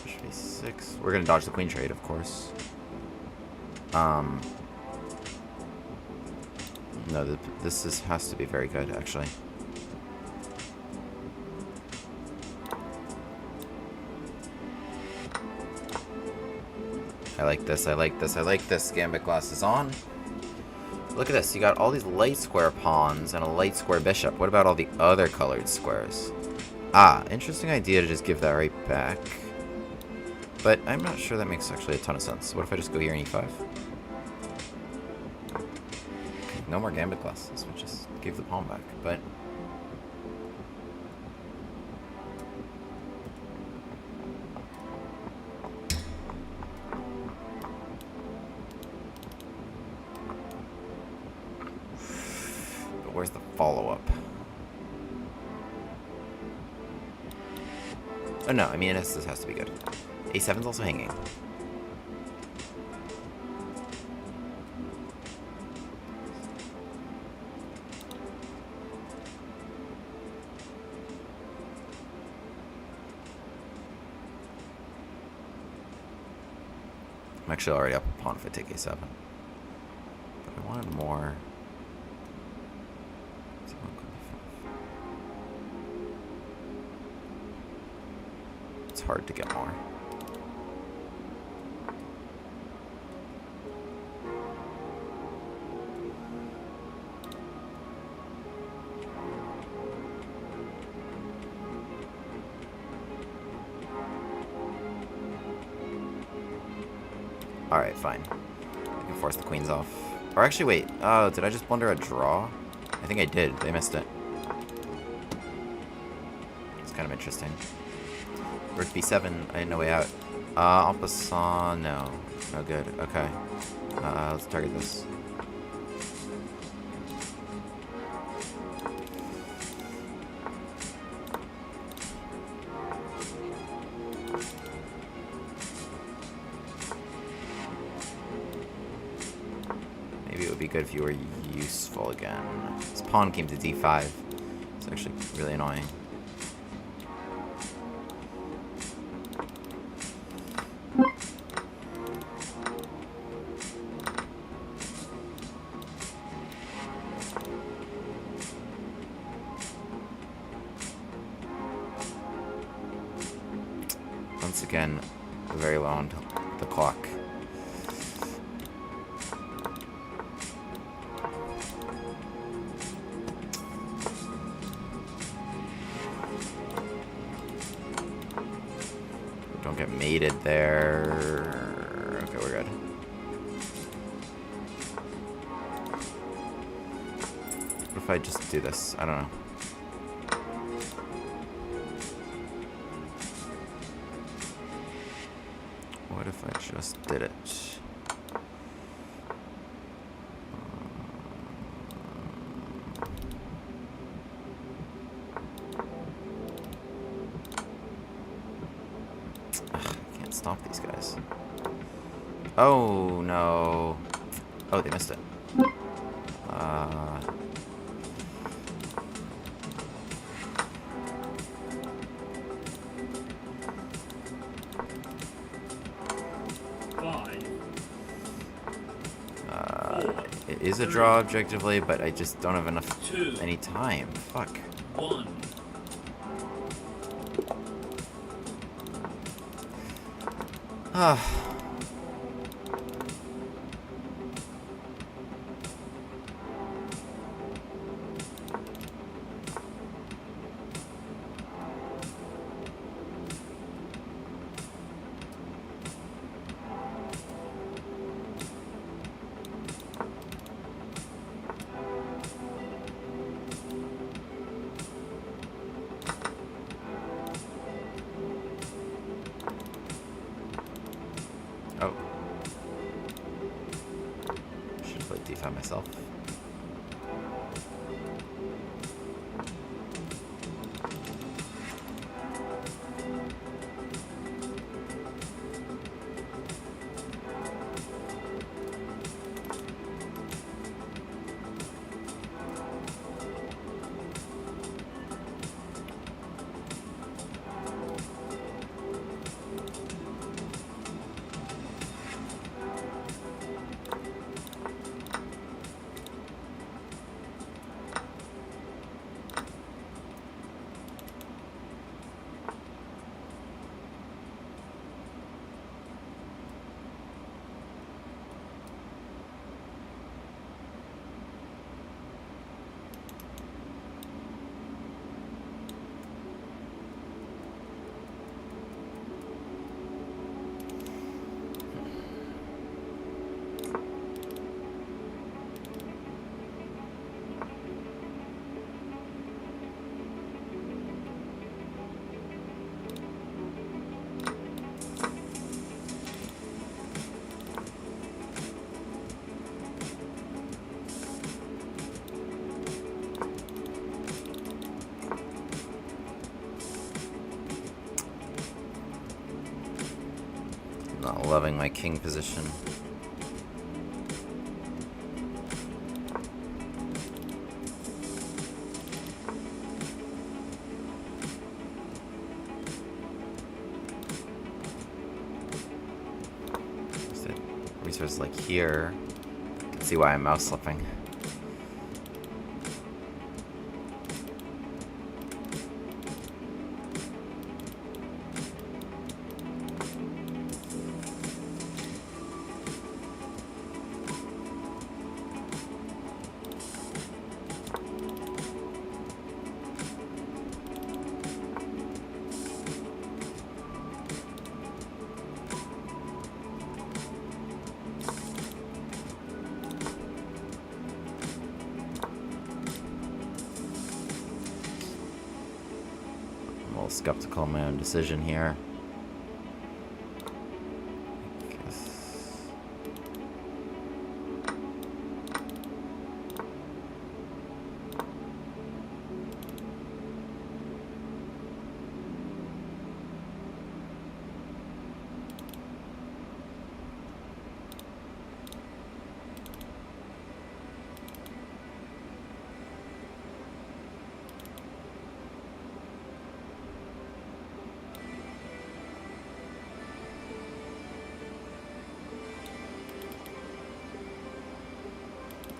Bishop a6. We're gonna dodge the queen trade, of course. No, this has to be very good, actually. I like this, I like this, I like this. Gambit glass is on. Look at this, you got all these light square pawns and a light square bishop. What about all the other colored squares? Ah, interesting idea to just give that right back. But I'm not sure that makes actually a ton of sense. What if I just go here in e5? No more gambit glasses, we just give the pawn back, but... Where's the follow-up? Oh no, I mean this has to be good. A7's also hanging. I'm actually already up a pawn if I take a7. But I wanted more. It's hard to get more. Alright, fine. I can force the queens off. Or actually, wait. Oh, did I just blunder a draw? I think I did. They missed it. It's kind of interesting. Rook b7. I had no way out. En passant. No. No good. Okay. Let's target this. Maybe it would be good if you were useful again. This pawn came to d5. It's actually really annoying. Once again, very low on the clock. Don't get mated there. Okay, we're good. What if I just do this? I don't know. What if I just did it? I can't stop these guys. Oh, no. Oh, they missed it. It is a draw objectively, but I just don't have enough any time. Fuck. 1. Ah. Oh. Should have played d5 myself. Not loving my king position. Resources like here. You can see why I'm mouse slipping. Skeptical of my own decision here.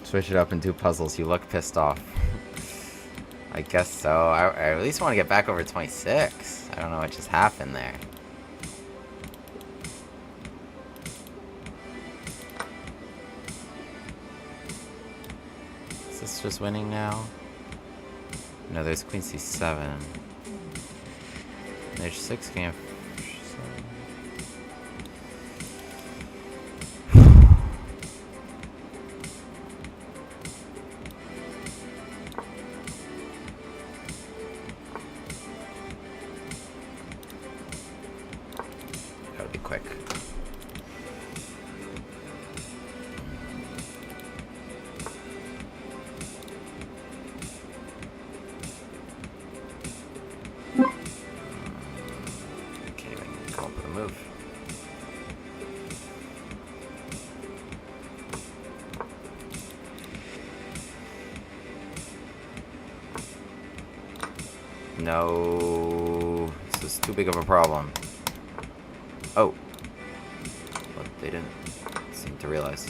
Switch it up and do puzzles. You look pissed off. I guess so. I at least want to get back over 26. I don't know what just happened there. Is this just winning now? No, there's Queen C7. There's 6 King F7. Quick. Can't even come up with a move. No, this is too big of a problem. Oh. Well, they didn't seem to realize.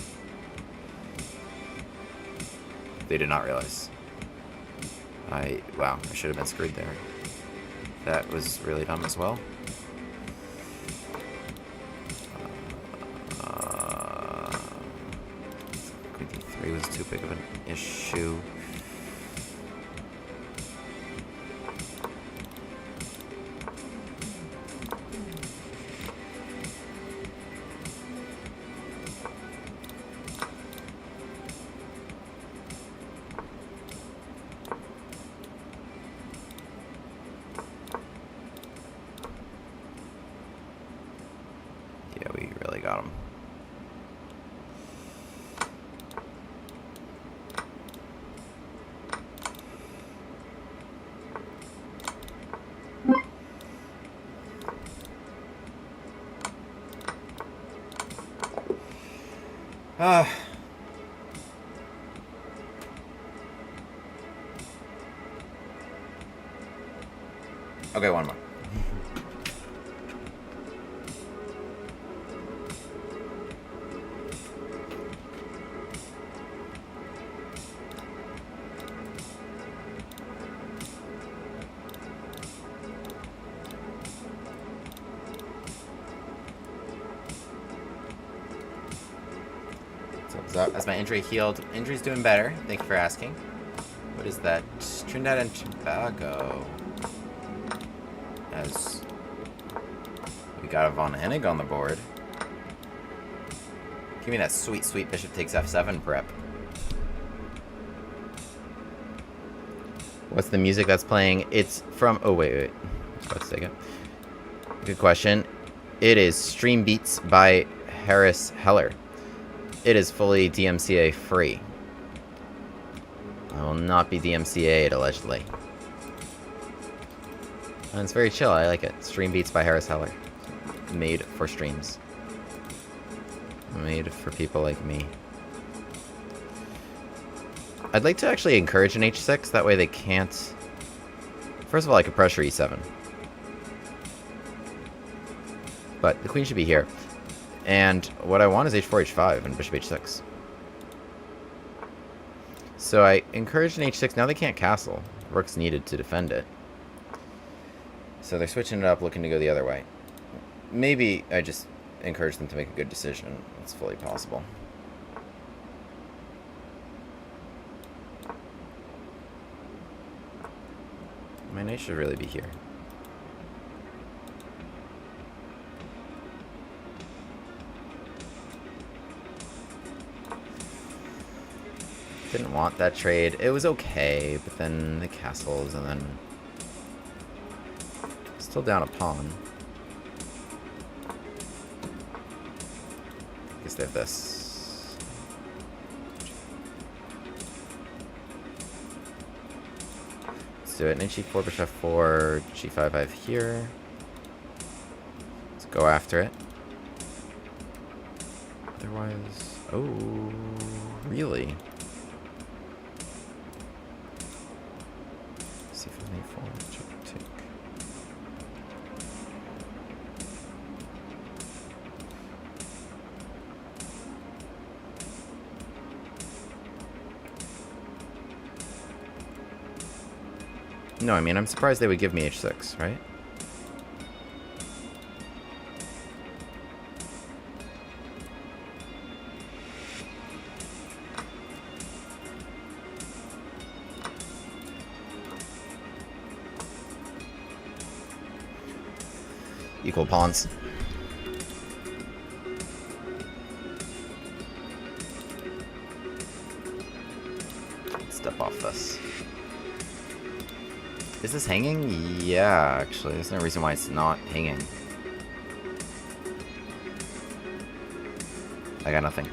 They did not realize. Wow, I should have been screwed there. That was really dumb as well. Queen D3 was too big of an issue. got him. Okay, one more. So as my injury healed, injury's doing better. Thank you for asking. What is that? Trinidad and Tobago. As we got a Von Hennig on the board. Give me that sweet, sweet bishop takes f7 prep. What's the music that's playing? It's from... Oh, wait. Let's take it. Good question. It is Stream Beats by Harris Heller. It is fully DMCA free. I will not be DMCA'd, allegedly. And it's very chill. I like it. Stream Beats by Harris Heller. Made for streams. Made for people like me. I'd like to actually encourage an h6. That way they can't... First of all, I could pressure e7. But the queen should be here. And what I want is h4, h5, and bishop h6. So I encouraged an h6. Now they can't castle. Rook's needed to defend it. So they're switching it up, looking to go the other way. Maybe I just encourage them to make a good decision. It's fully possible. My knight should really be here. Didn't want that trade. It was okay, but then the castles, and then still down a pawn. I guess they have this. Let's do it. Knight g4, bishop f4, g5 I have here. Let's go after it. Otherwise, oh, really? No, I mean, I'm surprised they would give me h6, right? Equal pawns. Let's step off this. Is this hanging? Yeah, actually. There's no reason why it's not hanging. I got nothing.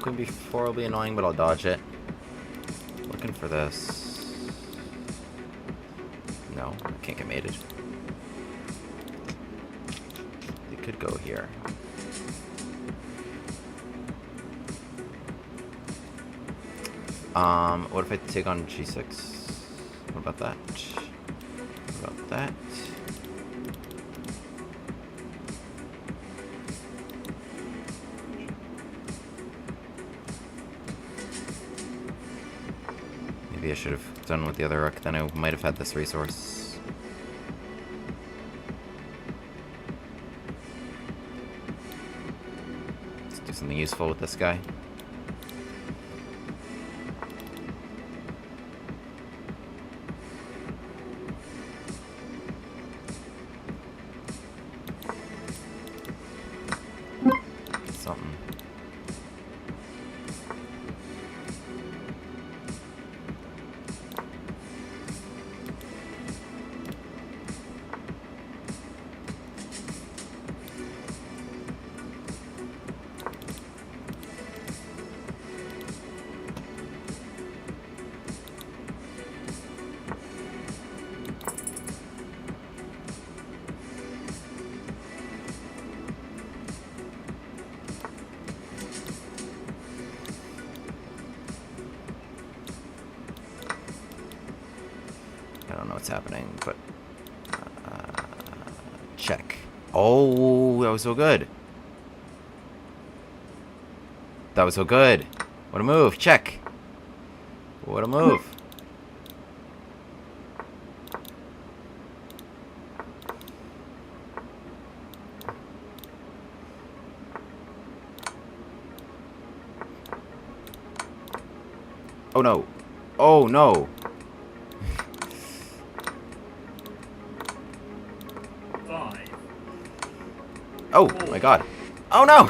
Queen b4 will be annoying, but I'll dodge it. Looking for this. No, I can't get mated. They could go here. What if I take on g6? What about that? What about that? Maybe I should have done with the other rook, then I might have had this resource. Let's do something useful with this guy. Something. I don't know what's happening, but check. Oh, that was so good. That was so good. What a move. Check. What a move. Oh no. Oh no. 5, Oh my god. Oh no.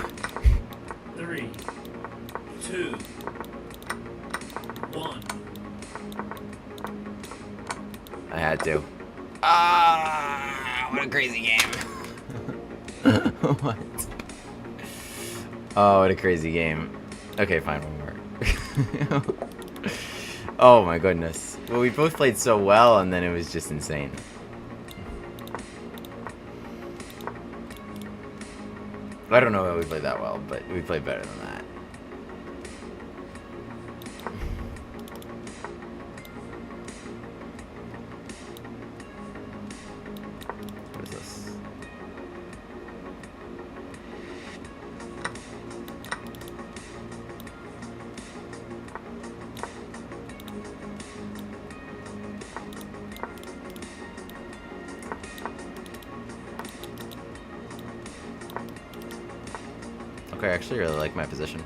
3, 2, 1. I had to. Ah, what a crazy game. What? Oh, what a crazy game. Okay, fine, one more. Oh my goodness. Well, we both played so well, and then it was just insane. I don't know how we played that well, but we played better than that. What is this? Okay, I actually really like my position.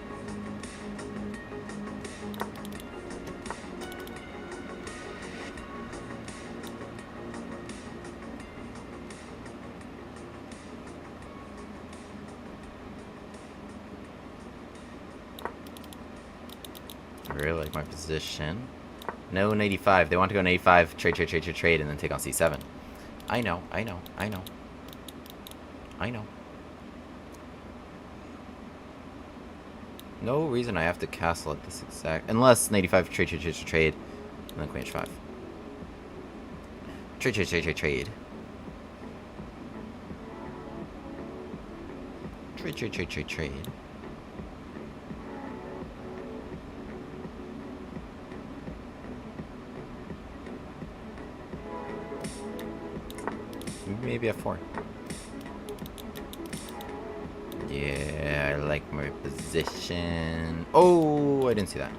I really like my position. No, 85. They want to go 85, trade, trade, trade, trade, trade, and then take on C7. I know, I know, I know. I know. No reason I have to castle at this exact... Unless 85 trade, trade, trade, trade, trade, and then queen h5. Trade, trade, trade, trade, trade. Trade, trade, trade, trade, trade. Maybe f4. Yeah, I like my position. Oh, I didn't see that.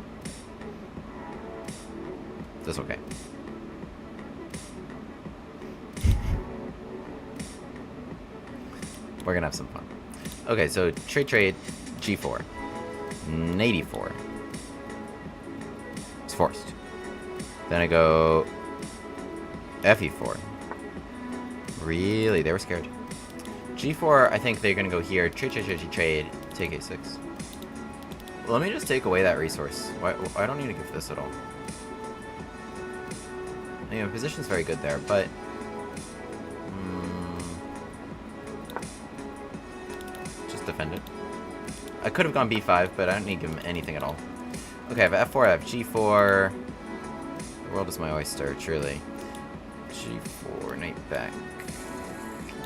That's okay. We're gonna have some fun. Okay, so trade, trade, g4. 84. It's forced. Then I go fe4. Really? They were scared. G4, I think they're gonna go here. Trade, trade, trade, trade, take a6. Let me just take away that resource. Why, I don't need to give this at all. You know, position's very good there, but... just defend it. I could have gone b5, but I don't need to give him anything at all. Okay, I have f4, I have g4. The world is my oyster, truly. G4, knight back.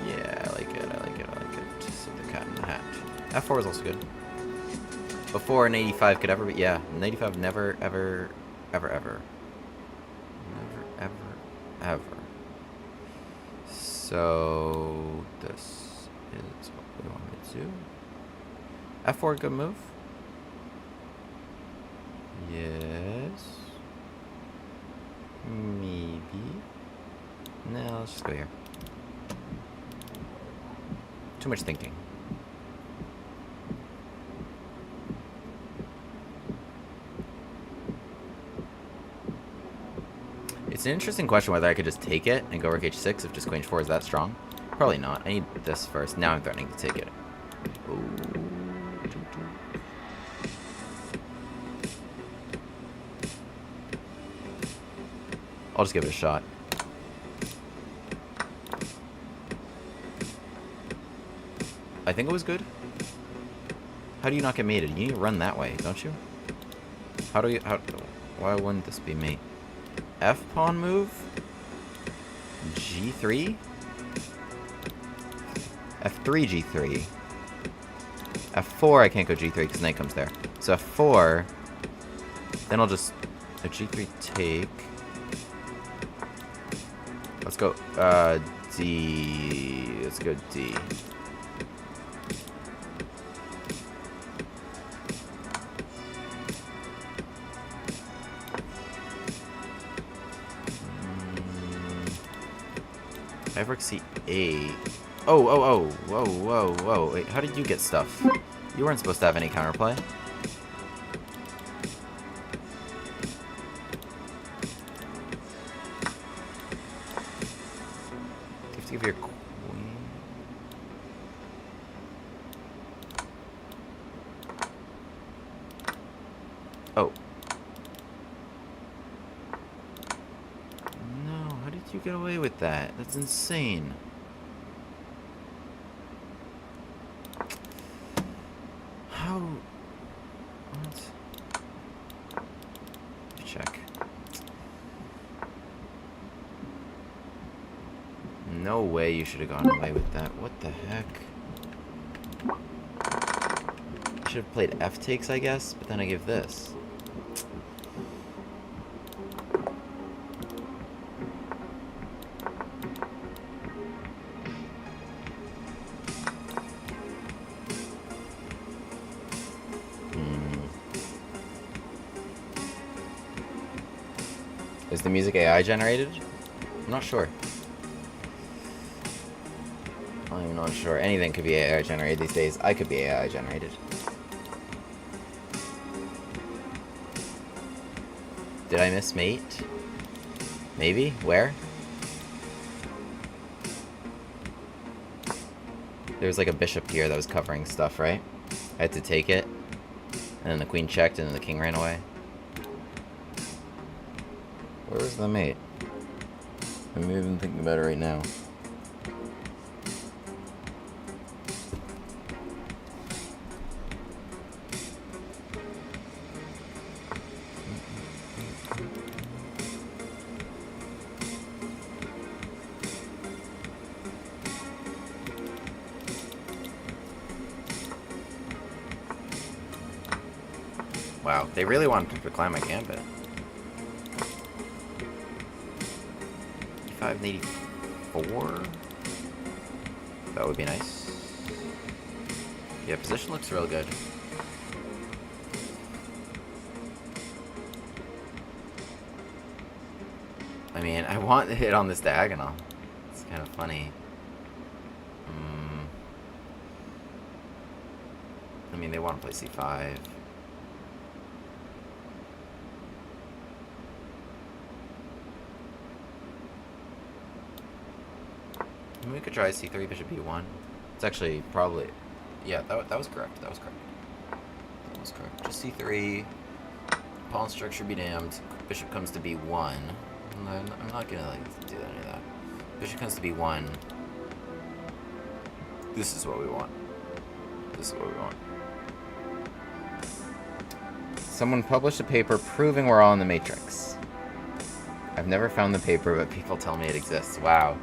Yeah, I like it, I like it, I like it. So the cat in the hat. F4 is also good. Before an 85 could ever be, yeah, an 85 never, ever, ever, ever. Never, ever, ever. So, this is what we want to do. F4, good move. Yes. let's just go here. Too much thinking. It's an interesting question whether I could just take it and go rook h6 if just queen h4 is that strong. Probably not. I need this first. Now I'm threatening to take it. Ooh. I'll just give it a shot. I think it was good. How do you not get mated? You need to run that way, don't you? How do you... why wouldn't this be mate? F pawn move? G3? F3, G3. F4, I can't go G3 because knight comes there. So F4, then I'll just... a G3 take... Let's go, D. Let's go D. I have rook C8. Oh, whoa. Wait, how did you get stuff? You weren't supposed to have any counterplay. Give your queen. Oh. No, how did you get away with that? That's insane. How? What? Check. No way you should have gone away with that. What the heck? I should have played F takes, I guess, but then I give this. Is the music AI generated? I'm not sure. I'm not sure. Anything could be AI generated these days. I could be AI generated. Did I miss mate? Maybe? Where? There was like a bishop here that was covering stuff, right? I had to take it. And then the queen checked and then the king ran away. Where was the mate? I'm even thinking about it right now. Wow, they really wanted to decline my gambit. E5 and 84? That would be nice. Yeah, position looks real good. I mean, I want to hit on this diagonal. It's kind of funny. I mean, they want to play C5. We could try C3, bishop B1. It's actually probably... Yeah, that was correct. That was correct. That was correct. Just C3. Pawn structure be damned. Bishop comes to B1. I'm not gonna like do any of that. Bishop comes to B1. This is what we want. This is what we want. Someone published a paper proving we're all in the Matrix. I've never found the paper, but people tell me it exists. Wow.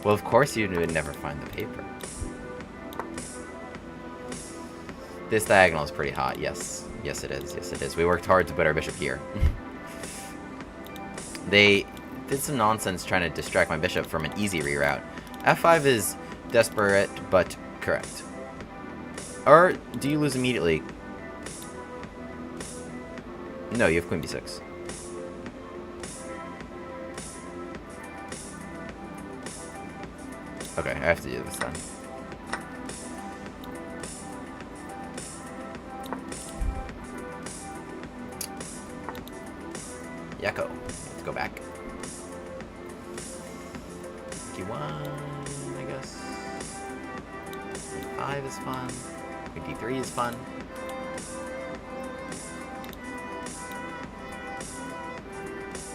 Well, of course you would never find the paper. This diagonal is pretty hot. Yes. Yes, it is. Yes, it is. We worked hard to put our bishop here. They did some nonsense trying to distract my bishop from an easy reroute. F5 is desperate, but correct. Or do you lose immediately? No, you have queen b6. Okay, I have to do this then. Yakko. Let's go back. D1, I guess. D5 is fun. D3 is fun.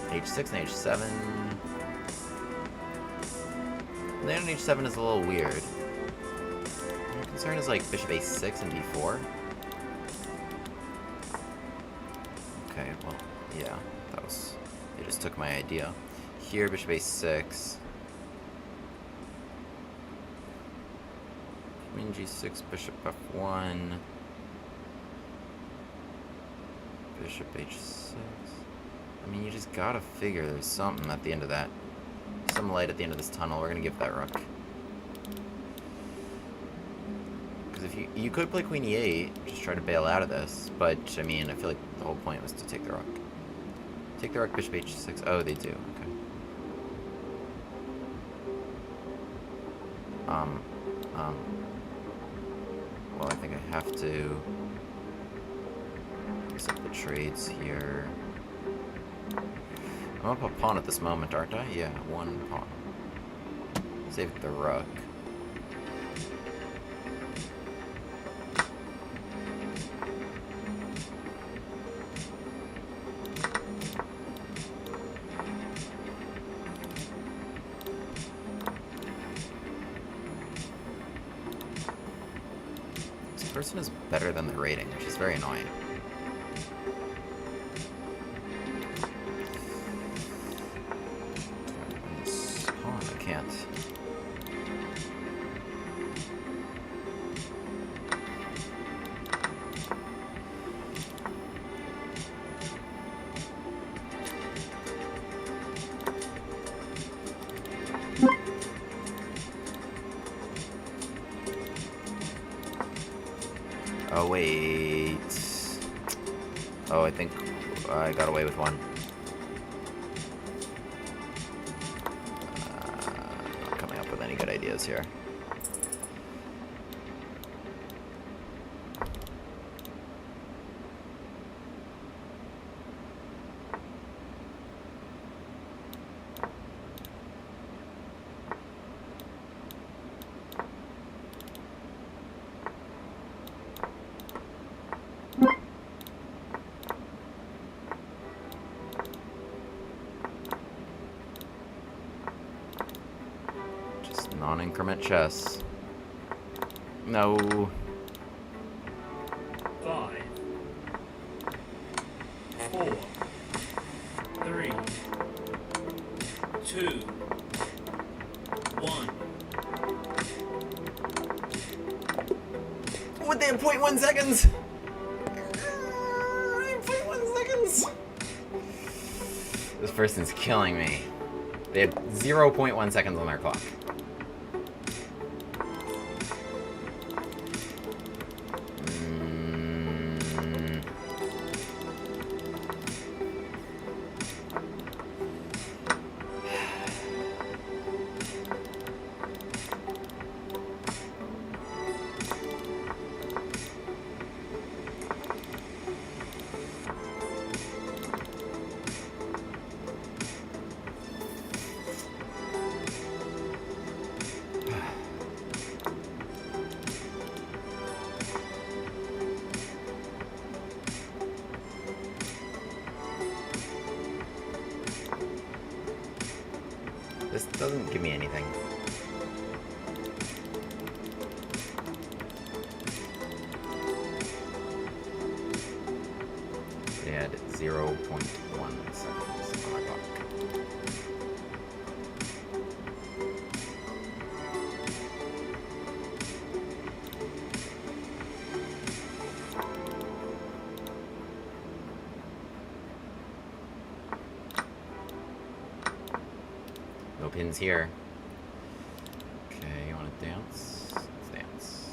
H6 and H7. Land on H7 is a little weird. My concern is like bishop A6 and D4. Okay, well, yeah, that was... They just took my idea. Here, bishop A6. Queen G6, bishop F1. Bishop H6. I mean, you just gotta figure there's something at the end of that. Some light at the end of this tunnel. We're gonna give that rook. Because if you could play Queen E8, just try to bail out of this. But I mean, I feel like the whole point was to take the rook. Take the rook, bishop H6. Oh, they do. Okay. Well, I think I have to mix up the trades here. I'm up a pawn at this moment, aren't I? Yeah, one pawn. Save the rook. This person is better than the rating, which is very annoying. Oh, wait. Oh, I think I got away with one. Not coming up with any good ideas here. Non-increment chess. No. 5, 4, 3, 2, 1. What, they have 0.1 seconds? 0.1 seconds? This person's killing me. They had 0.1 seconds on their clock. This doesn't give me anything. They had 0.1 seconds on my clock. No pins here. Okay, you want to dance? Let's dance.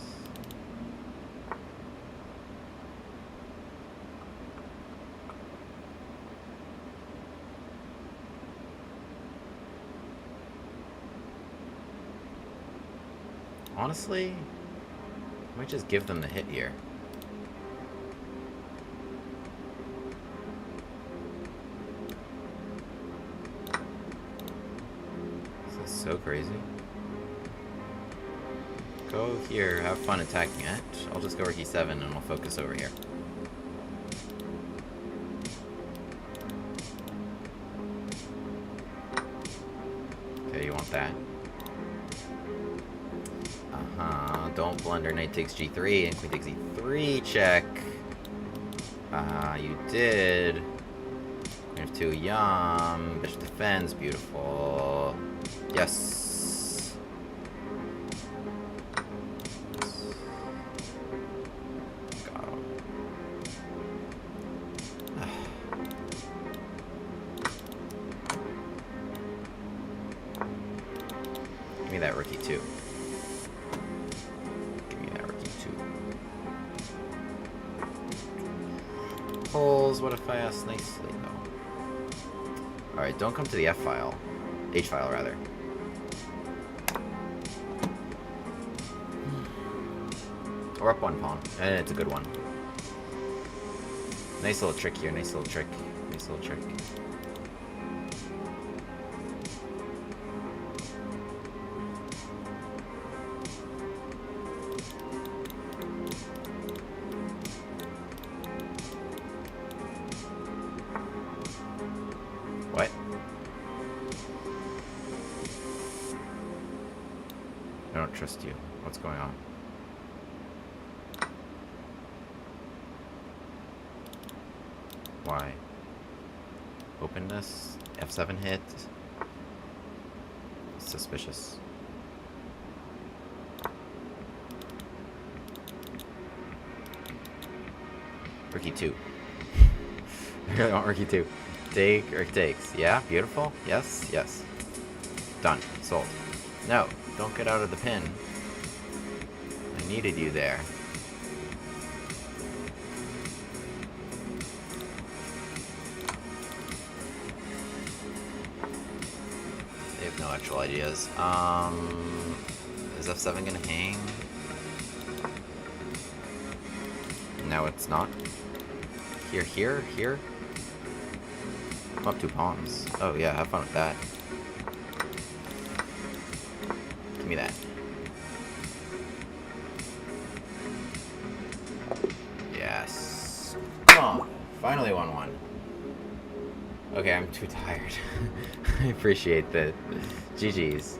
Honestly, I might just give them the hit here. This is so crazy. Go here, have fun attacking it. I'll just go rook e7 and we'll focus over here. Okay, you want that. Don't blunder. Knight takes g3 and queen takes e3 check. You did. Queen f2, yum. Bishop defends, beautiful. Yes. Got him. Give me that rook e2. Pulls. What if I ask nicely, though? Alright, don't come to the F file. H file, rather. Or up one pawn. And it's a good one. Nice little trick here. Nice little trick. Nice little trick. What? I don't trust you. What's going on? Why? Open this. F7 hit. Suspicious. Rook e2. I really want rook e2. Take or takes. Yeah, beautiful. Yes, yes. Done. Sold. No, don't get out of the pin. I needed you there. They have no actual ideas. Is F7 gonna hang? No, it's not. Here, here, here. I'm up 2 pawns. Oh yeah, have fun with that. Give me that. Yes. Oh, finally won one. Okay, I'm too tired. I appreciate the GG's.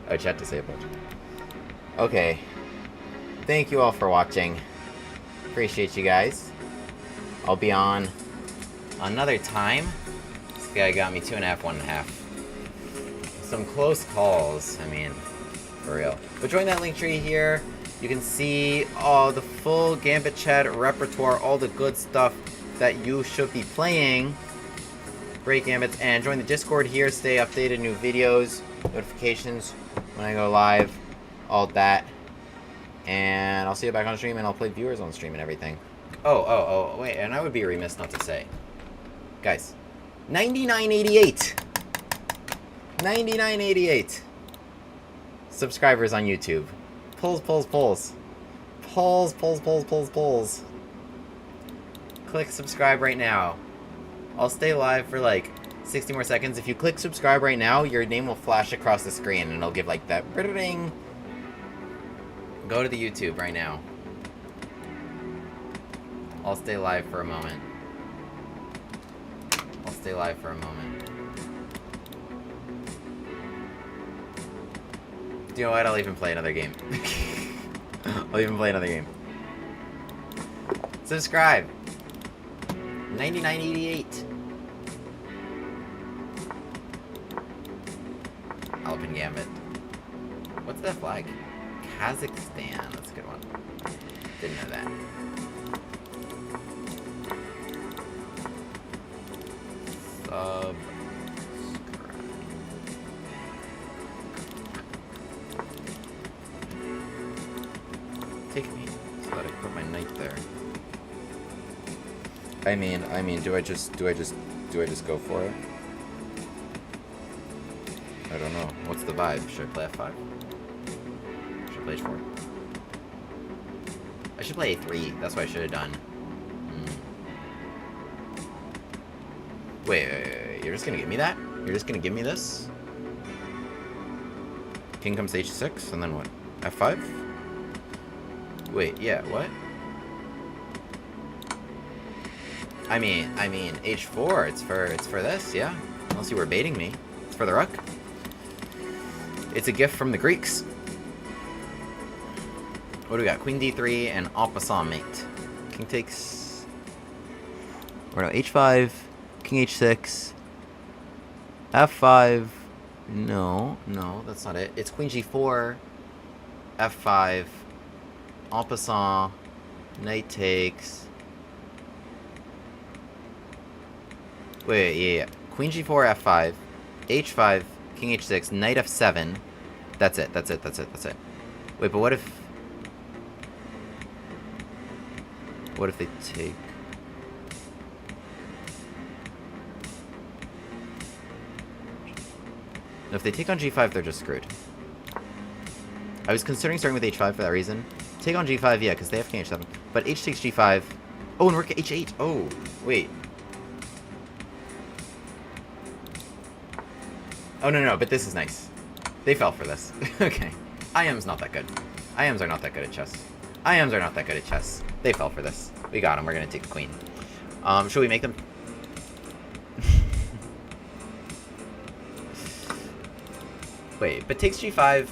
Oh, chat disabled. Okay. Thank you all for watching. Appreciate you guys. I'll be on another time. This guy got me 2.5, 1.5. Some close calls. I mean, for real. But join that link tree here. You can see all the full Gambit chat repertoire, all the good stuff that you should be playing. Great Gambits. And join the Discord here. Stay updated, new videos, notifications when I go live, all that. And I'll see you back on stream, and I'll play viewers on stream and everything. Oh, wait, and I would be remiss not to say. Guys, 99.88. 99.88 subscribers on YouTube. Pulls. Pulls. Click subscribe right now. I'll stay live for like 60 more seconds. If you click subscribe right now, your name will flash across the screen, and it'll give like that ring. Go to the YouTube right now. I'll stay live for a moment. You know what? I'll even play another game. Subscribe. 99.88. Alpin Gambit. What's that flag? Kazakhstan. That's a good one. Didn't know that. Subscribe. Take me so that I put my knight there. I mean, do I just go for it? I don't know. What's the vibe? Should I play F5? should play h4. I should play a3. That's what I should have done. Wait, you're just gonna give me that? You're just gonna give me this? King comes to h6, and then what? f5? Wait, yeah, what? I mean, h4. It's for this, yeah. Unless you were baiting me. It's for the rook. It's a gift from the Greeks. What do we got? Queen d3 and en passant mate. King takes. Or no, h5. King h6. f5. No, that's not it. It's queen g4. f5. En passant. Knight takes. Wait, yeah. Queen g4, f5. h5. King h6. Knight f7. That's it. Wait, but what if... What if they take... No, if they take on g5, they're just screwed. I was considering starting with h5 for that reason. Take on g5, yeah, because they have king h7. But h takes g5. Oh, and rook h8. Oh, wait. Oh, no, but this is nice. They fell for this. Okay. IM's not that good. IMs are not that good at chess. IMs are not that good at chess. They fell for this. We got them. We're going to take the queen. Should we make them... Wait, but takes g5...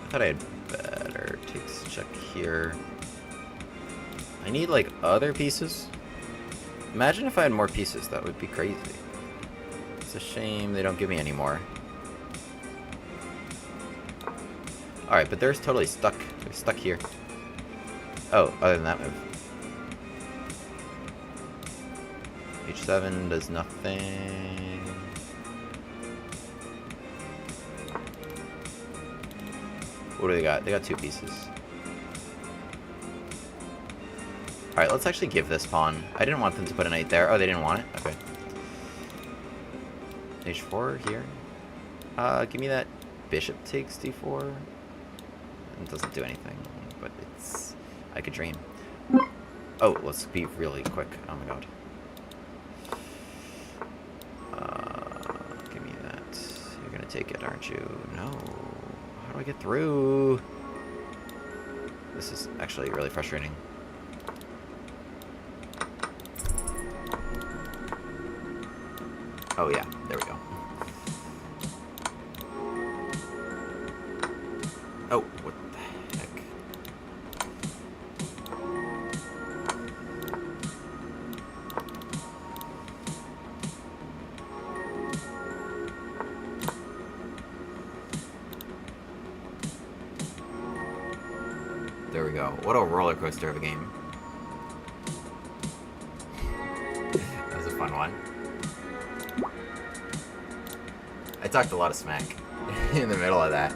I thought I had better. Takes check here. I need, like, other pieces. Imagine if I had more pieces. That would be crazy. It's a shame they don't give me any more. Alright, but they're totally stuck. They're stuck here. Oh, other than that move. h7 does nothing. What do they got? They got two pieces. Alright, let's actually give this pawn. I didn't want them to put a knight there. Oh, they didn't want it? Okay. h4 here. Give me that bishop takes d4. It doesn't do anything, but it's... I could dream. Oh, let's be really quick. Oh my god. Give me that. You're gonna take it, aren't you? No. How do I get through? This is actually really frustrating. Oh yeah, there we go. Oh, what the heck? There we go. What a roller coaster of a game. That was a fun one. I talked a lot of smack in the middle of that.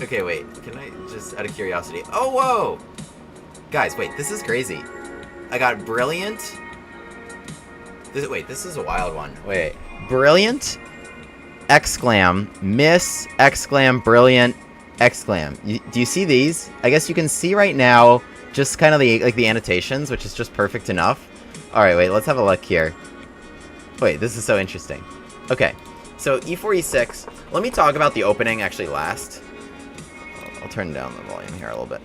Okay, wait. Can I just, out of curiosity... Oh, whoa! Guys, wait. This is crazy. I got brilliant. Wait, this is a wild one. Wait. Brilliant, exclam, miss, exclam, brilliant, exclam. Do you see these? I guess you can see right now just kind of the annotations, which is just perfect enough. Alright, wait. Let's have a look here. Wait, this is so interesting. Okay. So, e4, e6. Let me talk about the opening actually last. I'll turn down the volume here a little bit.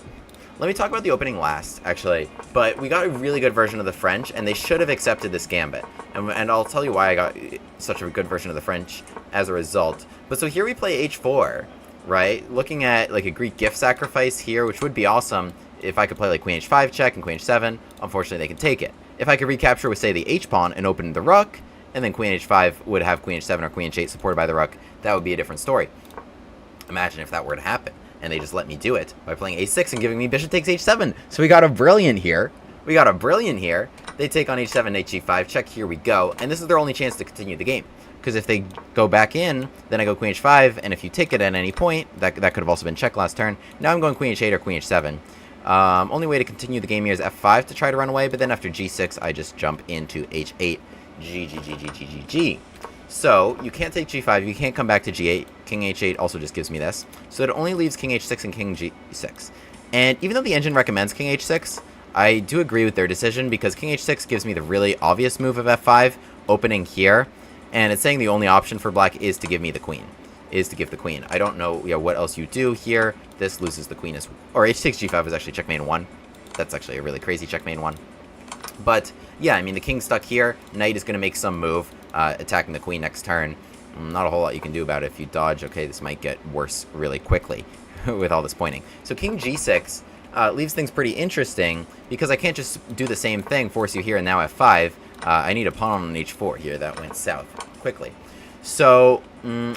Let me talk about the opening last, actually. But we got a really good version of the French, and they should have accepted this gambit. And I'll tell you why I got such a good version of the French as a result. But so here we play h4, right? Looking at like a Greek gift sacrifice here, which would be awesome if I could play like queen h5 check and queen h7. Unfortunately, they can take it. If I could recapture with, say, the h-pawn and open the rook, and then queen h5 would have queen h7 or queen h8 supported by the rook, that would be a different story. Imagine if that were to happen, and they just let me do it by playing a6 and giving me bishop takes h7. So we got a brilliant here. We got a brilliant here. They take on h7, knight g5, check, here we go. And this is their only chance to continue the game. because if they go back in, then I go queen h5, and if you take it at any point, that could have also been check last turn. Now I'm going queen h8 or queen h7. Only way to continue the game here is f5 to try to run away, but then after g6, I just jump into h8. G. So, you can't take g5, you can't come back to g8. King h8 also just gives me this. So it only leaves king h6 and king g6. And even though the engine recommends king h6, I do agree with their decision, because king h6 gives me the really obvious move of f5, opening here, and it's saying the only option for black is to give me the queen. I don't know what else you do here. This loses the queen or h takes g5 is actually checkmate in 1. That's actually a really crazy checkmate in 1. But, yeah, I mean, the king's stuck here. Knight is going to make some move, attacking the queen next turn. Not a whole lot you can do about it. If you dodge, okay, this might get worse really quickly with all this pointing. So king g6 leaves things pretty interesting, because I can't just do the same thing, force you here, and now f5. I need a pawn on h4 here. That went south quickly. So,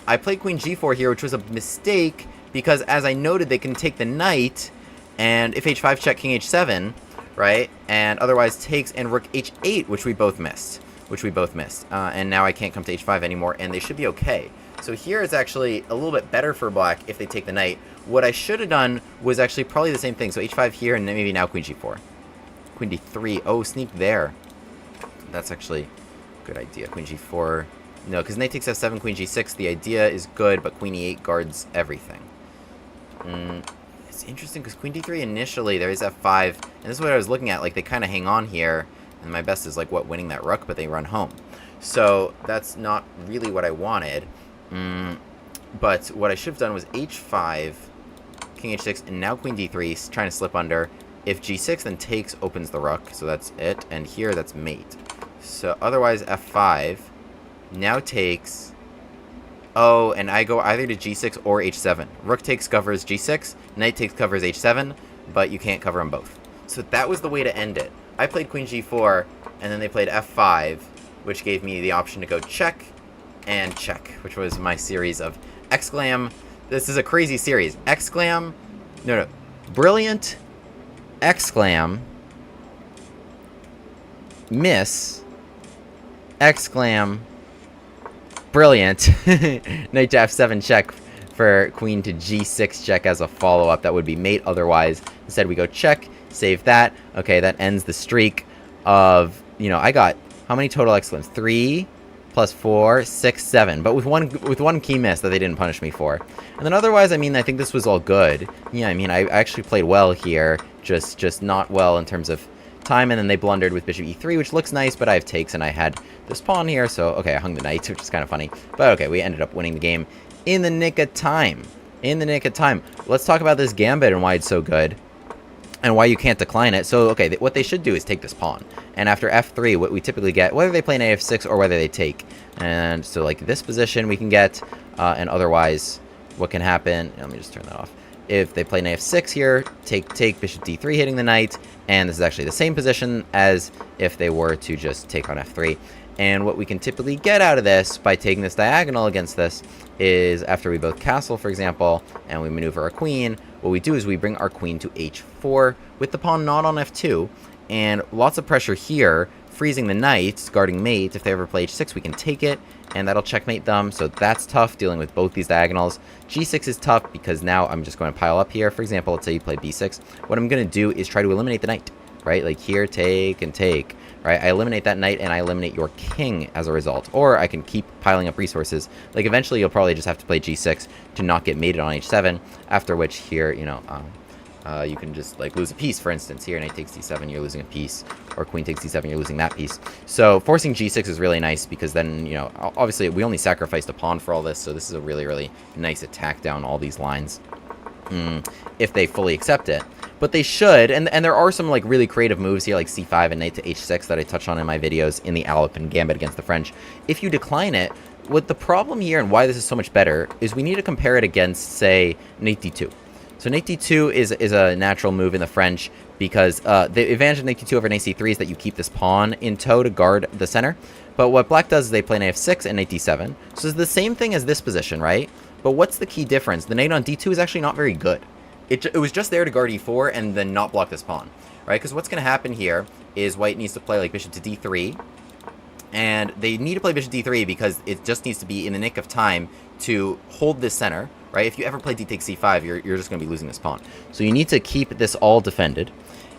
I played queen g4 here, which was a mistake, because as I noted, they can take the knight, and if h5 check king h7, right, and otherwise takes, and rook h8, which we both missed. And now I can't come to h5 anymore, and they should be okay. So here it's actually a little bit better for black if they take the knight. What I should have done was actually probably the same thing. So h5 here, and then maybe now queen g4. Queen d3. Oh, sneak there. That's actually a good idea. Queen g4. No, because knight takes f7, queen g6. The idea is good, but queen e8 guards everything. It's interesting, because queen d3 initially, there is f5. And this is what I was looking at. Like, they kind of hang on here. And my best is, like, what, winning that rook, but they run home. So that's not really what I wanted. But what I should have done was h5, king h6, and now queen d3, trying to slip under. If g6 then takes, opens the rook, so that's it. And here, that's mate. So otherwise, f5 now takes... Oh, and I go either to g6 or h7. Rook takes, covers g6, knight takes, covers h7, but you can't cover them both. So that was the way to end it. I played queen g4, and then they played f5, which gave me the option to go check and check, which was my series of exclam. This is a crazy series. Exclam. No. Brilliant. Exclam. Miss. Exclam. Brilliant. Knight to f7 check for queen to g6 check as a follow-up. That would be mate otherwise. Instead, we go check. Save that. Okay, that ends the streak of, I got how many total exclams? 3 plus 4, 6, 7. But with one key miss that they didn't punish me for. And then otherwise, I mean, I think this was all good. Yeah, I mean, I actually played well here. Just not well in terms of time. And then they blundered with bishop e3, which looks nice, but I have takes and I had this pawn here. So, okay, I hung the knight, which is kind of funny. But okay, we ended up winning the game in the nick of time. Let's talk about this gambit and why it's so good. And why you can't decline it. So, okay, what they should do is take this pawn. And after f3, what we typically get, whether they play knight f6 or whether they take. And so, like, this position we can get, and otherwise, what can happen, let me just turn that off. If they play knight f6 here, take, bishop d3 hitting the knight, and this is actually the same position as if they were to just take on f3. And what we can typically get out of this by taking this diagonal against this is after we both castle, for example, and we maneuver our queen, what we do is we bring our queen to h4 with the pawn not on f2, and lots of pressure here, freezing the knight, guarding mate. If they ever play h6, we can take it, and that'll checkmate them, so that's tough, dealing with both these diagonals. g6 is tough because now I'm just going to pile up here. For example, let's say you play b6. What I'm going to do is try to eliminate the knight, right? Like here, take and take, right? I eliminate that knight, and I eliminate your king as a result. Or I can keep piling up resources. Like, eventually, you'll probably just have to play g6 to not get mated on h7, after which here, you can just, like, lose a piece, for instance. Here, knight takes d7, you're losing a piece. Or queen takes d7, you're losing that piece. So, forcing g6 is really nice, because then, obviously, we only sacrificed a pawn for all this, so this is a really, really nice attack down all these lines. If they fully accept it. But they should, and there are some, like, really creative moves here, like c5 and knight to h6 that I touch on in my videos in the Alep Gambit against the French. If you decline it, what the problem here and why this is so much better is we need to compare it against, say, knight d2. So knight d2 is a natural move in the French because the advantage of knight d2 over knight c3 is that you keep this pawn in tow to guard the center. But what black does is they play knight f6 and knight d7. So it's the same thing as this position, right? But what's the key difference? The knight on d2 is actually not very good. It was just there to guard e4 and then not block this pawn, right? Because what's going to happen here is white needs to play like bishop to d3, And they need to play bishop d3 because it just needs to be in the nick of time to hold this center, right? If you ever play d takes c5, you're just going to be losing this pawn. So you need to keep this all defended.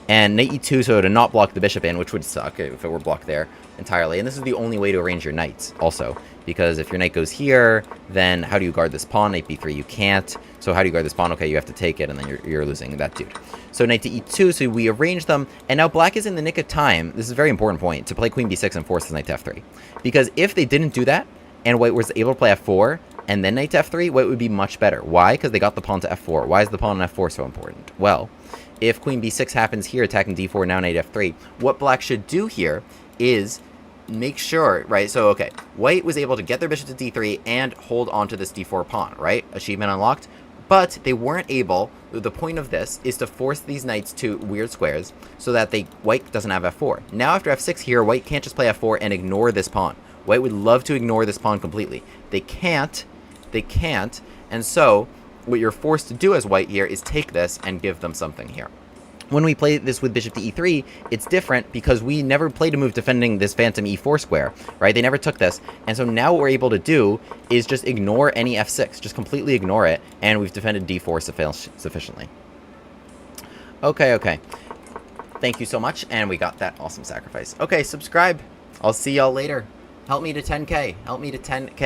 And knight e2 so to not block the bishop in, which would suck if it were blocked there entirely. And this is the only way to arrange your knights also. Because if your knight goes here, then how do you guard this pawn? Knight b3, you can't. So how do you guard this pawn? Okay, you have to take it, and then you're losing that dude. So knight to e2, so we arrange them. And now black is in the nick of time, this is a very important point, to play queen b6 and force his knight to f3. Because if they didn't do that, and white was able to play f4, and then knight to f3, white would be much better. Why? Because they got the pawn to f4. Why is the pawn on f4 so important? Well, if queen b6 happens here, attacking d4, now knight f3, what black should do here is make sure, right? So, okay, white was able to get their bishop to d3 and hold on to this d4 pawn, right? Achievement unlocked. But they weren't able, the point of this is to force these knights to weird squares so that white doesn't have f4. Now after f6 here, white can't just play f4 and ignore this pawn. White would love to ignore this pawn completely. They can't, and so what you're forced to do as white here is take this and give them something here. When we play this with bishop to e3, it's different because we never played a move defending this phantom e4 square, right? They never took this. And so now what we're able to do is just ignore any f6. Just completely ignore it. And we've defended d4 sufficiently. Okay. Thank you so much. And we got that awesome sacrifice. Okay, subscribe. I'll see y'all later. Help me to 10K. Help me to 10K.